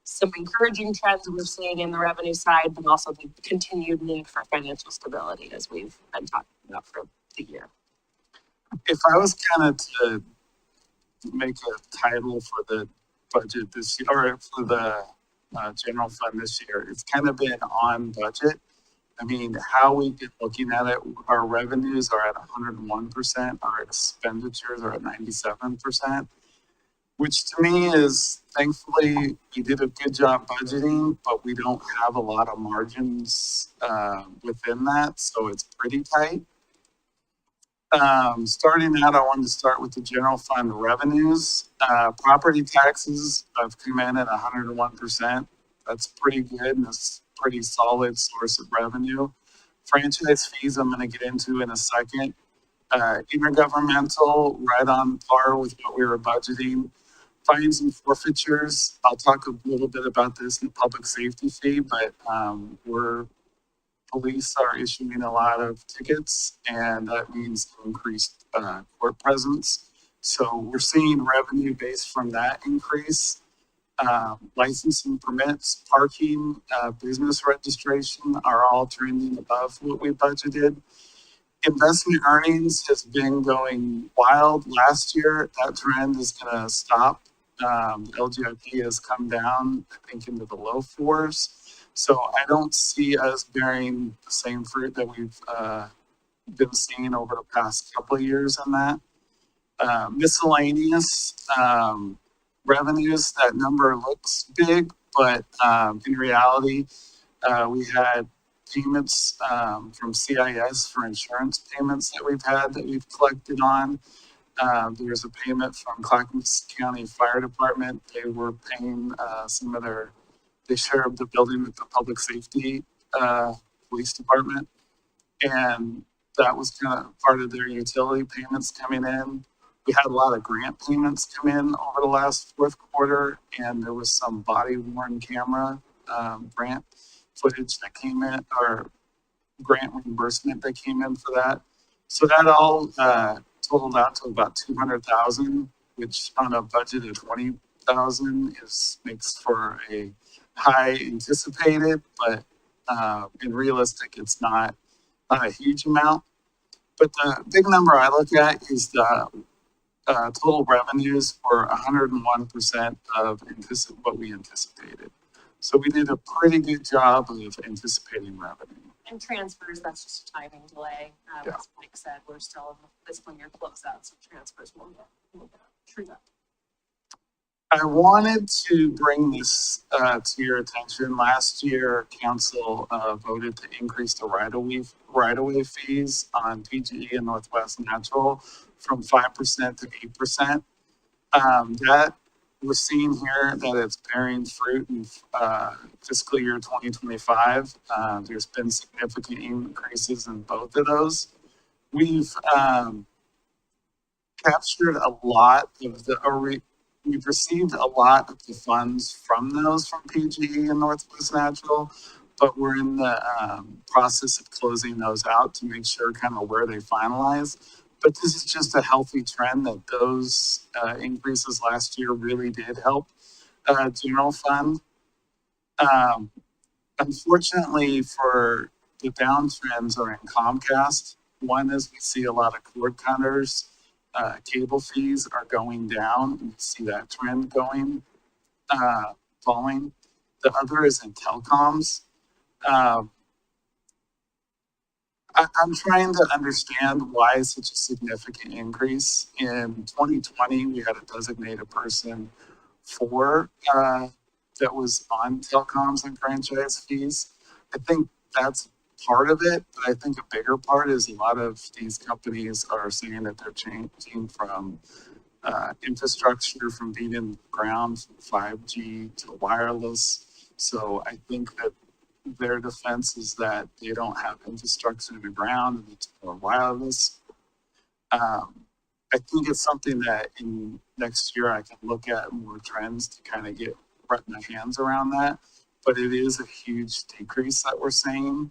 some encouraging trends we're seeing in the revenue side, but also the continued need for financial stability as we've been talking about for the year. If I was kind of to make a title for the budget this year, or for the general fund this year, it's kind of been on budget. I mean, how we've been looking at it, our revenues are at 101%, our expenditures are at 97%, which to me is, thankfully, we did a good job budgeting, but we don't have a lot of margins within that, so it's pretty tight. Starting out, I wanted to start with the general fund revenues. Property taxes have come in at 101%. That's pretty good, and it's a pretty solid source of revenue. Franchise fees, I'm going to get into in a second. Intergovernmental, right on par with what we were budgeting. Fines and forfeitures, I'll talk a little bit about this in public safety fee, but police are issuing a lot of tickets, and that means increased court presence. So we're seeing revenue based from that increase. Licensing permits, parking, business registration are all trending above what we budgeted. Investment earnings has been going wild last year. That trend is going to stop. LGIP has come down, I think, into the low fours. So I don't see us bearing the same fruit that we've been seeing over the past couple of years on that. Miscellaneous revenues, that number looks big, but in reality, we had payments from CIS for insurance payments that we've collected on. There's a payment from Clackamas County Fire Department. They were paying they shared the building with the public safety police department. And that was kind of part of their utility payments coming in. We had a lot of grant payments come in over the last fourth quarter, and there was some body worn camera grant footage that came in, or grant reimbursement that came in for that. So that all totaled out to about 200,000, which on a budget of 20,000 makes for a high anticipated, but in realistic, it's not a huge amount. But the big number I look at is the total revenues were 101% of what we anticipated. So we did a pretty good job of anticipating revenue. And transfers, that's just a timing delay. As Mike said, we're still in the fiscal year closeout, so transfers will get true up. I wanted to bring this to your attention. Last year, council voted to increase the right-of-way fees on PGE and Northwest Natural from 5% to 8%. That we're seeing here that it's bearing fruit in fiscal year 2025. There's been significant increases in both of those. We've captured a lot of we've received a lot of the funds from PGE and Northwest Natural, but we're in the process of closing those out to make sure kind of where they finalize. But this is just a healthy trend that those increases last year really did help general fund. Unfortunately, for the downtrends are in Comcast. One is we see a lot of cord cutters. Cable fees are going down. You see that trend falling. The other is in telecoms. I'm trying to understand why such a significant increase. In 2020, we had a designated person for, that was on telecoms and franchise fees. I think that's part of it, but I think a bigger part is a lot of these companies are saying that they're changing from infrastructure, from being in the ground, from 5G to wireless. So I think that their defense is that they don't have infrastructure in the ground and it's more wireless. I think it's something that in next year I can look at more trends to kind of wrap my hands around that. But it is a huge decrease that we're seeing.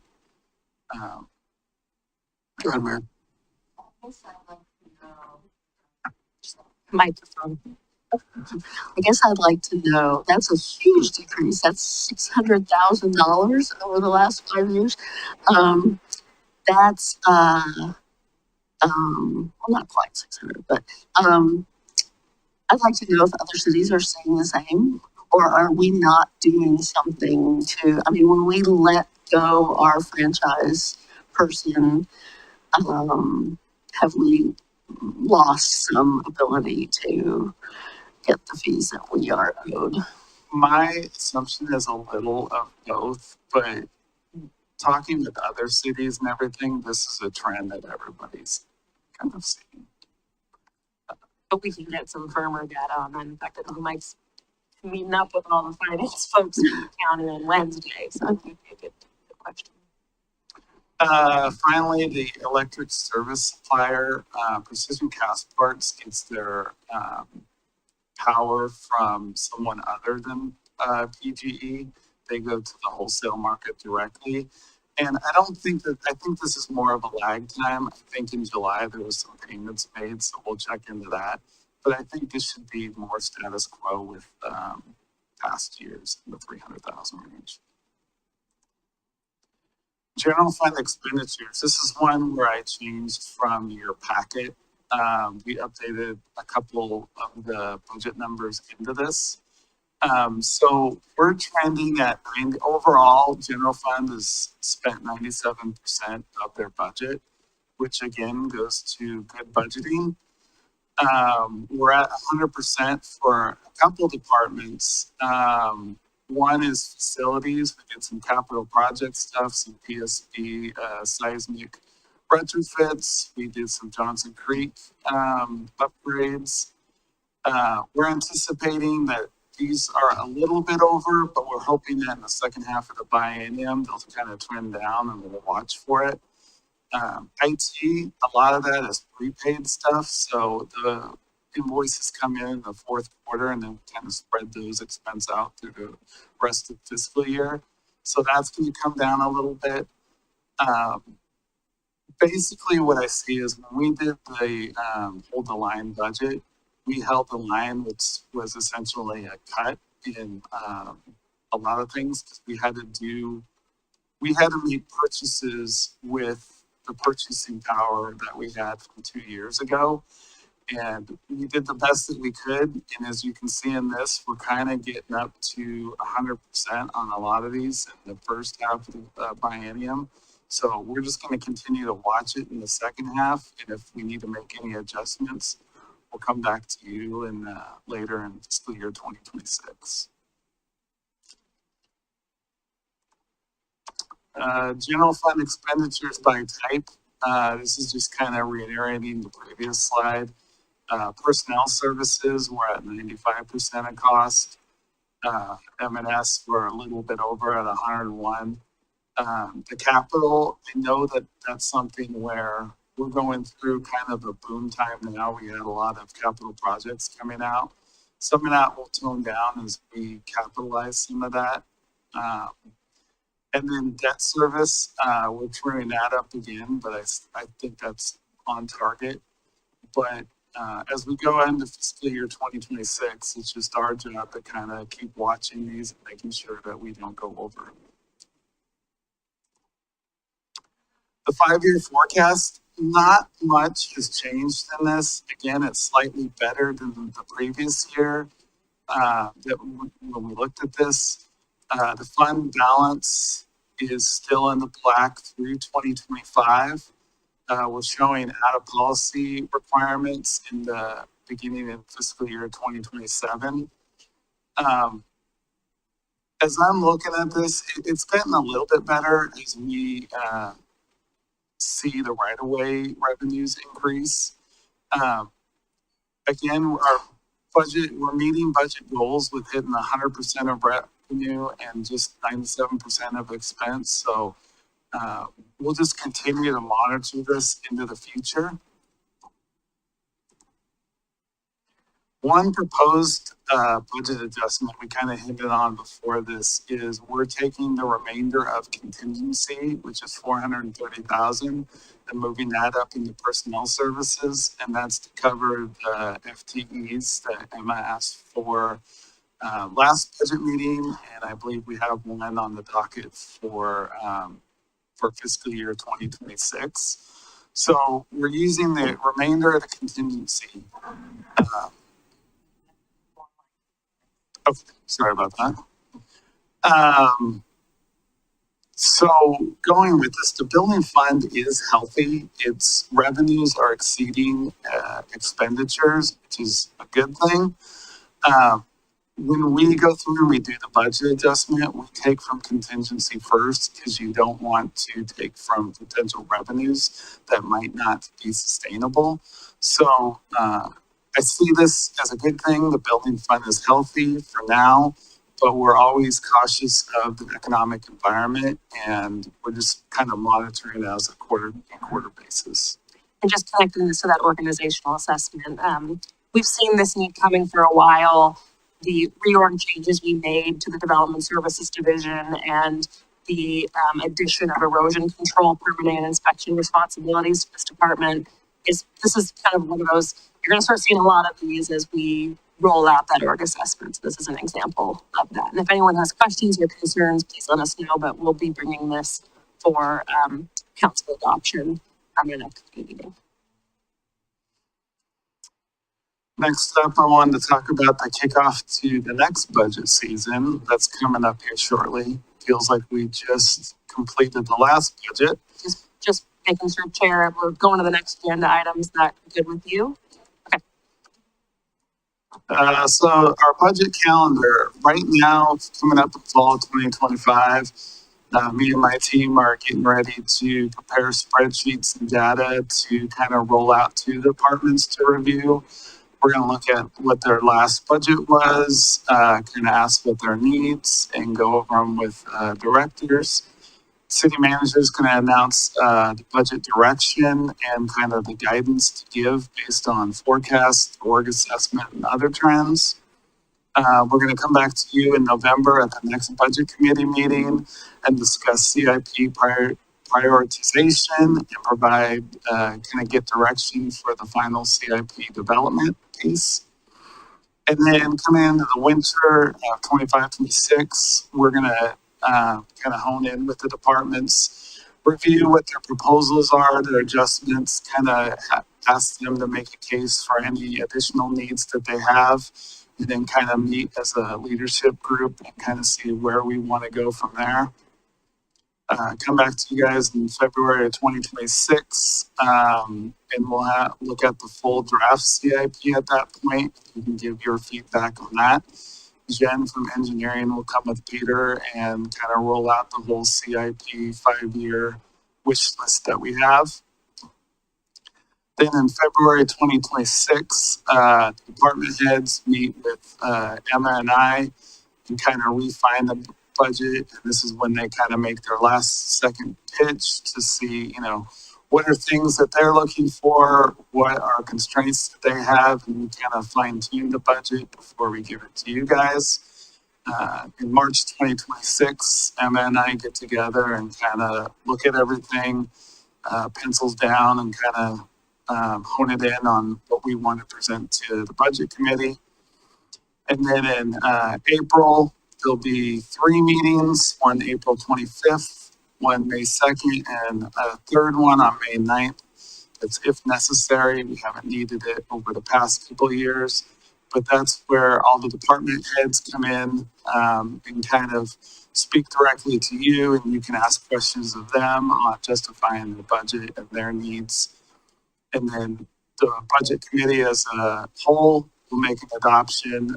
Go ahead, Mary. Microphone. I guess I'd like to know, that's a huge decrease. That's $600,000 over the last 5 years. That's, well, not quite 600, but, I'd like to know if other cities are saying the same, or are we not doing something to, I mean, when we let go our franchise person, have we lost some ability to get the fees that we are owed? My assumption is a little of both, but talking with other cities and everything, this is a trend that everybody's kind of seeing. But we can get some firmer data on that. In fact, I think Mike's meeting up with all the finance folks in the county on Wednesday, so it would be a good question. Finally, the electric service supplier, Precision Cast Parts, gets their power from someone other than PGE. They go to the wholesale market directly. And I think this is more of a lag time. I think in July there was some payments made, so we'll check into that. But I think this should be more status quo with past years in the 300,000 range. General fund expenditures. This is one where I changed from your packet. We updated a couple of the budget numbers into this. So we're trending at 90, overall, general fund has spent 97% of their budget, which again goes to good budgeting. We're at 100% for a couple departments. One is facilities. We did some capital project stuff, some PSB, seismic retrofits. We did some Johnson Creek upgrades. We're anticipating that these are a little bit over, but we're hoping that in the second half of the biennium, they'll kind of trend down and we'll watch for it. IT, a lot of that is prepaid stuff. So the invoices come in the fourth quarter and then kind of spread those expense out through the rest of the fiscal year. So that's going to come down a little bit. Basically what I see is when we did the hold the line budget, we held the line, which was essentially a cut in a lot of things. We had to make purchases with the purchasing power that we had from 2 years ago. And we did the best that we could. And as you can see in this, we're kind of getting up to 100% on a lot of these in the first half of the biennium. So we're just going to continue to watch it in the second half. And if we need to make any adjustments, we'll come back to you later in fiscal year 2026. General fund expenditures by type. This is just kind of reiterating the previous slide. Personnel services, we're at 95% of cost. M&S, we're a little bit over at 101. The capital, I know that that's something where we're going through kind of a boom time now. We had a lot of capital projects coming out. Some of that will tone down as we capitalize some of that. And then debt service, we're turning that up again, but I think that's on target. But as we go into fiscal year 2026, it's just our job to kind of keep watching these and making sure that we don't go over. The 5-year forecast, not much has changed in this. Again, it's slightly better than the previous year when we looked at this. The fund balance is still in the black through 2025. We're showing out of policy requirements in the beginning of fiscal year 2027. As I'm looking at this, it's getting a little bit better as we see the right-of-way revenues increase. Again, our budget, we're meeting budget goals with hitting 100% of revenue and just 97% of expense. So we'll just continue to monitor this into the future. One proposed budget adjustment we kind of hinted on before this is we're taking the remainder of contingency, which is 430,000, and moving that up into personnel services, and that's to cover the FTEs that Emma asked for last budget meeting, and I believe we have one on the docket for fiscal year 2026. So we're using the remainder of the contingency. Okay, sorry about that. So going with this, the building fund is healthy. Its revenues are exceeding expenditures, which is a good thing. When we go through and we do the budget adjustment, we take from contingency first because you don't want to take from potential revenues that might not be sustainable. So I see this as a good thing. The building fund is healthy for now, but we're always cautious of the economic environment, and we're just kind of monitoring it as a quarter basis. And just connecting this to that organizational assessment, we've seen this need coming for a while. The reorg changes we made to the Development Services Division and the addition of erosion control, permitting and inspection responsibilities to this department this is kind of one of those, you're going to start seeing a lot of these as we roll out that org assessment. So this is an example of that. And if anyone has questions or concerns, please let us know, but we'll be bringing this for council adoption on the next meeting. Next up, I wanted to talk about the kickoff to the next budget season that's coming up here shortly. Feels like we just completed the last budget. Just making sure, Chair, we're going to the next agenda items. That good with you? Okay. So our budget calendar right now, coming up in fall 2025, me and my team are getting ready to prepare spreadsheets and data to kind of roll out to departments to review. We're going to look at what their last budget was, kind of ask what their needs, and go over them with directors. City manager is going to announce the budget direction and kind of the guidance to give based on forecast, org assessment, and other trends. We're going to come back to you in November at the next budget committee meeting and discuss CIP prioritization and provide, kind of get direction for the final CIP development piece. And then coming into the winter of 25-26, we're going to kind of hone in with the departments, review what their proposals are, their adjustments, kind of ask them to make a case for any additional needs that they have, and then kind of meet as a leadership group and kind of see where we want to go from there. Come back to you guys in February of 2026, and we'll look at the full draft CIP at that point. You can give your feedback on that. Jen from engineering will come with Peter and kind of roll out the whole CIP 5-year wish list that we have. Then in February 2026, department heads meet with Emma and I and kind of refine the budget. And this is when they kind of make their second pitch to see, you know, what are things that they're looking for, what are constraints that they have, and we kind of fine tune the budget before we give it to you guys. In March 2026, Emma and I get together and kind of look at everything, pencils down, and kind of hone it in on what we want to present to the budget committee. And then in April, there'll be 3 meetings, one April 25th, one May 2nd, and a third one on May 9th. That's if necessary. We haven't needed it over the past couple of years, but that's where all the department heads come in, and kind of speak directly to you, and you can ask questions of them on justifying the budget and their needs. And then the budget committee as a whole will make an adoption,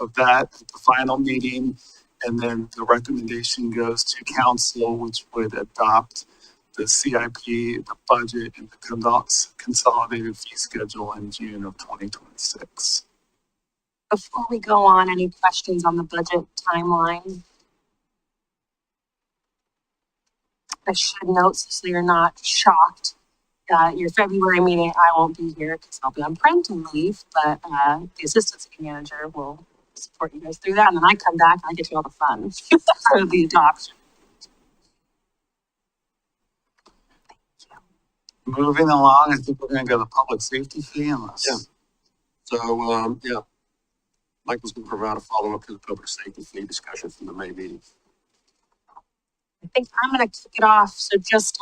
of that at the final meeting. And then the recommendation goes to council, which would adopt the CIP, the budget, and the consolidated fee schedule in June of 2026. Before we go on, any questions on the budget timeline? I should note, so you're not shocked, your February meeting, I won't be here because I'll be on parental leave, but the assistant city manager will support you guys through that. And then I come back and I get to all the fun for the adoption. Moving along, I think we're gonna go to public safety fee unless. Yeah. So, yeah, Michael's going to provide a follow-up to the public safety fee discussion from the May meeting. I think I'm going to kick it off. So just,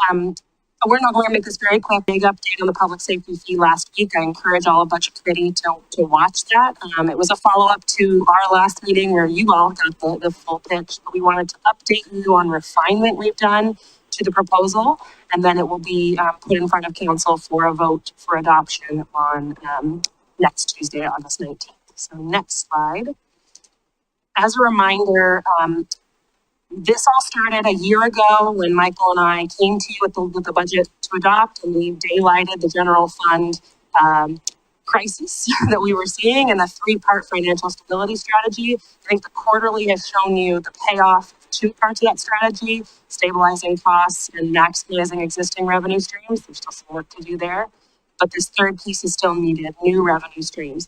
we're not going to make this very quick. Big update on the public safety fee last week. I encourage all of budget committee to watch that. It was a follow-up to our last meeting where you all got the full pitch. But we wanted to update you on refinement we've done to the proposal, and then it will be put in front of council for a vote for adoption on next Tuesday, August 19th. So next slide. As a reminder, this all started a year ago when Michael and I came to you with the budget to adopt, and we daylighted the general fund crisis that we were seeing and the three-part financial stability strategy. I think the quarterly has shown you the payoff of two parts of that strategy, stabilizing costs and maximizing existing revenue streams. There's still some work to do there, but this third piece is still needed, new revenue streams.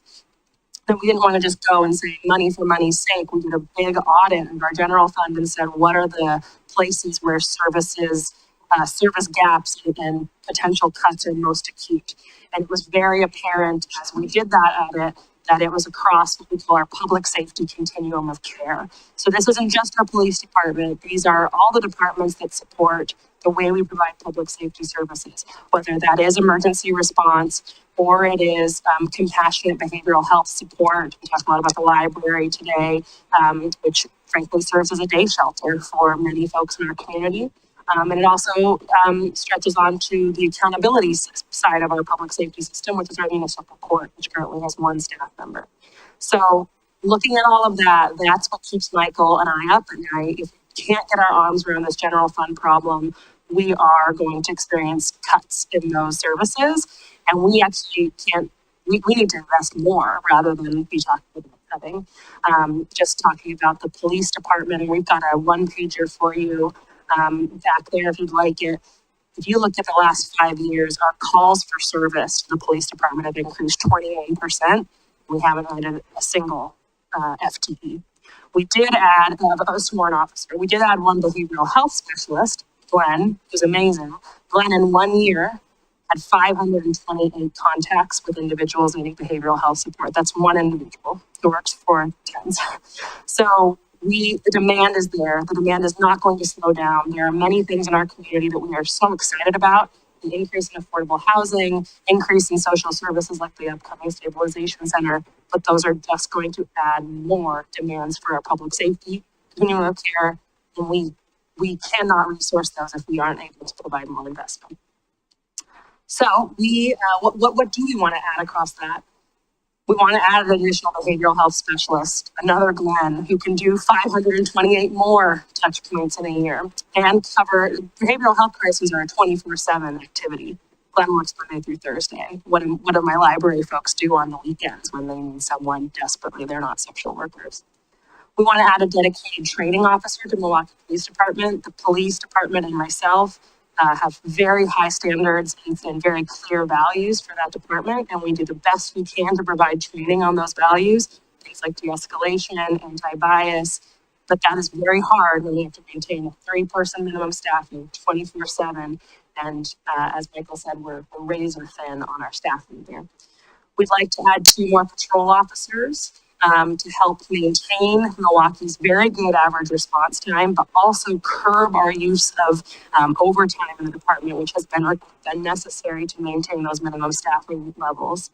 And we didn't want to just go and say money for money's sake. We did a big audit of our general fund and said, what are the places where service gaps and potential cuts are most acute? And it was very apparent as we did that audit that it was across what we call our public safety continuum of care. So this isn't just our police department. These are all the departments that support the way we provide public safety services, whether that is emergency response or it is compassionate behavioral health support. We talked a lot about the library today, which frankly serves as a day shelter for many folks in our community. And it also stretches on to the accountability side of our public safety system, which is our municipal court, which currently has one staff member. So looking at all of that, that's what keeps Michael and I up at night. If we can't get our arms around this general fund problem, we are going to experience cuts in those services. And we actually can't, we need to invest more rather than be talking about cutting. Just talking about the police department, and we've got a one-pager for you back there if you'd like it. If you look at the last 5 years, our calls for service to the police department have increased 21%. We haven't added a single FTE. We did add a sworn officer. We did add one behavioral health specialist, Glenn, who's amazing. Glenn in 1 year had 528 contacts with individuals needing behavioral health support. That's one individual who works for TENS. So the demand is there. The demand is not going to slow down. There are many things in our community that we are so excited about. The increase in affordable housing, increase in social services like the upcoming stabilization center, but those are just going to add more demands for our public safety, continuum of care, and we cannot resource those if we aren't able to provide more investment. So what do we want to add across that? We want to add an additional behavioral health specialist, another Glenn, who can do 528 more touch points in a year and cover behavioral health crises are a 24/7 activity. Glenn works Monday through Thursday. What do my library folks do on the weekends when they need someone desperately? They're not sexual workers. We want to add a dedicated training officer to Milwaukie Police Department. The police department and myself have very high standards and very clear values for that department, and we do the best we can to provide training on those values, things like de-escalation, anti-bias, but that is very hard when we have to maintain a 3-person minimum staffing 24/7, and as Michael said, we're razor thin on our staffing there. We'd like to add 2 more patrol officers to help maintain Milwaukee's very good average response time, but also curb our use of overtime in the department, which has been necessary to maintain those minimum staffing levels.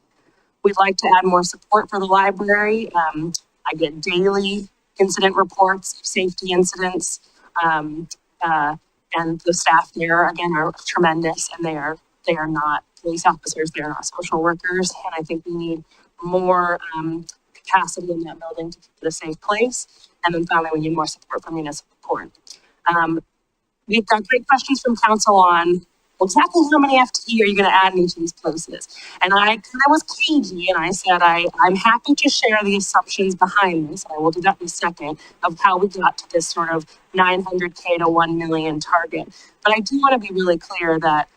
We'd like to add more support for the library. I get daily incident reports, safety incidents, and the staff there again are tremendous, and they are not police officers, they are not social workers, and I think we need more capacity in that building to keep it a safe place. And then finally, we need more support from municipal court. We've got great questions from council on exactly how many FTE are you going to add in each of these places? And I was cagey and I said, I'm happy to share the assumptions behind this. And I will do that in a second of how we got to this sort of 900K to 1 million target. But I do want to be really clear that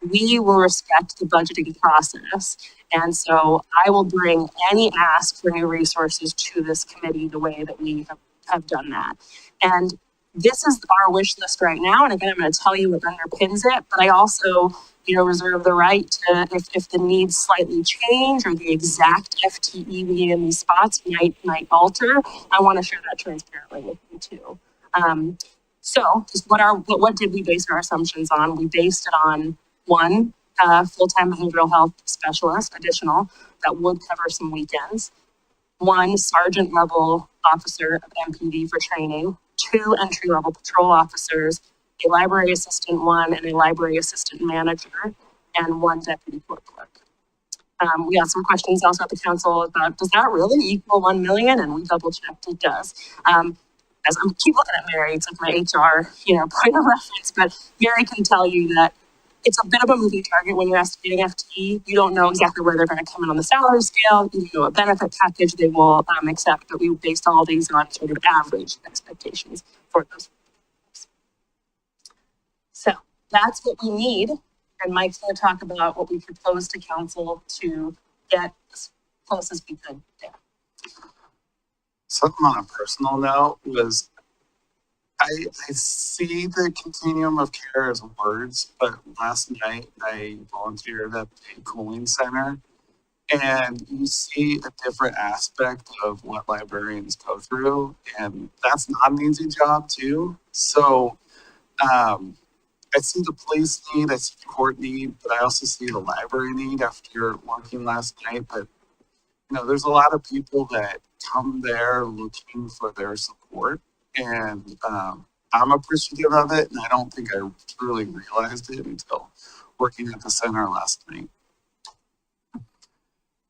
we will respect the budgeting process. And so I will bring any ask for new resources to this committee the way that we have done that. And this is our wish list right now. And again, I'm going to tell you what underpins it, but I also, reserve the right to, if the needs slightly change or the exact FTE we in these spots might alter, I want to share that transparently with you too. So just what did we base our assumptions on? We based it on one, full-time behavioral health specialist, additional, that would cover some weekends. One sergeant level officer of MPD for training, 2 entry-level patrol officers, a library assistant 1 and a library assistant manager, and 1 deputy court clerk. We got some questions also at the council about, does that really equal 1 million? And we double checked, it does. As I keep looking at Mary, it's like my HR, point of reference, but Mary can tell you that it's a bit of a moving target when you're estimating FTE. You don't know exactly where they're going to come in on the salary scale. You know what benefit package they will accept, but we based all these on sort of average expectations for those. So that's what we need. And Mike's going to talk about what we propose to council to get as close as we could there. Something on a personal note was I see the continuum of care as words, but last night I volunteered at the cooling center, and you see a different aspect of what librarians go through, and that's not an easy job too. So I see the police need, I see the court need, but I also see the library need after working last night. But there's a lot of people that come there looking for their support. And I'm appreciative of it, and I don't think I truly realized it until working at the center last night.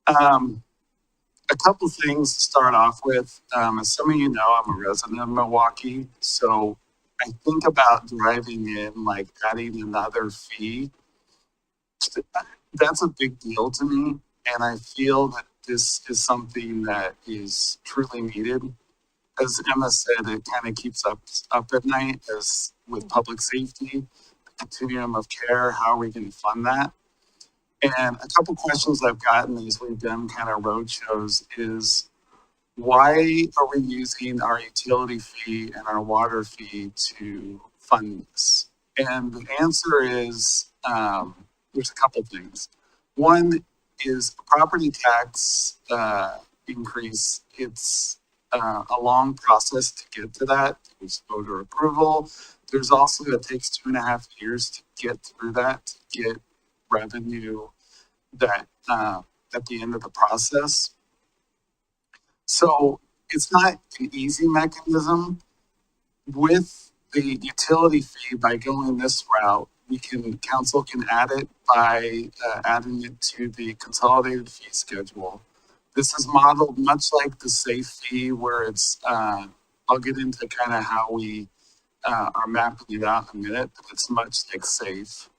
A couple things to start off with. As some of you know, I'm a resident of Milwaukie, so I think about driving in, like adding another fee. That's a big deal to me, and I feel that this is something that is truly needed. As Emma said, it kind of keeps up at night as with public safety, the continuum of care, how are we going to fund that? And a couple questions I've gotten as we've done kind of road shows is, why are we using our utility fee and our water fee to fund this? And the answer is, there's a couple things. One is property tax increase. It's a long process to get to that. There's voter approval. There's also, it takes 2.5 years to get through that, to get revenue that at the end of the process. So it's not an easy mechanism. With the utility fee, by going this route, council can add it by adding it to the consolidated fee schedule. This is modeled much like the SAFE fee, where it's, I'll get into kind of how we are mapping it out in a minute, but it's much like SAFE.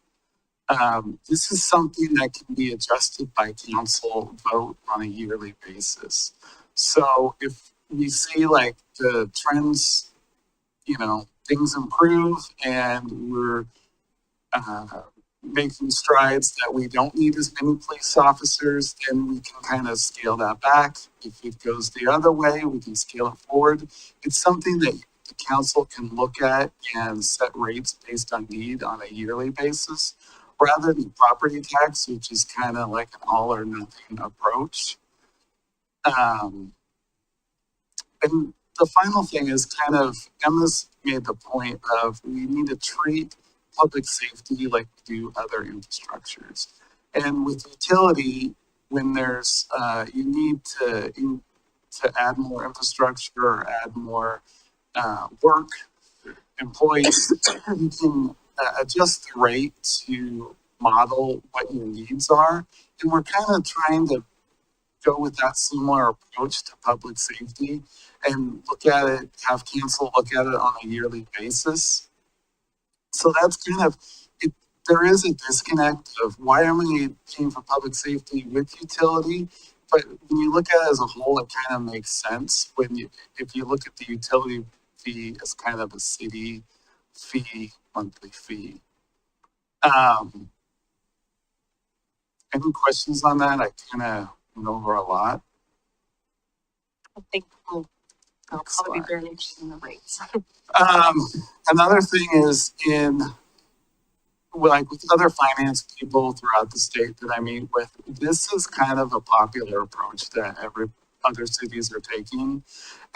This is something that can be adjusted by council vote on a yearly basis. So if we see like the trends, things improve and we're making strides that we don't need as many police officers, then we can kind of scale that back. If it goes the other way, we can scale it forward. It's something that the council can look at and set rates based on need on a yearly basis, rather than property tax, which is kind of like an all or nothing approach. And the final thing is kind of, Emma's made the point of, we need to treat public safety like we do other infrastructures. And with utility, when there's, you need to add more infrastructure or add more work, employees, you can adjust the rate to model what your needs are. And we're kind of trying to go with that similar approach to public safety and look at it, have council look at it on a yearly basis. So that's kind of, there is a disconnect of why am I paying for public safety with utility? But when you look at it as a whole, it kind of makes sense if you look at the utility fee as kind of a city fee, monthly fee. Any questions on that? I kind of went over a lot. I think we'll probably be very interested in the rates. Another thing is like with other finance people throughout the state that I meet with, this is kind of a popular approach that every other cities are taking.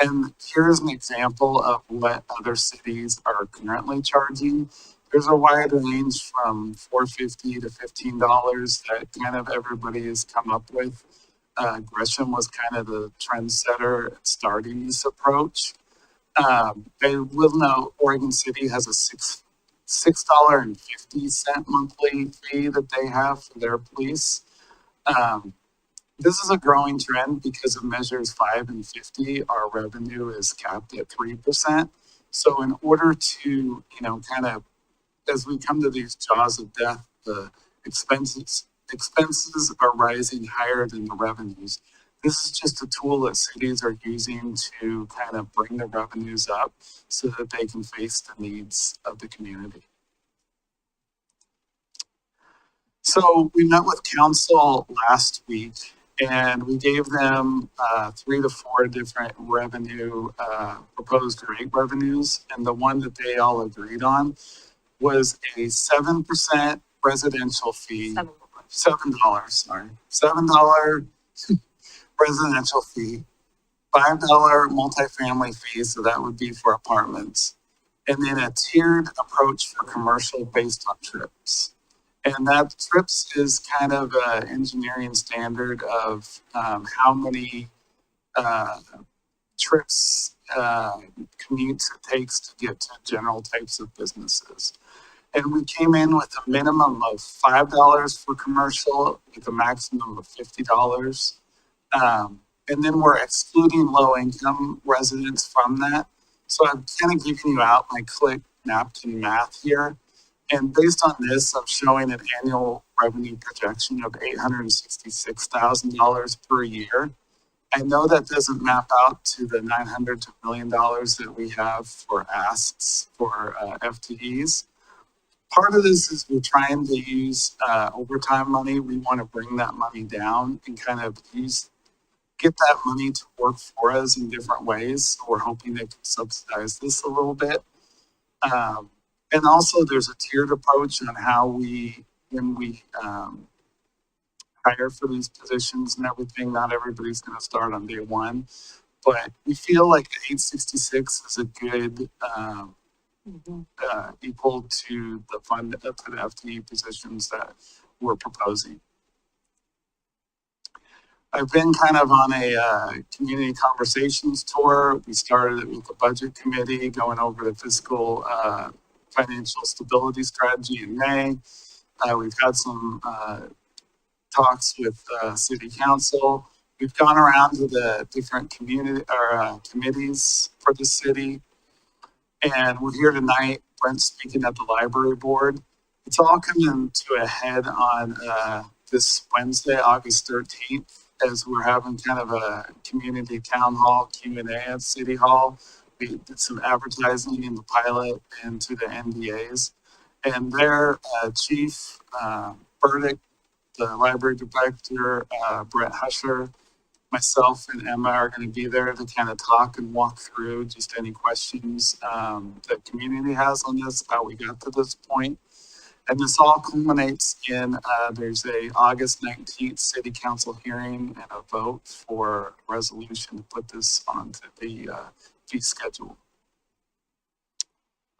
And here's an example of what other cities are currently charging. There's a wide range from $4.50 to $15 that kind of everybody has come up with. Gresham was kind of the trendsetter at starting this approach. I will note Oregon City has a $6.50 monthly fee that they have for their police. This is a growing trend because of measures 5 and 50. Our revenue is capped at 3%. So in order to, kind of, as we come to these jaws of death, the expenses are rising higher than the revenues. This is just a tool that cities are using to kind of bring the revenues up so that they can face the needs of the community. So we met with council last week and we gave them 3 to 4 different proposed rate revenues. And the one that they all agreed on was a 7% residential fee. $7, sorry. $7 residential fee, $5 multifamily fee, so that would be for apartments, and then a tiered approach for commercial based on trips. And that trips is kind of an engineering standard of how many trips, commutes it takes to get to general types of businesses. And we came in with a minimum of $5 for commercial with a maximum of $50. And then we're excluding low income residents from that. So I'm kind of giving you out my click napkin math here. And based on this, I'm showing an annual revenue projection of $866,000 per year. I know that doesn't map out to the $900 to $1 million that we have for asks for FTEs. Part of this is we're trying to use overtime money. We want to bring that money down and kind of get that money to work for us in different ways. So we're hoping they can subsidize this a little bit. And also there's a tiered approach on how when we hire for these positions and everything. Not everybody's going to start on day one, but we feel like 866 is a good equal to the fund to the FTE positions that we're proposing. I've been kind of on a community conversations tour. We started it with the budget committee, going over the fiscal financial stability strategy in May. We've had some talks with city council. We've gone around to the different committees for the city. And we're here tonight, Brent speaking at the library board. It's all coming to a head on this Wednesday, August 13th, as we're having kind of a community town hall Q&A at City Hall. We did some advertising in the pilot and to the NDAs. And their chief, Burdick, the library director, Brett Husher, myself and Emma are going to be there to kind of talk and walk through just any questions the community has on this, how we got to this point. And this all culminates in there's a August 19th city council hearing and a vote for a resolution to put this onto the fee schedule.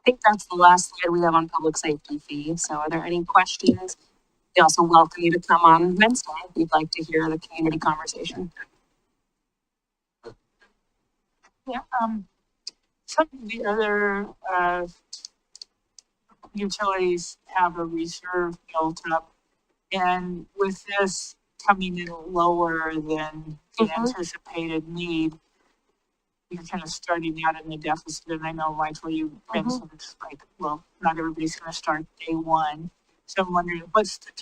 I think that's the last slide we have on public safety fee. So are there any questions? we also welcome you to come on Wednesday if you'd like to hear the community conversation. Yeah, some of the other, utilities have a reserve built up. And with this coming in lower than the anticipated need, you're kind of starting out in the deficit. And I know, Michael, you mentioned like, well, not everybody's gonna start day one. So I'm wondering, what's the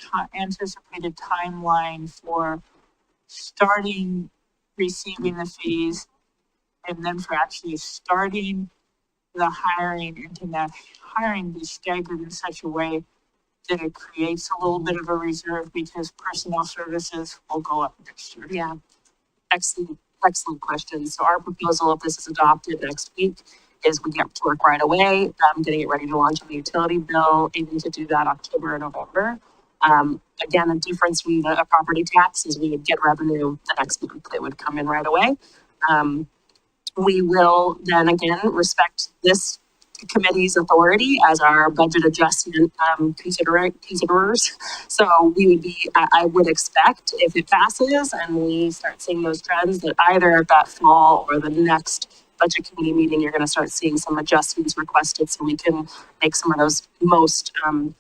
anticipated timeline for starting receiving the fees and then for actually starting the hiring, and can that hiring be staggered in such a way that it creates a little bit of a reserve because personnel services will go up next year? Yeah, excellent question. So our proposal, if this is adopted next week, is we get to work right away, getting it ready to launch on the utility bill, aiming to do that October or November. Again, the difference from the property tax is we would get revenue the next month. It would come in right away. We will then again respect this committee's authority as our budget adjustment considerers. So we would be, I would expect if it passes and we start seeing those trends that either at that fall or the next budget committee meeting, you're going to start seeing some adjustments requested so we can make some of those most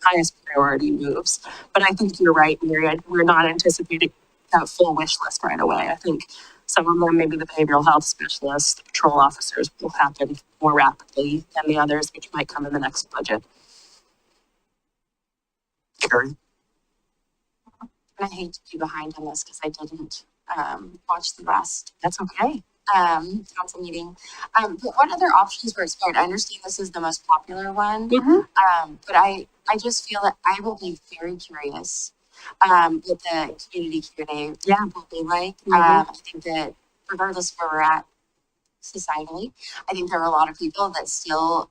highest priority moves. But I think you're right, Mary. We're not anticipating that full wish list right away. I think some of them, maybe the behavioral health specialists, the patrol officers, will happen more rapidly than the others, which might come in the next budget. Carrie? I hate to be behind on this because I didn't watch the last That's okay. council meeting. But what other options were explored? I understand this is the most popular one. But I just feel that I will be very curious with the community Q&A. Yeah, what they like. I think that regardless of where we're at societally, I think there are a lot of people that still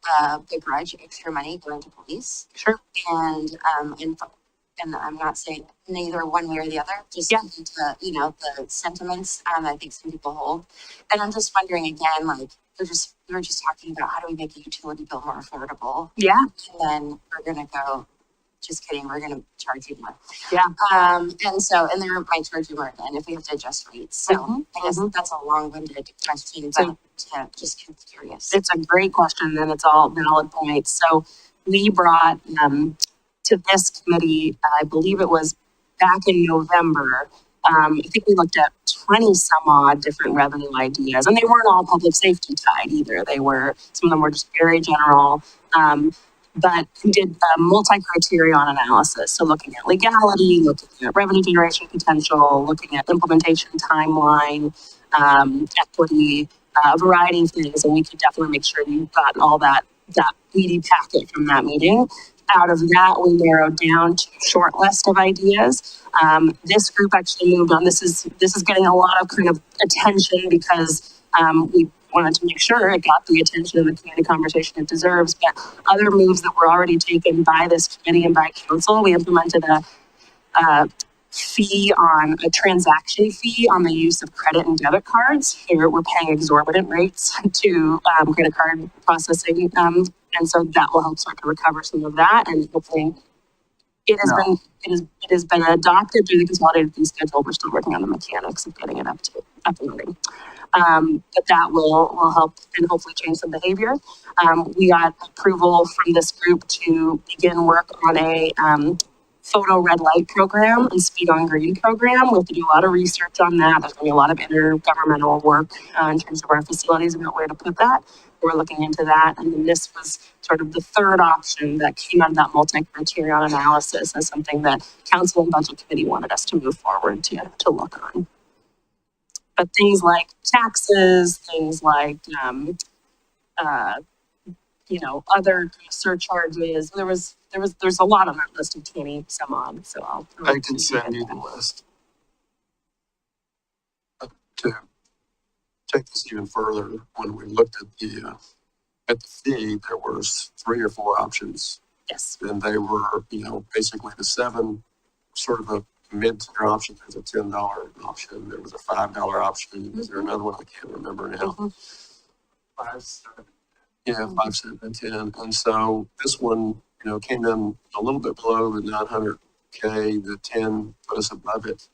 begrudge extra money going to police. Sure. And I'm not saying neither one way or the other, just into, you know, the sentiments I think some people hold. And I'm just wondering again, like we were just talking about how do we make a utility bill more affordable? Yeah. And then we're gonna go, just kidding, we're gonna charge you more. Yeah. And they might charge you more again if we have to adjust rates. So I guess that's a long-winded question, but just curious. It's a great question and it's all valid points. So we brought to this committee, I believe it was back in November. I think we looked at 20 some odd different revenue ideas, and they weren't all public safety tied either. Some of them were just very general, but we did a multi-criterion analysis. So looking at legality, looking at revenue generation potential, looking at implementation timeline, equity, a variety of things. And we could definitely make sure you've gotten all that meaty packet from that meeting. Out of that, we narrowed down to a short list of ideas. This group actually moved on. This is getting a lot of kind of attention because we wanted to make sure it got the attention of the community conversation it deserves. But other moves that were already taken by this committee and by council, we implemented a transaction fee on the use of credit and debit cards. Here we're paying exorbitant rates to credit card processing. And so that will help start to recover some of that. And hopefully it has been adopted through the consolidated fee schedule. We're still working on the mechanics of getting it up and running. But that will help and hopefully change some behavior. We got approval from this group to begin work on a photo red light program and speed on green program. We have to do a lot of research on that. There's going to be a lot of intergovernmental work in terms of our facilities about where to put that. We're looking into that. And then this was sort of the third option that came out of that multi-criterion analysis as something that Council and Budget Committee wanted us to move forward to look on. But things like taxes, things like, other surcharges, there's a lot on that list of 20 some odd. So I can send you the list. To take this even further, when we looked at the fee, there was 3 or 4 options. Yes. And they were, basically the 7, sort of a mid-tier option. There's a $10 option. There was a $5 option. Is there another one? I can't remember now. 5, 7. Yeah, 5, 7, and 10. And so this one, came in a little bit below the $900 okay, the 10 put us above it.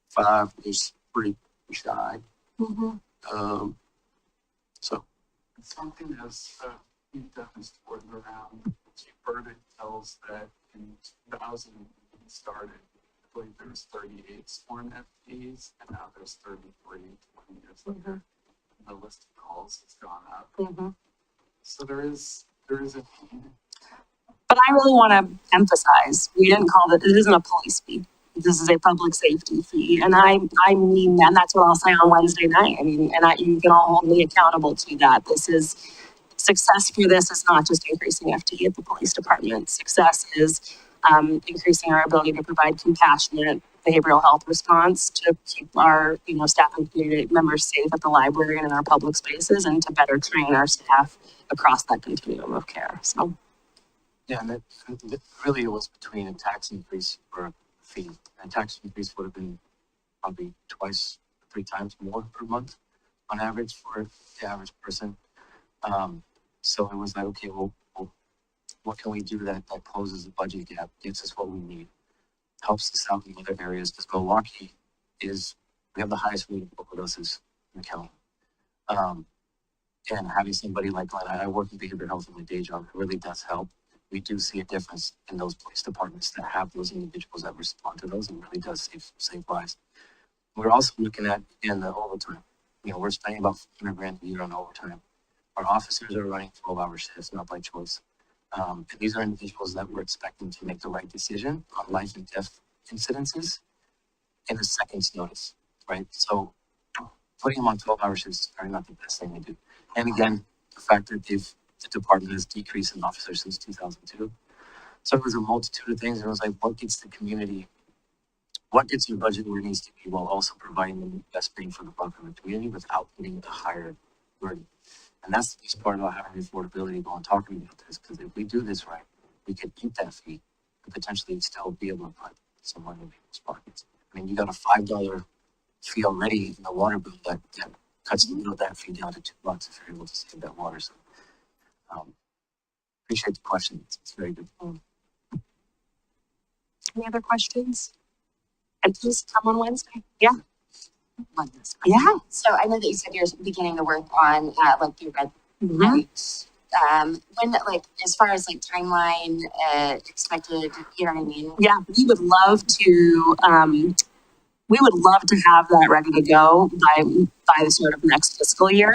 5 is pretty shy. Um, so, Something as you definitely word around, Chief Burdick tells that in 2000 when he started, I believe there was 38 sworn FTEs, and now there's 33 20 years later. The list of calls has gone up. So there is a need. But I really want to emphasize, we didn't call it isn't a police fee. This is a public safety fee. And I mean that, and that's what I'll say on Wednesday night. I mean, and you can all hold me accountable to that. This is, success for this is not just increasing FTE at the police department. Success is increasing our ability to provide compassionate behavioral health response to keep our, staff and community members safe at the library and in our public spaces, and to better train our staff across that continuum of care. So. Yeah, and really it was between a tax increase or a fee. A tax increase would have been probably 2 or 3 times more per month on average for the average person. So it was like, okay, well, what can we do that closes the budget gap, gets us what we need, helps us out in other areas? Because Milwaukie we have the highest rate of overdoses in the county. And having somebody like Glenn, I work in behavioral health in my day job, it really does help. We do see a difference in those police departments that have those individuals that respond to those, and really does save lives. We're also looking at in the overtime. We're spending about $400,000 a year on overtime. Our officers are running 12-hour shifts, not by choice. And these are individuals that we're expecting to make the right decision on life and death incidences in a second's notice, right? So putting them on 12-hour shifts is probably not the best thing to do. And again, the fact that the department has decreased in officers since 2002. So it was a multitude of things. And it was like, what gets the community, what gets your budget where it needs to be, while also providing the best bang for the buck in the community without putting a higher burden. And that's the best part about having the affordability go and talking about this, because if we do this right, we could keep that fee and potentially still be able to put some money in people's pockets. I mean, you got a $5 fee already in the water bill that cuts that fee down to $2 if you're able to save that water. So appreciate the question. It's very good. Any other questions? And please come on Wednesday. Yeah. Yeah. So I know that you said you're beginning to work on the red lights. When as far as timeline expected, you know what I mean? Yeah, we would love to have that ready to go by the sort of next fiscal year.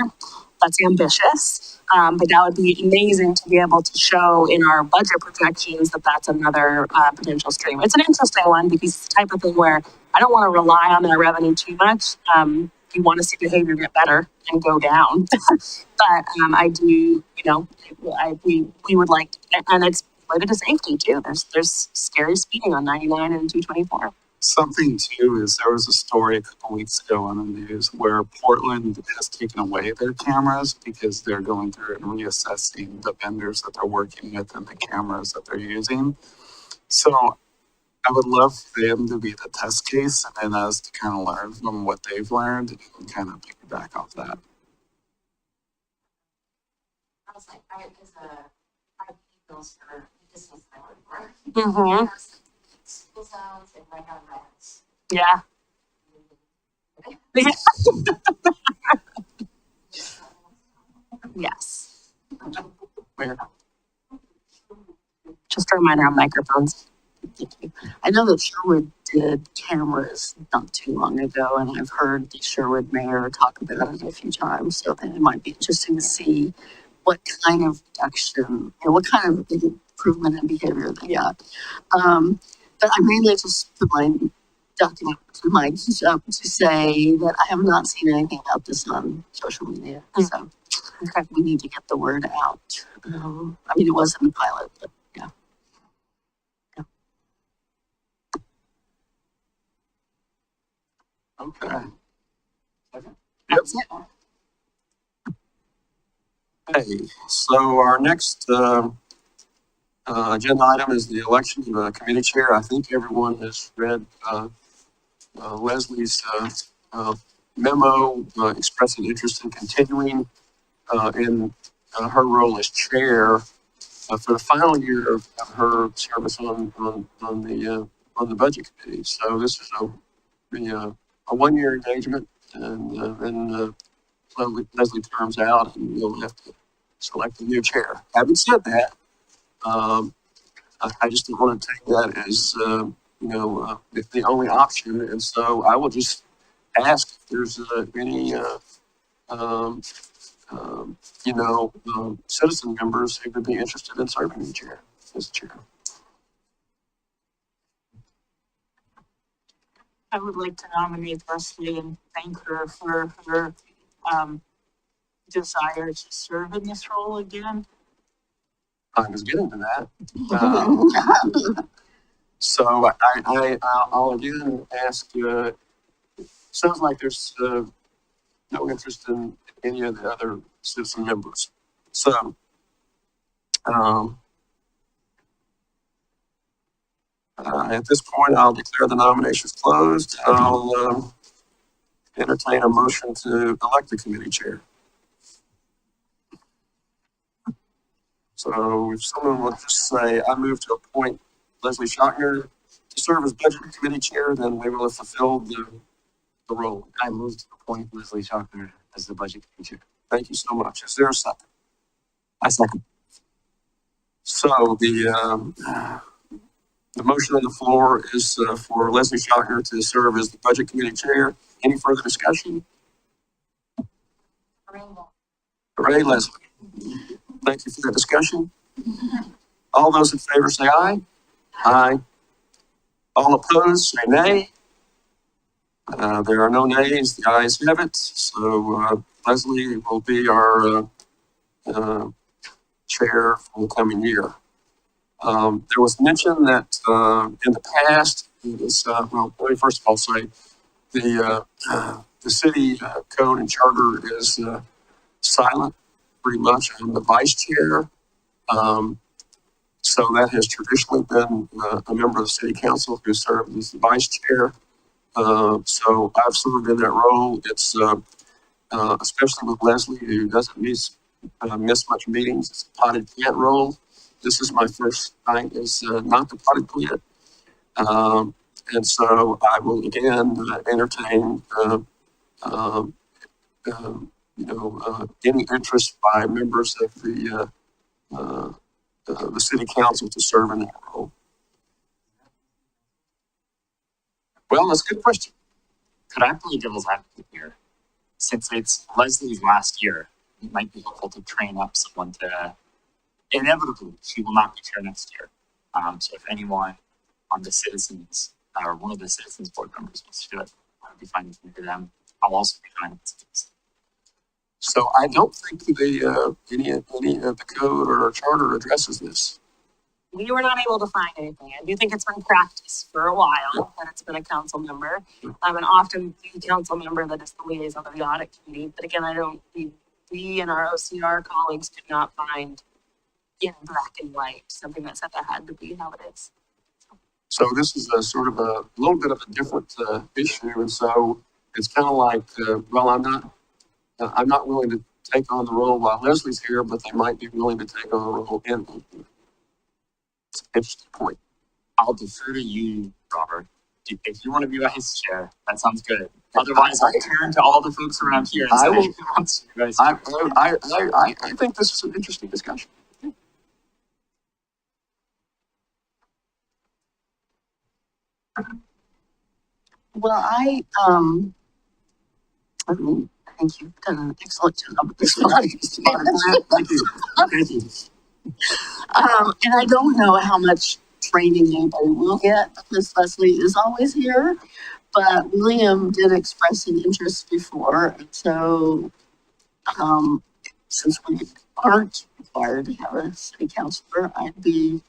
That's ambitious, but that would be amazing to be able to show in our budget projections that that's another potential stream. It's an interesting one because it's the type of thing where I don't want to rely on that revenue too much. You want to see behavior get better and go down, but I do, we would like, and it's related to safety too. There's scary speeding on 99 and 224. Something too is there was a story a couple weeks ago on the news where Portland has taken away their cameras because they're going through and reassessing the vendors that they're working with and the cameras that they're using. So I would love for them to be the test case and then us to kind of learn from what they've learned and kind of piggyback off that. I was like, because I bills for business I work for. Mm-hmm. School zones and right on rents. Yeah. Yes. Where? Just a reminder on microphones. I know that Sherwood did cameras not too long ago, and I've heard the Sherwood mayor talk about it a few times, so then it might be interesting to see what kind of reduction, what kind of improvement in behavior they got. But I mainly just put my document to my up to say that I have not seen anything about this on social media, so okay, we need to get the word out. I mean, it was in the pilot, but yeah. Okay. That's it. Okay, so our next agenda item is the election of a committee chair. I think everyone has read Leslie's memo expressing interest in continuing in her role as chair for the final year of her service on the on the budget committee. So this is a one-year engagement, and then Leslie terms out, and we'll have to select a new chair. Having said that, I just didn't want to take that as the only option, and so I will just ask if there's any citizen members who would be interested in serving the chair as chair. I would like to nominate Leslie and thank her for her desire to serve in this role again. I was getting to that. So I'll again ask, sounds like there's no interest in any of the other citizen members. So, at this point, I'll declare the nominations closed. I'll entertain a motion to elect the committee chair. So if someone would just say, I move to appoint Leslie Schochner to serve as budget committee chair, then we will have fulfilled the role. I move to appoint Leslie Schochner as the budget committee chair. Thank you so much. Is there a second? I second. So the motion on the floor is for Leslie Schochner to serve as the budget committee chair. Any further discussion? Hooray, Leslie. Thank you for that discussion. All those in favor say aye. Aye. All opposed say nay. There are no nays. The ayes have it. So Leslie will be our chair for the coming year. There was mention that in the past, it was, well, let me first of all say the city code and charter is silent pretty much on the vice chair. So that has traditionally been a member of the city council who served as the vice chair. So I've served in that role. It's especially with Leslie, who doesn't miss much meetings. It's a potted plant role. This is my first night as not the potted plant. And so I will again entertain any interest by members of the city council to serve in that role. Well, that's a good question. Could I play devil's advocate here? Since it's Leslie's last year, it might be helpful to train up someone to, inevitably, she will not be chair next year. So if anyone on the citizens, or one of the citizens board members wants to do it, I would be fine with them. I'll also be fine with it. So I don't think any of the code or charter addresses this. We were not able to find anything. I do think it's been practiced for a while, that it's been a council member. And often the council member that is the liaison of the audit committee. But again, we and our OCR colleagues could not find in black and white something that said that had to be how it is. So this is a sort of a little bit of a different issue. And so it's kind of like, well, I'm not willing to take on the role while Leslie's here, but they might be willing to take on the role in. It's an interesting point. I'll defer to you, Robert. If you want to be vice chair, that sounds good. Otherwise, I'll turn to all the folks around here and say, who wants to be vice chair? I think this is an interesting discussion. Well, I think you've done an excellent job with this one. Thank you. Thank you. And I don't know how much training anybody will get because Leslie is always here, but William did express an interest before. And so, since we aren't required to have a city councilor, I'd be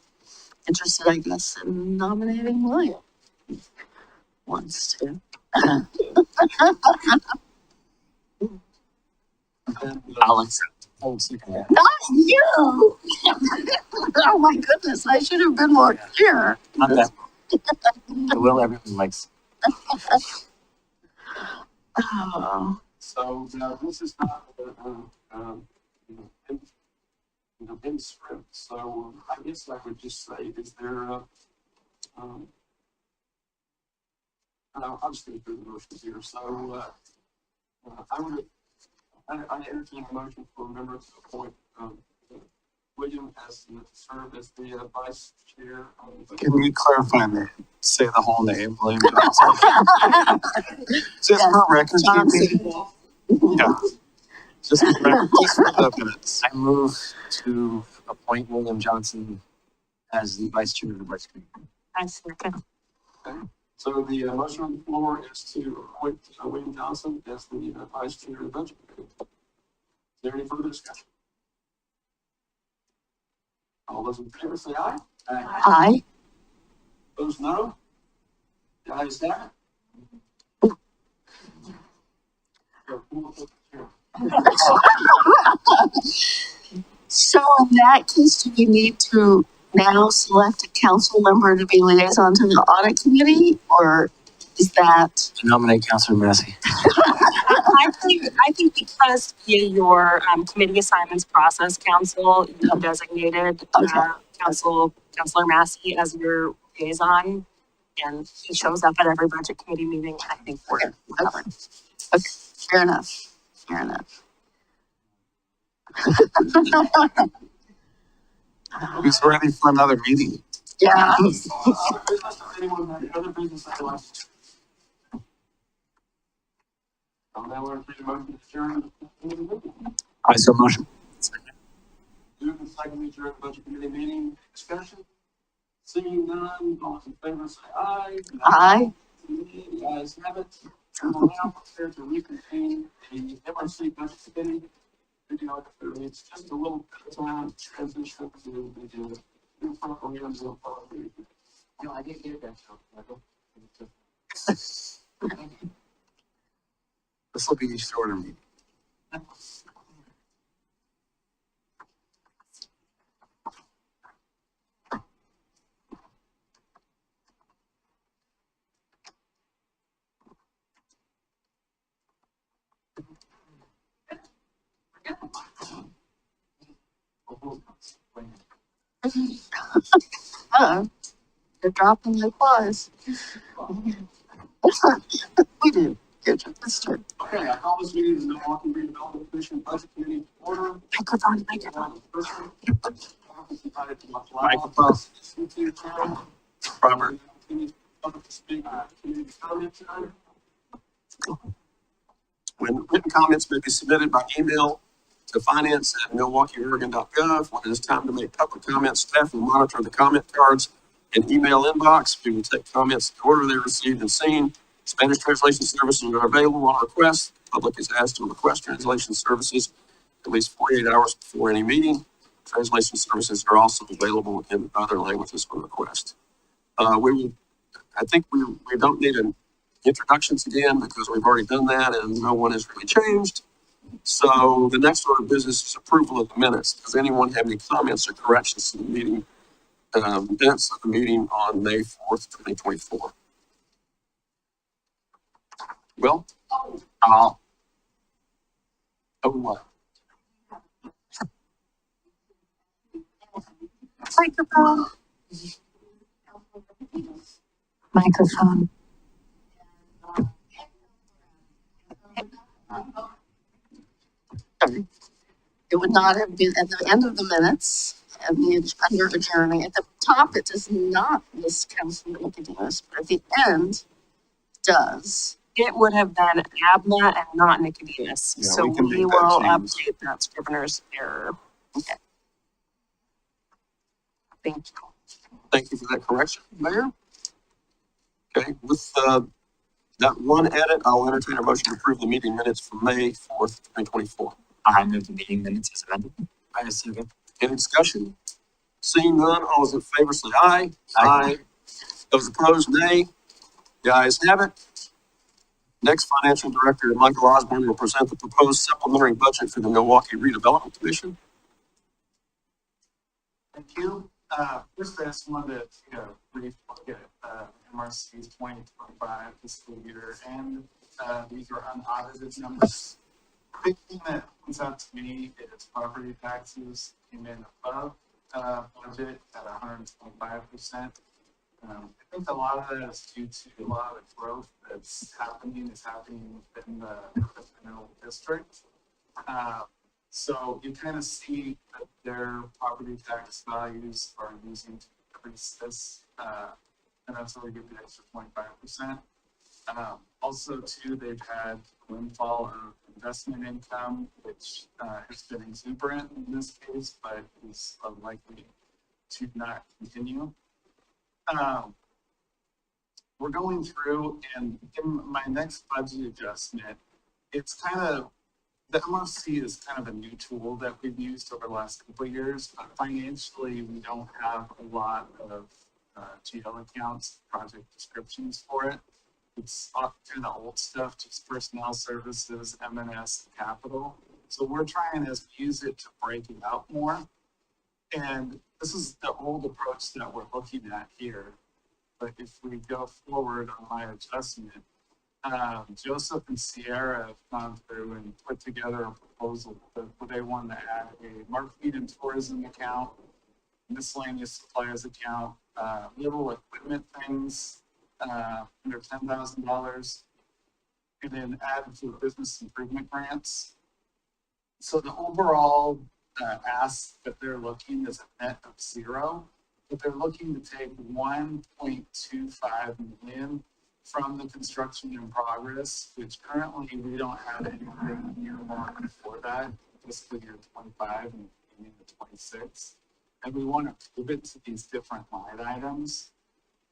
interested, I guess, in nominating William. Wants to. I'll accept. Not you! Oh my goodness, I should have been more clear. Not that. Will everyone likes. Oh. So this is not in script. So I guess I would just say, is there I'll just go through the motions here. So, I entertain a motion for a member to appoint, William as to serve as the vice chair. Can you clarify and say the whole name, William Johnson? Just for record keeping. Yeah. Just for record, just for the minutes. I move to appoint William Johnson as the vice chair of the budget committee. I second. So the motion on the floor is to appoint William Johnson as the vice chair of the budget committee. Is there any further discussion? All those in favor say aye. Aye. Those no? The ayes have it. So in that case, do we need to now select a council member to be liaison to the audit committee, or is that? I nominate Councilor Massey. I think because via your committee assignments process, council, you designated Councilor Massey as your liaison, and he shows up at every budget committee meeting. I think we're covered. Okay, fair enough. Fair enough. Who's ready for another meeting? Yeah. Anyone have other business they'd like to? I'll now entertain a motion to adjourn. I so motion. Move and second to adjourn the budget committee meeting. Discussion? Seeing none, all those in favor say aye. Aye. The ayes have it. We will now prepare to reconvene the MRC budget committee. It's just a little bit of time to transition to the new programs of No, I didn't get that, Michael. This will be a shorter meeting. They're dropping the claws. We do. Good job. Let's start. Okay, I call this meeting of the Milwaukie Redevelopment Commission Budget Committee to order. Microphone. Microphone. Robert. When written comments may be submitted by email to finance@milwaukeeoregon.gov. When it is time to make public comments, staff will monitor the comment cards and email inbox. We will take comments in the order they're received and seen. Spanish translation services are available on request. The public is asked to request translation services at least 48 hours before any meeting. Translation services are also available in other languages on request. I think we don't need an introductions again because we've already done that and no one has really changed. So the next order of business is approval of the minutes. Does anyone have any comments or corrections to the meeting, minutes of the meeting on May 4th, 2024? Well, what? Microphone. Microphone. It would not have been at the end of the minutes and the under adjourning. At the top, it does not list Councilor Nicodemus, but at the end, it does. It would have been Abna and not Nicodemus. Yeah, So we can we make that will change. update that scrivener's error. Okay. Thank you. Thank you for that correction, Mayor. Okay, with that one edit, I'll entertain a motion to approve the meeting minutes from May 4th, 2024. I move the meeting minutes as amended. I second. Any discussion? Seeing none, all those in favor say aye. Aye. Those opposed, nay. The ayes have it. Next, Financial Director Michael Osborne will present the proposed supplementary budget for the Milwaukie Redevelopment Commission. Thank you. First, I just wanted to take a brief look at MRC's 2025 fiscal year, and these are unaudited numbers. The big thing that comes out to me is property taxes came in above budget at 125%. I think a lot of that is due to a lot of the growth that's happening within the middle district. So you kind of see that their property tax values are using to increase this, and that's where we get the extra 25%. Also, too, they've had windfall of investment income, which has been exuberant in this case, but is unlikely to not continue. We're going through, and in my next budget adjustment, it's kind of, the MRC is kind of a new tool that we've used over the last couple of years. Financially, we don't have a lot of GL accounts, project descriptions for it. It's kind of old stuff, just personnel services, M&S, capital. So we're trying to use it to break it out more. And this is the old approach that we're looking at here. But if we go forward on my adjustment, Joseph and Sierra have gone through and put together a proposal where they want to add a marketing and tourism account, miscellaneous suppliers account, little equipment things under $10,000, and then add to business improvement grants. So the overall ask that they're looking is a net of 0, but they're looking to take 1.25 million from the construction in progress, which currently we don't have anything earmarked for that fiscal year 25 and beginning of 26. And we want to pivot to these different line items.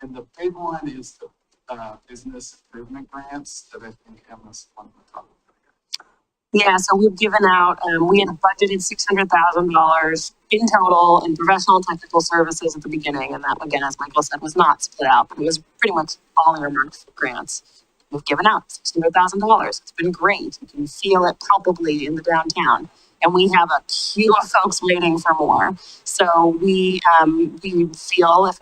And the big one is the business improvement grants that I think Emma's one to talk about. Yeah, so we've given out, we had budgeted $600,000 in total in professional and technical services at the beginning. And that, again, as Michael said, was not split out, but it was pretty much all earmarked for grants. We've given out $600,000. It's been great. You can feel it palpably in the downtown. And we have a queue of folks waiting for more. So we feel if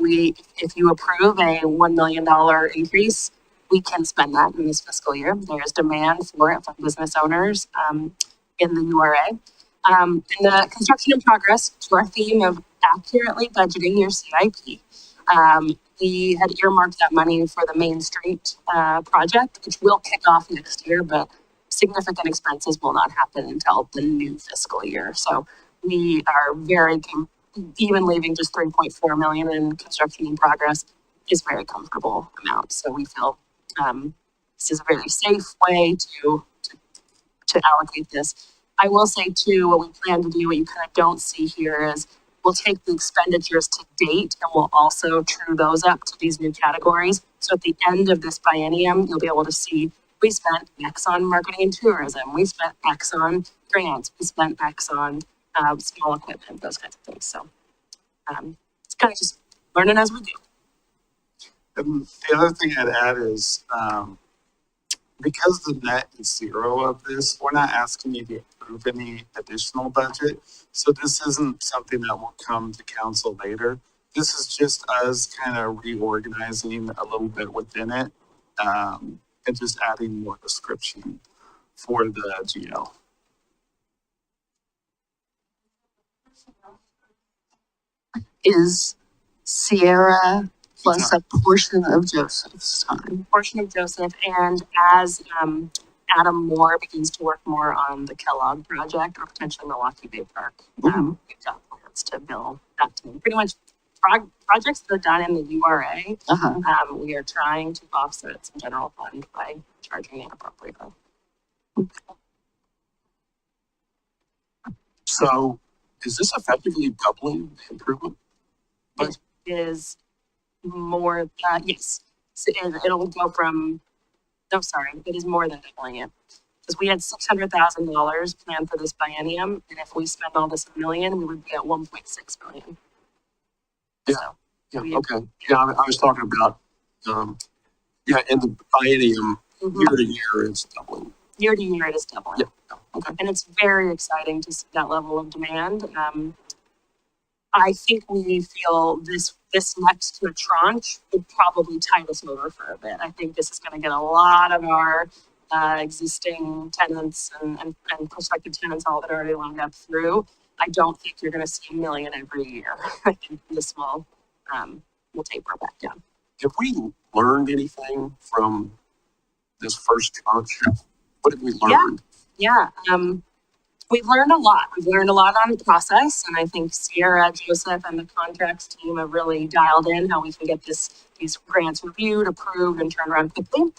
you approve a $1 million increase, we can spend that in this fiscal year. There is demand for it from business owners in the URA. In the construction in progress, to our theme of accurately budgeting your CIP, we had earmarked that money for the Main Street project, which will kick off next year, but significant expenses will not happen until the new fiscal year. So we are even leaving just 3.4 million in construction in progress is a very comfortable amount. So we feel this is a very safe way to allocate this. I will say too, what we plan to do, what you kind of don't see here is we'll take the expenditures to date and we'll also true those up to these new categories. So at the end of this biennium, you'll be able to see we spent X on marketing and tourism. We spent X on grants. We spent X on small equipment, those kinds of things. So it's kind of just learning as we do. And the other thing I'd add is because the net is 0 of this, we're not asking you to approve any additional budget. So this isn't something that will come to council later. This is just us kind of reorganizing a little bit within it and just adding more description for the GL. Is Sierra plus a portion of Joseph's time? Portion of Joseph, and as Adam Moore begins to work more on the Kellogg project or potentially Milwaukie Bay Park, we've got plans to build that team. Pretty much projects that are done in the URA, we are trying to offset some general fund by charging inappropriately. So is this effectively doubling the improvement? It is more, yes, so it'll go from, it is more than doubling it. Because we had $600,000 planned for this biennium, and if we spend all this $1 million, we would be at 1.6 million. Yeah, So yeah, okay. Yeah, I was talking about, in the biennium, year to year, it's doubling. Year to year, it is doubling. Yeah, okay. And it's very exciting to see that level of demand. I think we feel this next tranche would probably tide us over for a bit. I think this is going to get a lot of our existing tenants and prospective tenants all that are already lined up through. I don't think you're going to see $1 million every year. I think this will taper back down. have we learned anything from this first tranche? What have we learned? Yeah, we've learned a lot. We've learned a lot on the process, and I think Sierra, Joseph, and the contracts team have really dialed in how we can get these grants reviewed, approved, and turned around quickly.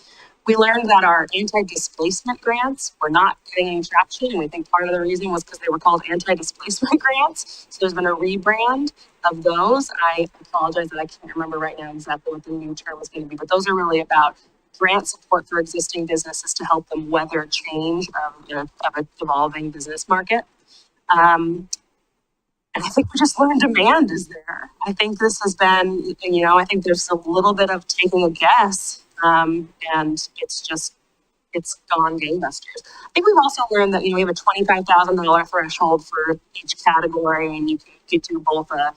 We learned that our anti-displacement grants were not getting any traction, and we think part of the reason was because they were called anti-displacement grants. So there's been a rebrand of those. I apologize that I can't remember right now exactly what the new term is going to be, but those are really about grant support for existing businesses to help them weather change of an evolving business market. And I think we just learned demand is there. I think this has been, I think there's a little bit of taking a guess. And it's gone gangbusters. I think we've also learned that, we have a $25,000 threshold for each category, and you can get to both a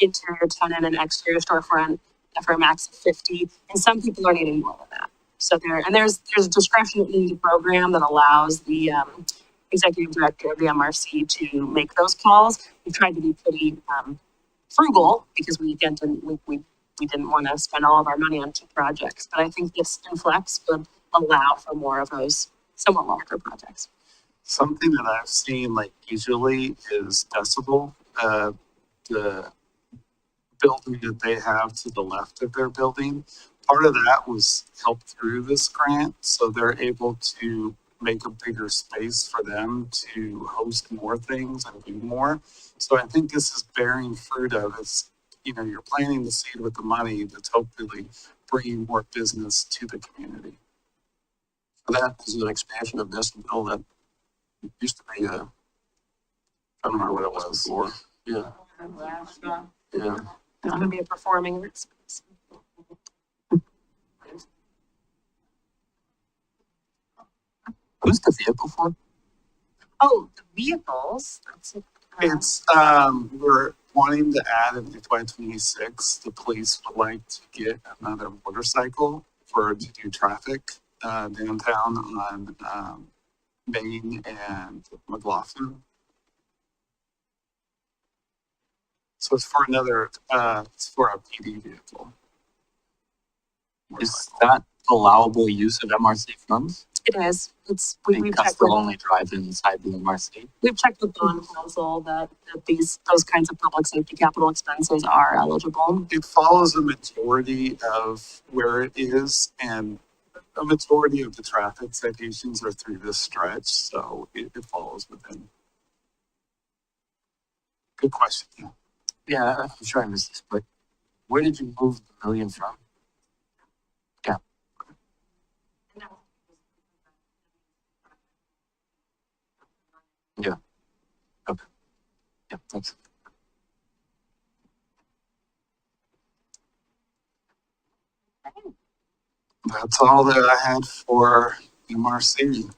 interior tenant and exterior storefront for a max of 50. And some people are needing more than that. So there's discretion in the program that allows the executive director of the MRC to make those calls. We've tried to be pretty frugal because we didn't want to spend all of our money on 2 projects. But I think this inflex would allow for more of those somewhat larger projects. Something that I've seen like usually is Decibel, the building that they have to the left of their building. Part of that was helped through this grant, so they're able to make a bigger space for them to host more things and do more. So I think this is bearing fruit of it's, you're planting the seed with the money that's hopefully bringing more business to the community. So that is an expansion of Decibel that used to be I don't remember what it was before. Yeah. Yeah. It's going to be a performing space. Who's the vehicle for? Oh, the vehicles. It's, we're wanting to add in FY 26, the police would like to get another motorcycle to do traffic downtown on Main and McLaughlin. So it's for it's for a PD vehicle. Is that allowable use of MRC funds? It is. We've Because checked they'll with, only drive inside the MRC. we've checked with bond council that those kinds of public safety capital expenses are eligible. It follows a majority of where it is, and a majority of the traffic citations are through this stretch, so it follows within. Good question. Yeah, I'm sure I missed this, but where did you move the million from? Yeah. Okay. Yeah, thanks. That's all that I had for MRC.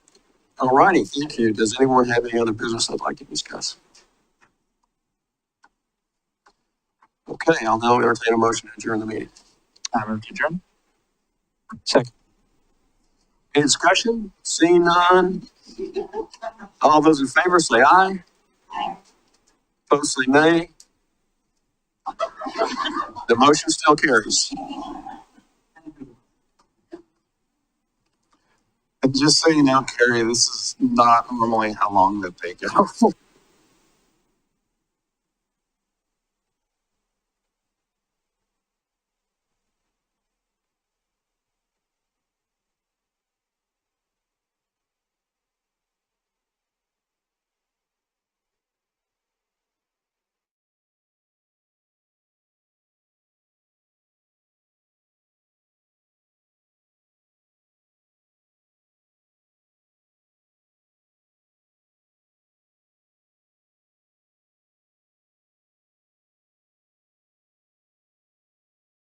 All righty, thank you. Does anyone have any other business they'd like to discuss? Okay, I'll now entertain a motion to adjourn the meeting. I move to adjourn. Second. Any discussion? Seeing none? All those in favor say aye. Aye. Opposed say nay. The motion still carries. And just so you know, Carrie, this is not normally how long that they go.